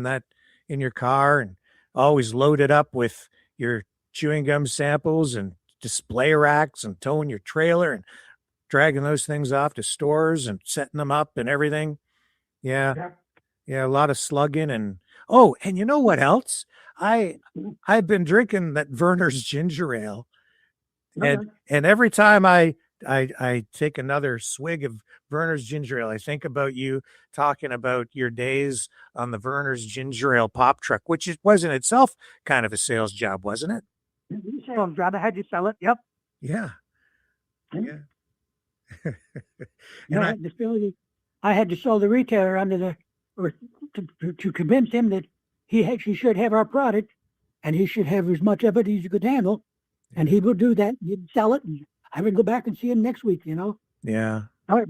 B: in your car, and always loaded up with your chewing gum samples and display racks, and towing your trailer and dragging those things off to stores and setting them up and everything. Yeah. Yeah. A lot of slugging. And you know what else? I've been drinking that Werner's ginger ale. And every time I take another swig of Werner's ginger ale, I think about you talking about your days on the Werner's ginger ale pop truck, which it was in itself kind of a sales job, wasn't it?
N: Sales job. I had to sell it. Yep.
B: Yeah. Yeah.
N: You
B: And
N: know,
B: I,
N: I had to sell the retailer under the, or to convince him that he should have our product, and he should have as much of it as he could handle, and he would do that. He'd sell it, and I would go back and see him next week. You know.
B: yeah.
N: Oh,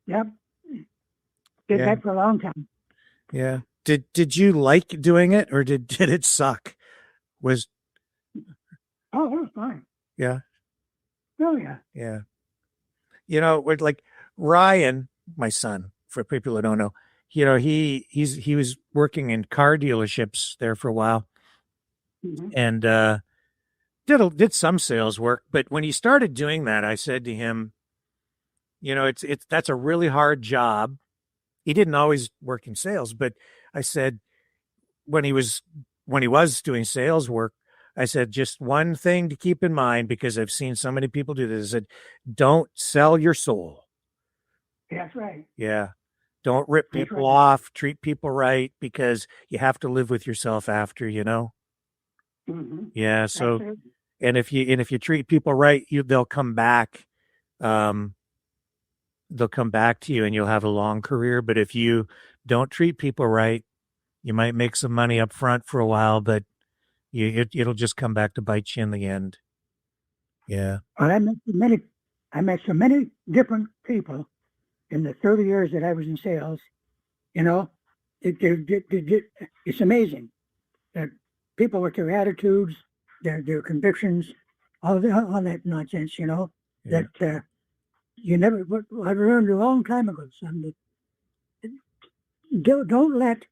N: yep. Did
B: Yeah.
N: that for a long time.
B: Yeah. Did you like doing it, or did it suck? Was
N: Oh, it was fine.
B: yeah.
N: Oh yeah.
B: Yeah. You know, with like Ryan, my son, for people who don't know, you know, he was working in car dealerships there for a while, and did some sales work. But when he started doing that, I said to him, you know, it's that's a really hard job. He didn't always work in sales, but I said when he was doing sales work, I said, just one thing to keep in mind, because I've seen so many people do this. I said, don't sell your soul.
N: That's right.
B: Yeah. Don't rip
N: That's
B: people
N: right.
B: off, treat people right, because you have to live with yourself after, you know? Yeah. So,
N: Absolutely.
B: and if you treat people right, they'll come back. They'll come back to you and you'll have a long career. But if you don't treat people right, you might make some money up front for a while, but it'll just come back to bite you in the end. Yeah.
N: Well, I met so many different people in the 30 years that I was in sales. You know, it's amazing that people with their attitudes, their convictions, all that nonsense. You know,
B: Yeah.
N: that you never. What I learned a long time ago, son. That don't let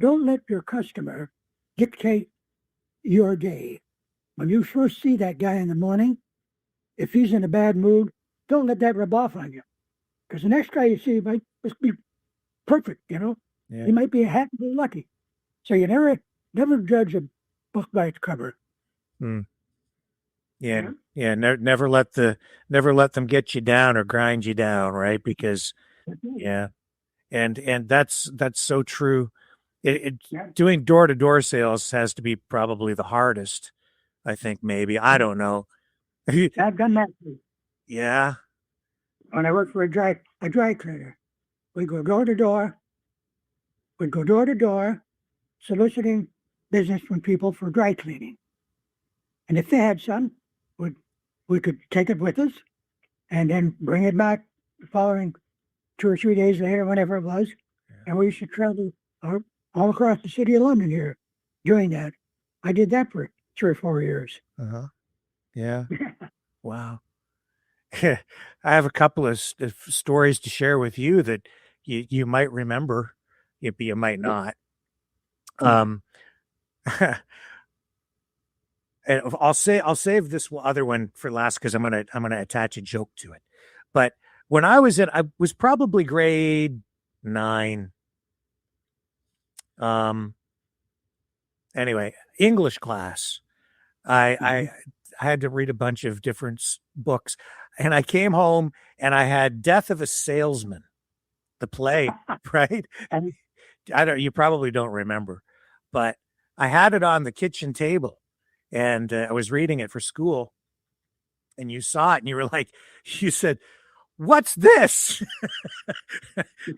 N: don't let your customer dictate your day. When you first see that guy in the morning, if he's in a bad mood, don't let that rub off on you. Because the next guy you see might just be perfect, you know?
B: Yeah.
N: He might be happy-go-lucky. So you never judge a book by its cover.
B: Hmm. Yeah. Yeah. Never let them get you down or grind you down, right? Because yeah. And that's so true. Doing door-to-door sales has to be probably the hardest, I think. Maybe, I don't know.
N: I've done that too.
B: Yeah.
N: When I worked for a dry cleaner, we'd go door to door. We'd go door to door, soliciting business from people for dry cleaning. And if they had some, we could take it with us and then bring it back the following 2 or 3 days later, whenever it was. And we used to travel all across the city of London here doing that. I did that for 3 or 4 years.
B: Uh-huh. Yeah. Wow. I have a couple of stories to share with you that you might remember, but you might not. And I'll save this other one for last because I'm gonna attach a joke to it. But when I was probably grade 9. Anyway, English class. I had to read a bunch of different books, and I came home and I had Death of a Salesman, the play, right? You probably don't remember, but I had it on the kitchen table, and I was reading it for school, and you saw it, and you said, "What's this?"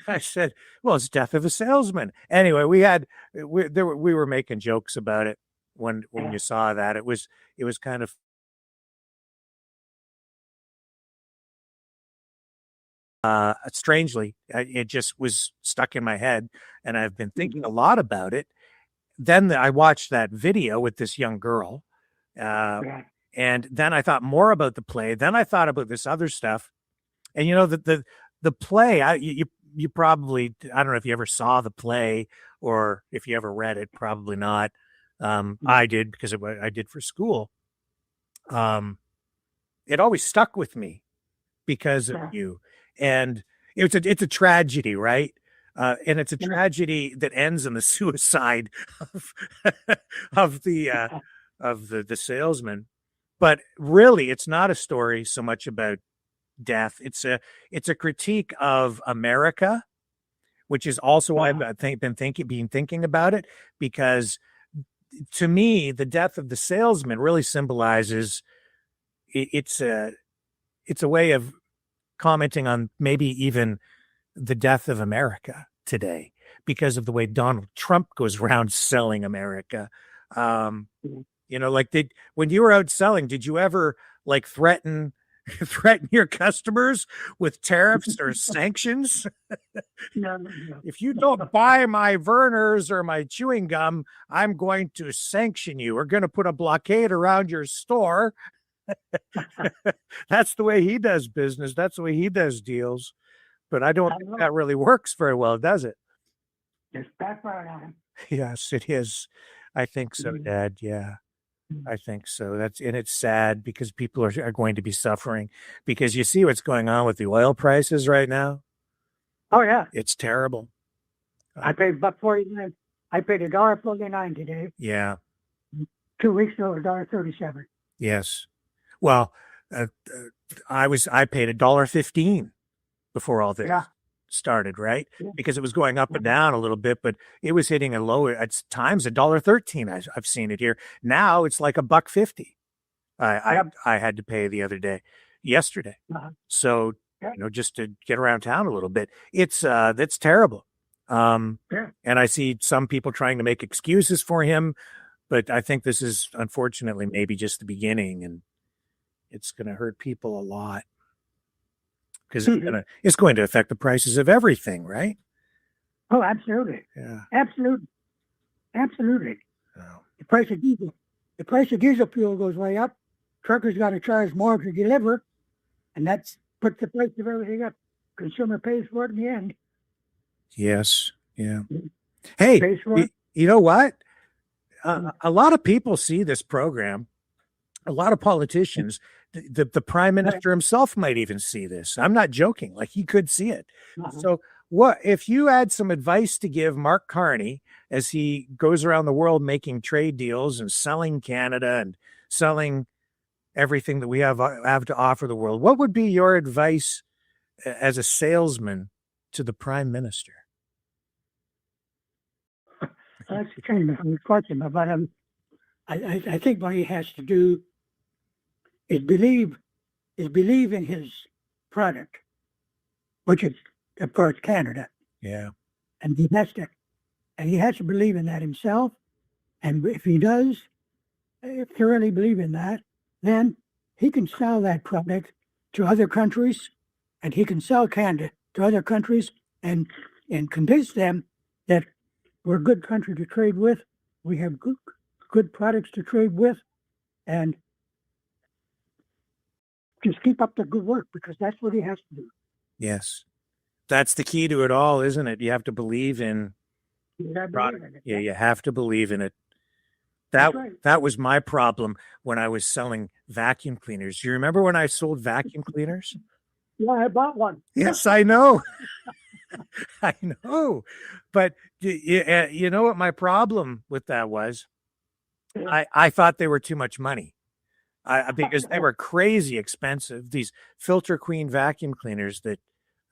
B: I said, "Well, it's Death of a Salesman." Anyway, we were making jokes about it when you saw that. It was kind of strangely, it just was stuck in my head, and I've been thinking a lot about it. Then I watched that video with this young girl, and then I thought more about the play. Then I thought about this other stuff, and you know the play. You probably, I don't know if you ever saw the play or if you ever read it. Probably not. I did because I did for school. It always stuck with me because of you. And it's a tragedy, right? And it's a tragedy that ends in the suicide of the salesman. But really, it's not a story so much about death. It's a critique of America, which is also why I've been thinking about it, because to me, the death of the salesman really symbolizes it's a way of commenting on maybe even the death of America today because of the way Donald Trump goes around selling America. Like when you were out selling, did you ever like threaten your customers with tariffs or sanctions?
N: No.
B: If you don't buy my Vernors or my chewing gum, I'm going to sanction you. We're going to put a blockade around your store. That's the way he does business. That's the way he does deals. But I don't think that really works very well, does it?
N: It's backfired on him.
B: Yes, it is. I think so, Dad. Yeah, I think so. It's sad because people are going to be suffering because you see what's going on with the oil prices right now.
N: Oh yeah,
B: It's terrible.
N: I paid $1.49. I paid $1.49 today.
B: Yeah.
N: 2 weeks ago, $1.37.
B: Yes. Well, I paid $1.15 before all this started, right? Because it was going up and down a little bit, but it was hitting a low at times $1.13. I've seen it here. Now it's like $1.50. I had to pay the other day, yesterday. So just to get around town a little bit, that's terrible. And I see some people trying to make excuses for him, but I think this is unfortunately maybe just the beginning, and it's going to hurt people a lot. Because it's going to affect the prices of everything, right?
N: Oh, absolutely.
B: Yeah.
N: Absolutely. The price of diesel fuel goes way up. Truckers got to charge more to deliver, and that's puts the price of everything up. Consumer pays for it in the end.
B: Yes. Yeah. Hey, you know what? A lot of people see this program. A lot of politicians. The prime minister himself might even see this. I'm not joking. Like he could see it. So what if you had some advice to give Mark Carney as he goes around the world making trade deals and selling Canada and selling everything that we have to offer the world? What would be your advice as a salesman to the prime minister?
N: That's kind of unfortunate, but I think what he has to do is believe in his product, which is of course Canada.
B: Yeah.
N: And domestic. And he has to believe in that himself. And if he does thoroughly believe in that, then he can sell that product to other countries, and he can sell Canada to other countries and convince them that we're a good country to trade with. We have good products to trade with, and just keep up the good work, because that's what he has to do.
B: Yes. That's the key to it all, isn't it? You have to believe in product. Yeah, you have to believe in it. That was my problem when I was selling vacuum cleaners. You remember when I sold vacuum cleaners?
N: Yeah, I bought one.
B: Yes, I know. I know. But you know what my problem with that was? I thought they were too much money. Because they were crazy expensive. These Filter Queen vacuum cleaners that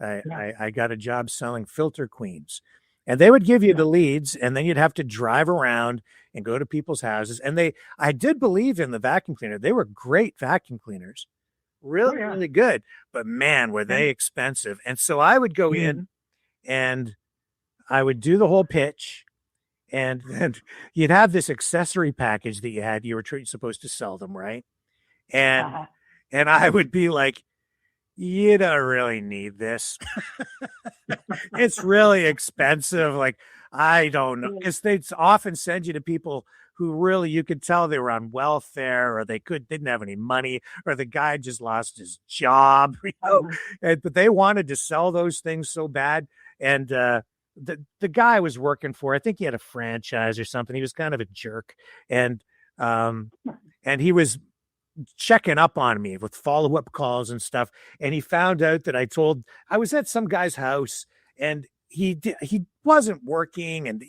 B: I got a job selling Filter Queens, and they would give you the leads, and then you'd have to drive around and go to people's houses. And I did believe in the vacuum cleaner. They were great vacuum cleaners, really good. But man, were they expensive. And so I would go in and I would do the whole pitch. And you'd have this accessory package that you were supposed to sell them, right? And I would be like, you don't really need this. It's really expensive. Like, I don't know. Because they'd often send you to people who really, you could tell they were on welfare, or they didn't have any money, or the guy just lost his job, but they wanted to sell those things so bad. And the guy was working for, I think he had a franchise or something. He was kind of a jerk. And he was checking up on me with follow-up calls and stuff. And he found out that I was at some guy's house, and he wasn't working, and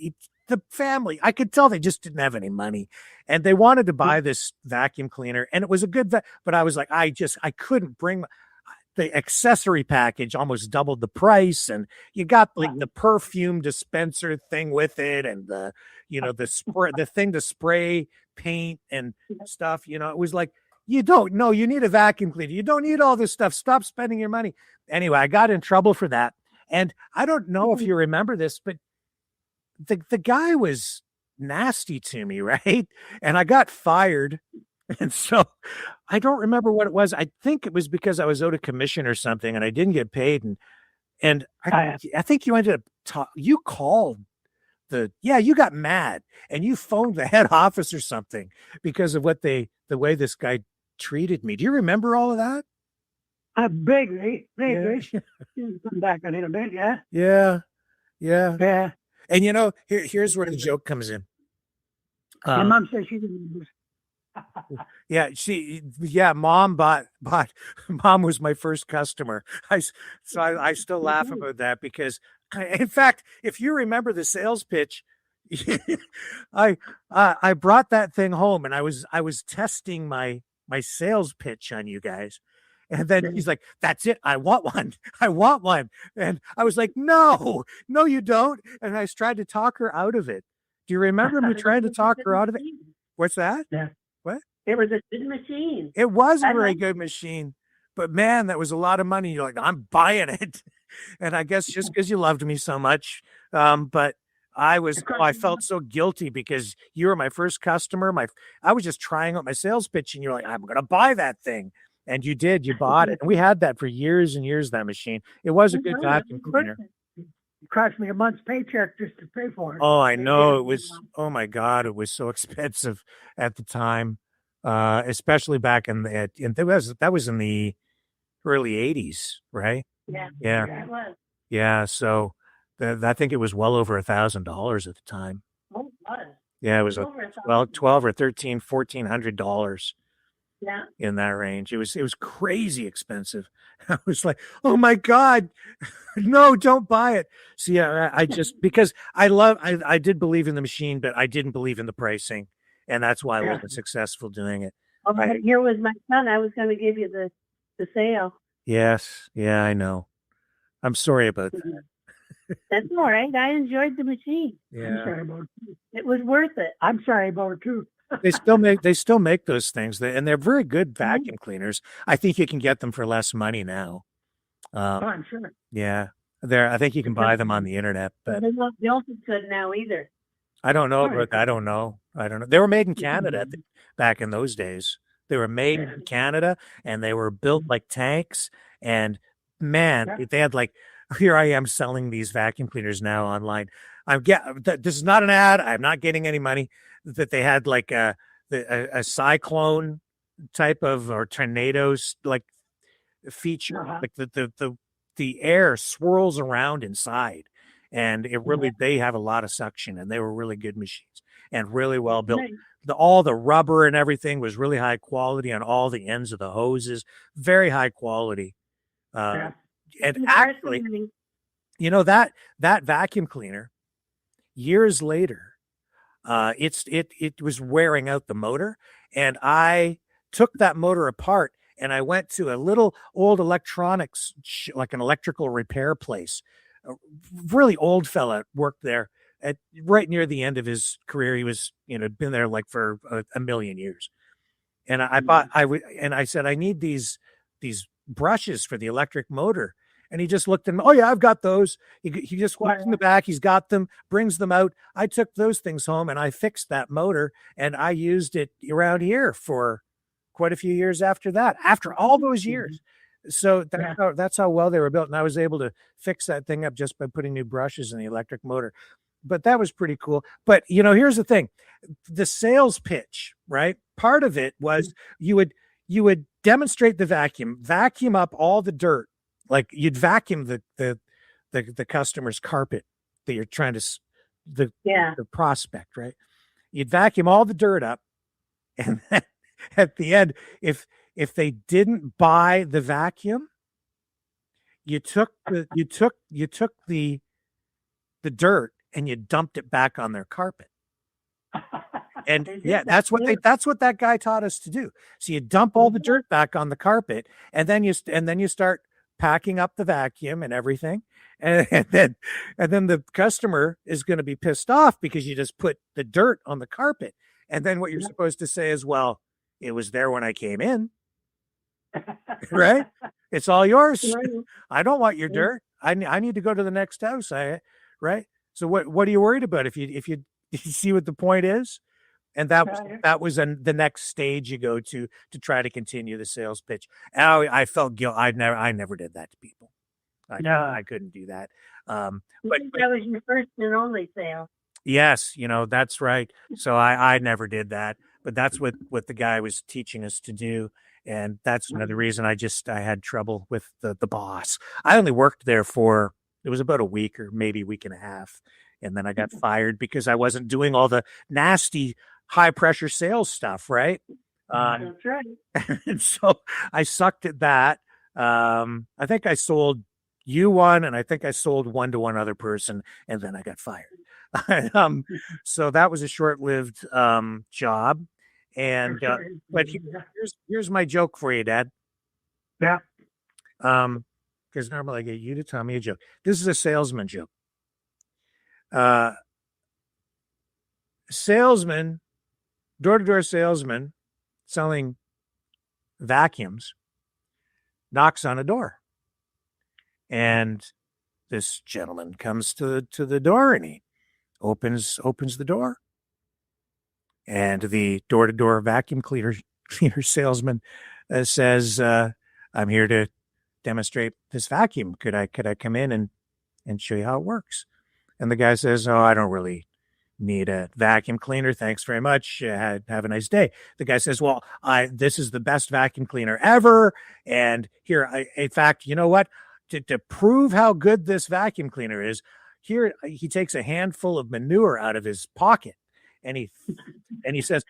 B: the family, I could tell they just didn't have any money, and they wanted to buy this vacuum cleaner, and it was a good but I was like, I couldn't bring the accessory package almost doubled the price, and you got like the perfume dispenser thing with it, and the the spray, the thing to spray paint and stuff. It was like, you don't know, you need a vacuum cleaner, you don't need all this stuff, stop spending your money. Anyway, I got in trouble for that, and I don't know if you remember this, but the guy was nasty to me, right? And I got fired. And so I don't remember what it was. I think it was because I was out of commission or something and I didn't get paid. And I think you ended up, you called you got mad and you phoned the head office or something because of the way this guy treated me. Do you remember all of that?
N: Vaguely. Come back a little bit, yeah.
B: Yeah. And here's where the joke comes in.
N: My mom says she didn't.
B: Mom mom was my first customer. I still laugh about that because, in fact, if you remember the sales pitch, I brought that thing home and I was testing my sales pitch on you guys. And then he's like, "That's it. I want one. I want one." And I was like, "No, you don't." And I tried to talk her out of it. Do you remember me trying to talk her out of it? What's that?
N: Yeah.
B: What?
G: It was a good machine.
B: It was a very good machine, but man, that was a lot of money. You're like, "I'm buying it." And I guess just because you loved me so much. But I felt so guilty because you were my first customer. I was just trying out my sales pitch and you're like, "I'm going to buy that thing." And you did, you bought it. And we had that for years and years, that machine. It was a good vacuum cleaner.
N: It cost me a month's paycheck just to pay for it.
B: Oh, I know. It was, oh my God, it was so expensive at the time. Especially back that was in the early 80s, right?
G: Yeah.
B: Yeah.
G: It was.
B: Yeah. So I think it was well over $1,000 at the time.
G: Oh, it was.
B: Yeah, it was
G: Over
B: $12 or $1,400
G: Yeah.
B: in that range. It was crazy expensive. I was like, "Oh my God, no, don't buy it." See, I just, because I did believe in the machine, but I didn't believe in the pricing. And that's why I wasn't successful doing it.
G: Oh, but here was my son. I was going to give you the sale.
B: Yes. Yeah, I know. I'm sorry about that.
G: That's all right. I enjoyed the machine.
B: Yeah.
N: I'm sorry about it.
G: It was worth it.
N: I'm sorry about it too.
B: They still make those things, and they're very good vacuum cleaners. I think you can get them for less money now.
N: I'm sure.
B: Yeah, I think you can buy them on the internet, but
G: They're not built as good now either.
B: I don't know about that. I don't know. They were made in Canada back in those days. They were made in Canada and they were built like tanks. And man, they had like, here I am selling these vacuum cleaners now online. This is not an ad. I'm not getting any money. That they had like a cyclone type of, or tornadoes like feature, like the air swirls around inside. And it really, they have a lot of suction, and they were really good machines and really well built. All the rubber and everything was really high quality on all the ends of the hoses, very high quality. And actually, that vacuum cleaner, years later, it was wearing out the motor, and I took that motor apart and I went to a little old electronics, like an electrical repair place. A really old fella worked there right near the end of his career. He was, been there like for a million years. And I said, "I need these brushes for the electric motor." And he just looked at me. "Oh yeah, I've got those." He just walks in the back. He's got them, brings them out. I took those things home and I fixed that motor, and I used it around here for quite a few years after that, after all those years. So that's how well they were built. And I was able to fix that thing up just by putting new brushes in the electric motor. But that was pretty cool. But, here's the thing. The sales pitch, right? Part of it was you would demonstrate the vacuum up all the dirt. Like you'd vacuum the customer's carpet that you're trying to, the prospect, right? You'd vacuum all the dirt up. And then at the end, if they didn't buy the vacuum, you took the dirt and you dumped it back on their carpet. And
G: Is
B: yeah,
G: it that clear?
B: that's what that guy taught us to do. So you dump all the dirt back on the carpet, and then you start packing up the vacuum and everything. And then the customer is going to be pissed off because you just put the dirt on the carpet. And then what you're supposed to say is, well, it was there when I came in, right? It's all yours. I don't want your dirt. I need to go to the next house. Right. So what are you worried about if you see what the point is? And that was the next stage you go to try to continue the sales pitch. And I felt guilt. I never did that to people. I couldn't do that.
G: But that was your first and only sale.
B: Yes, that's right. So I never did that, but that's what the guy was teaching us to do. And that's another reason I had trouble with the boss. I only worked there for, it was about a week or maybe a week and a half. And then I got fired because I wasn't doing all the nasty high pressure sales stuff. Right.
G: That's right.
B: And so I sucked at that. I think I sold you one, and I think I sold one to one other person, and then I got fired. So that was a short-lived job. And but here's my joke for you, Dad.
N: Yeah.
B: Because normally I get you to tell me a joke. This is a salesman joke. Salesman, door-to-door salesman selling vacuums knocks on a door. And this gentleman comes to the door, and he opens the door. And the door-to-door vacuum cleaner salesman says, "I'm here to demonstrate this vacuum. Could I come in and show you how it works?" And the guy says, "Oh, I don't really need a vacuum cleaner. Thanks very much. Have a nice day." The guy says, "Well, this is the best vacuum cleaner ever. And here, in fact, you know what? To prove how good this vacuum cleaner is, here," he takes a handful of manure out of his pocket, and he says,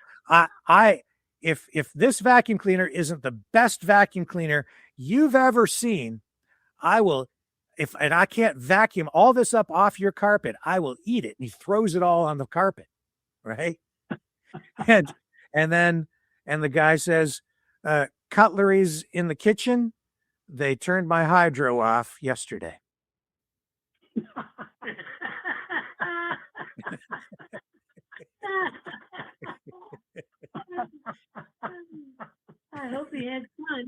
B: if this vacuum cleaner isn't the best vacuum cleaner you've ever seen, I will, and I can't vacuum all this up off your carpet, I will eat it." And he throws it all on the carpet, right? and the guy says, "Cutlery's in the kitchen. They turned my hydro off yesterday."
G: I hope he had fun.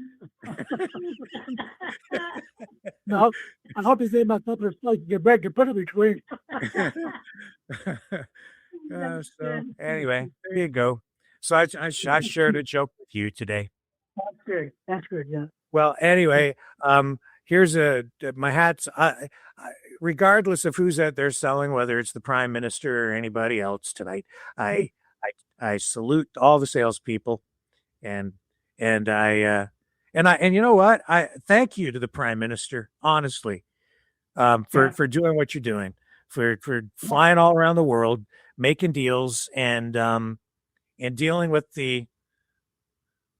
N: No, I hope he's in my couple of places. Get back and put it between.
B: So anyway, there you go. So I shared a joke with you today.
N: That's good. That's good. Yeah.
B: Well, anyway, here's my hats. Regardless of who's out there selling, whether it's the prime minister or anybody else tonight, I salute all the salespeople, and you know what? I thank you to the prime minister, honestly, for doing what you're doing, for flying all around the world, making deals, and dealing with the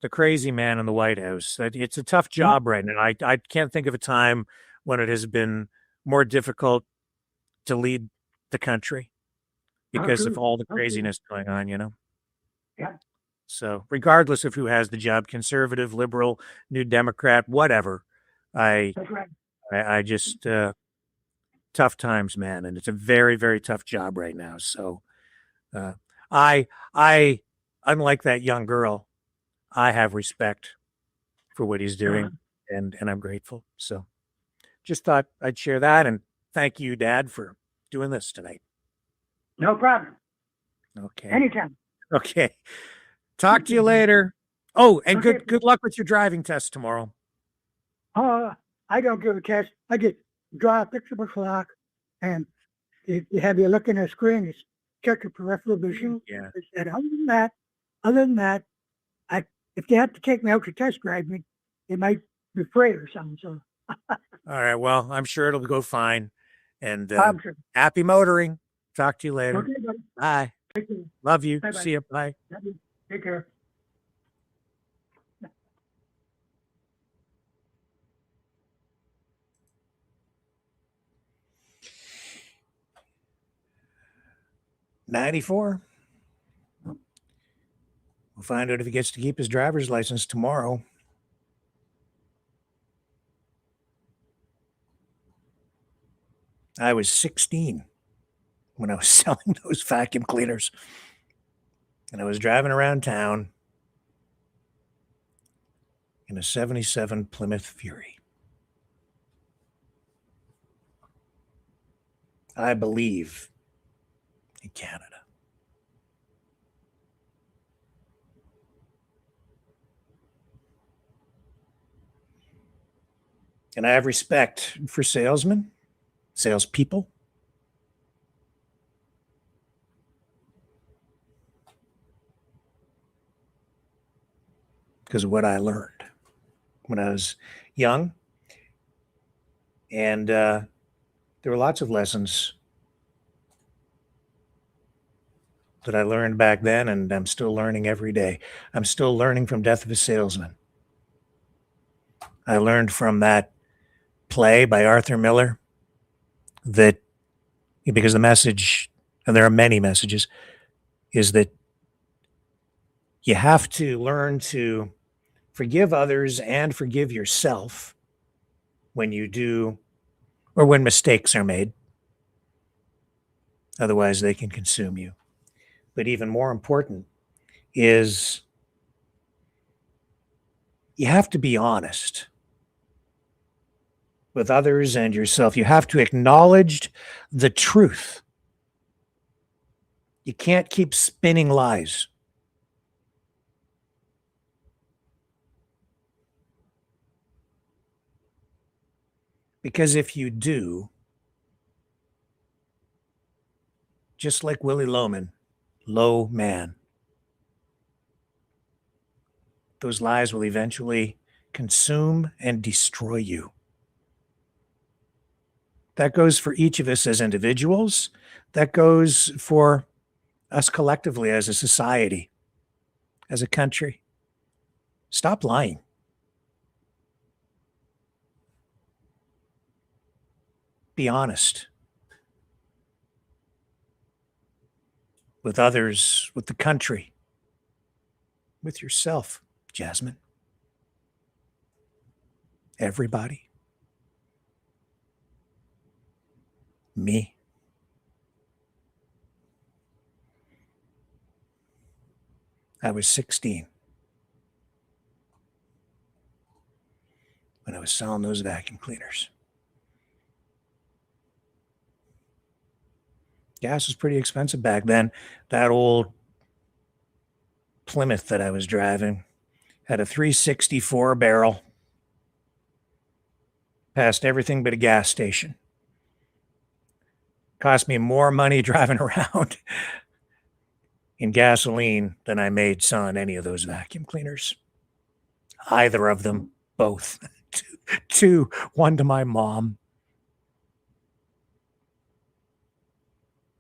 B: crazy man in the White House. It's a tough job right now. I can't think of a time when it has been more difficult to lead the country because of all the craziness going on,
N: Yeah.
B: So regardless of who has the job, conservative, liberal, New Democrat, whatever,
N: That's right.
B: I just tough times, man, and it's a very, very tough job right now. So I unlike that young girl, I have respect for what he's doing, and I'm grateful. So just thought I'd share that, and thank you, Dad, for doing this tonight.
N: No problem.
B: Okay.
N: Anytime.
B: Okay. Talk to you later. Oh, and good luck with your driving test tomorrow.
N: I don't give a test. I just draw a picture of a clock, and you have you look in the screen, you check your peripheral vision.
B: Yeah.
N: And other than that, if they have to take me out to test drive me, it might be afraid or something. So.
B: All right. Well, I'm sure it'll go fine. And
N: I'm sure.
B: Happy motoring. Talk to you later.
N: Okay, buddy.
B: Bye.
N: Thank you.
B: Love you.
N: Bye-bye.
B: See you. Bye.
N: Love you. Take care.
B: $94. We'll find out if he gets to keep his driver's license tomorrow. I was 16 when I was selling those vacuum cleaners. And I was driving around town in a 77 Plymouth Fury. I believe in Canada. And I have respect for salesmen, salespeople. Because of what I learned when I was young. And there were lots of lessons that I learned back then, and I'm still learning every day. I'm still learning from Death of a Salesman. I learned from that play by Arthur Miller that, because the message, and there are many messages, is that you have to learn to forgive others and forgive yourself when you do, or when mistakes are made. Otherwise, they can consume you. But even more important is you have to be honest with others and yourself. You have to acknowledge the truth. You can't keep spinning lies. Because if you do, just like Willie Loman, low man, those lies will eventually consume and destroy you. That goes for each of us as individuals. That goes for us collectively as a society, as a country. Stop lying. Be honest with others, with the country, with yourself, Jasmine. Everybody. Me. I was 16 when I was selling those vacuum cleaners. Gas was pretty expensive back then. That old Plymouth that I was driving had a 364 barrel. Passed everything but a gas station. Cost me more money driving around in gasoline than I made selling any of those vacuum cleaners. Either of them, both. Two, one to my mom.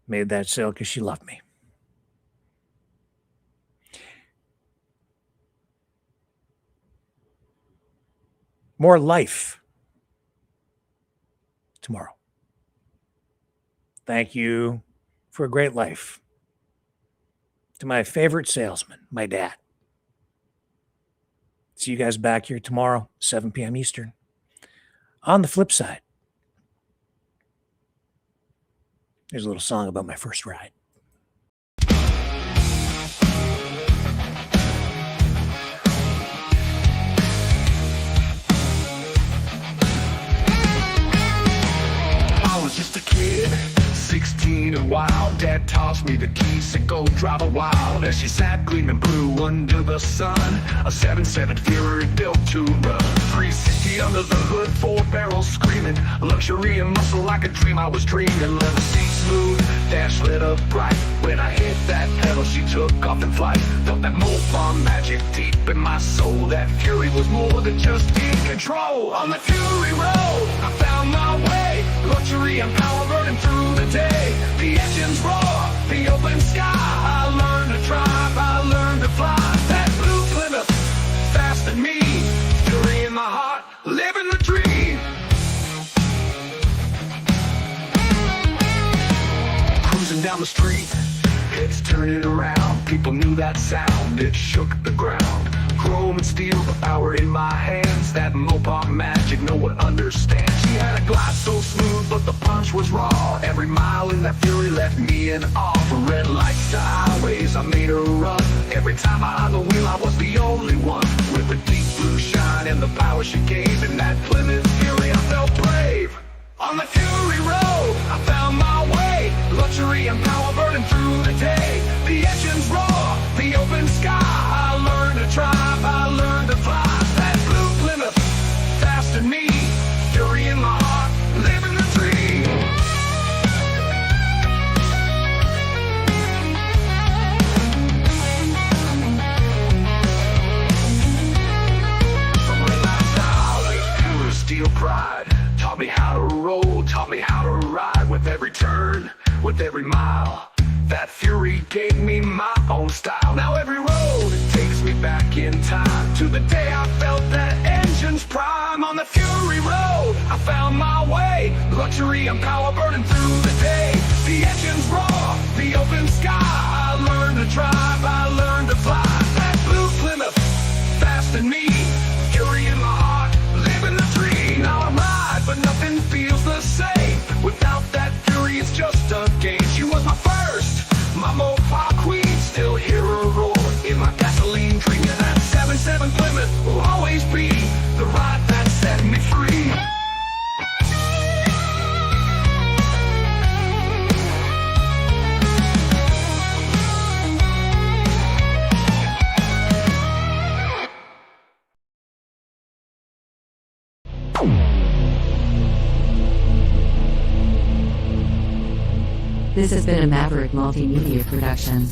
B: Made that sale because she loved me. More life tomorrow. Thank you for a great life. To my favorite salesman, my dad. See you guys back here tomorrow, 7 p.m. Eastern. On the flip side, there's a little song about my first ride.
O: I was just a kid, 16 and wild. Dad tossed me the keys to go drive a while. As she sat gleaming blue under the sun, a 7.7 Fury built to run. 360 under the hood, 4 barrels screaming. Luxury and muscle like a dream I was dreaming. Leather seat smooth, dash lit up bright. When I hit that pedal, she took off in flight. Felt that Mopar magic deep in my soul. That Fury was more than just in control. On the Fury road, I found my way. Luxury and power burning through the day. The engines roar, the open sky. I learned to drive, I learned to fly. That blue Plymouth, fast than me. Fury in my heart, living the dream. Cruising down the street, it's turning around. People knew that sound. and it shook the ground. Chrome and steel, the power in my hands. That Mopar magic no one understands. She had a glide so smooth, but the punch was raw. Every mile in that fury left me in awe. From red lights to highways, I made her run. Every time I on the wheel, I was the only one. With the deep blue shine and the power she gave. In that Plymouth Fury, I felt brave. On the Fury Road, I found my way. Luxury and power burning through the day. The engines roar, the open sky. I learned to drive, I learned to fly. That blue Plymouth, faster than me. Fury in my heart, living the dream. From red lights to highways, pure steel pride. Taught me how to roll, taught me how to ride. With every turn, with every mile, that Fury gave me my own style. Now every road takes me back in time to the day I felt that engine's prime. On the Fury Road, I found my way. Luxury and power burning through the day. The engines roar, the open sky. I learned to drive, I learned to fly. That blue Plymouth, faster than me. Fury in my heart, living the dream. Now I ride, but nothing feels the same. Without that Fury, it's just a game. She was my first, my Mopar queen. Still hear her roar in my gasoline dream. Yeah, that 7.7 Plymouth will always be the ride that set me free.
P: This has been a Maverick Multimedia production.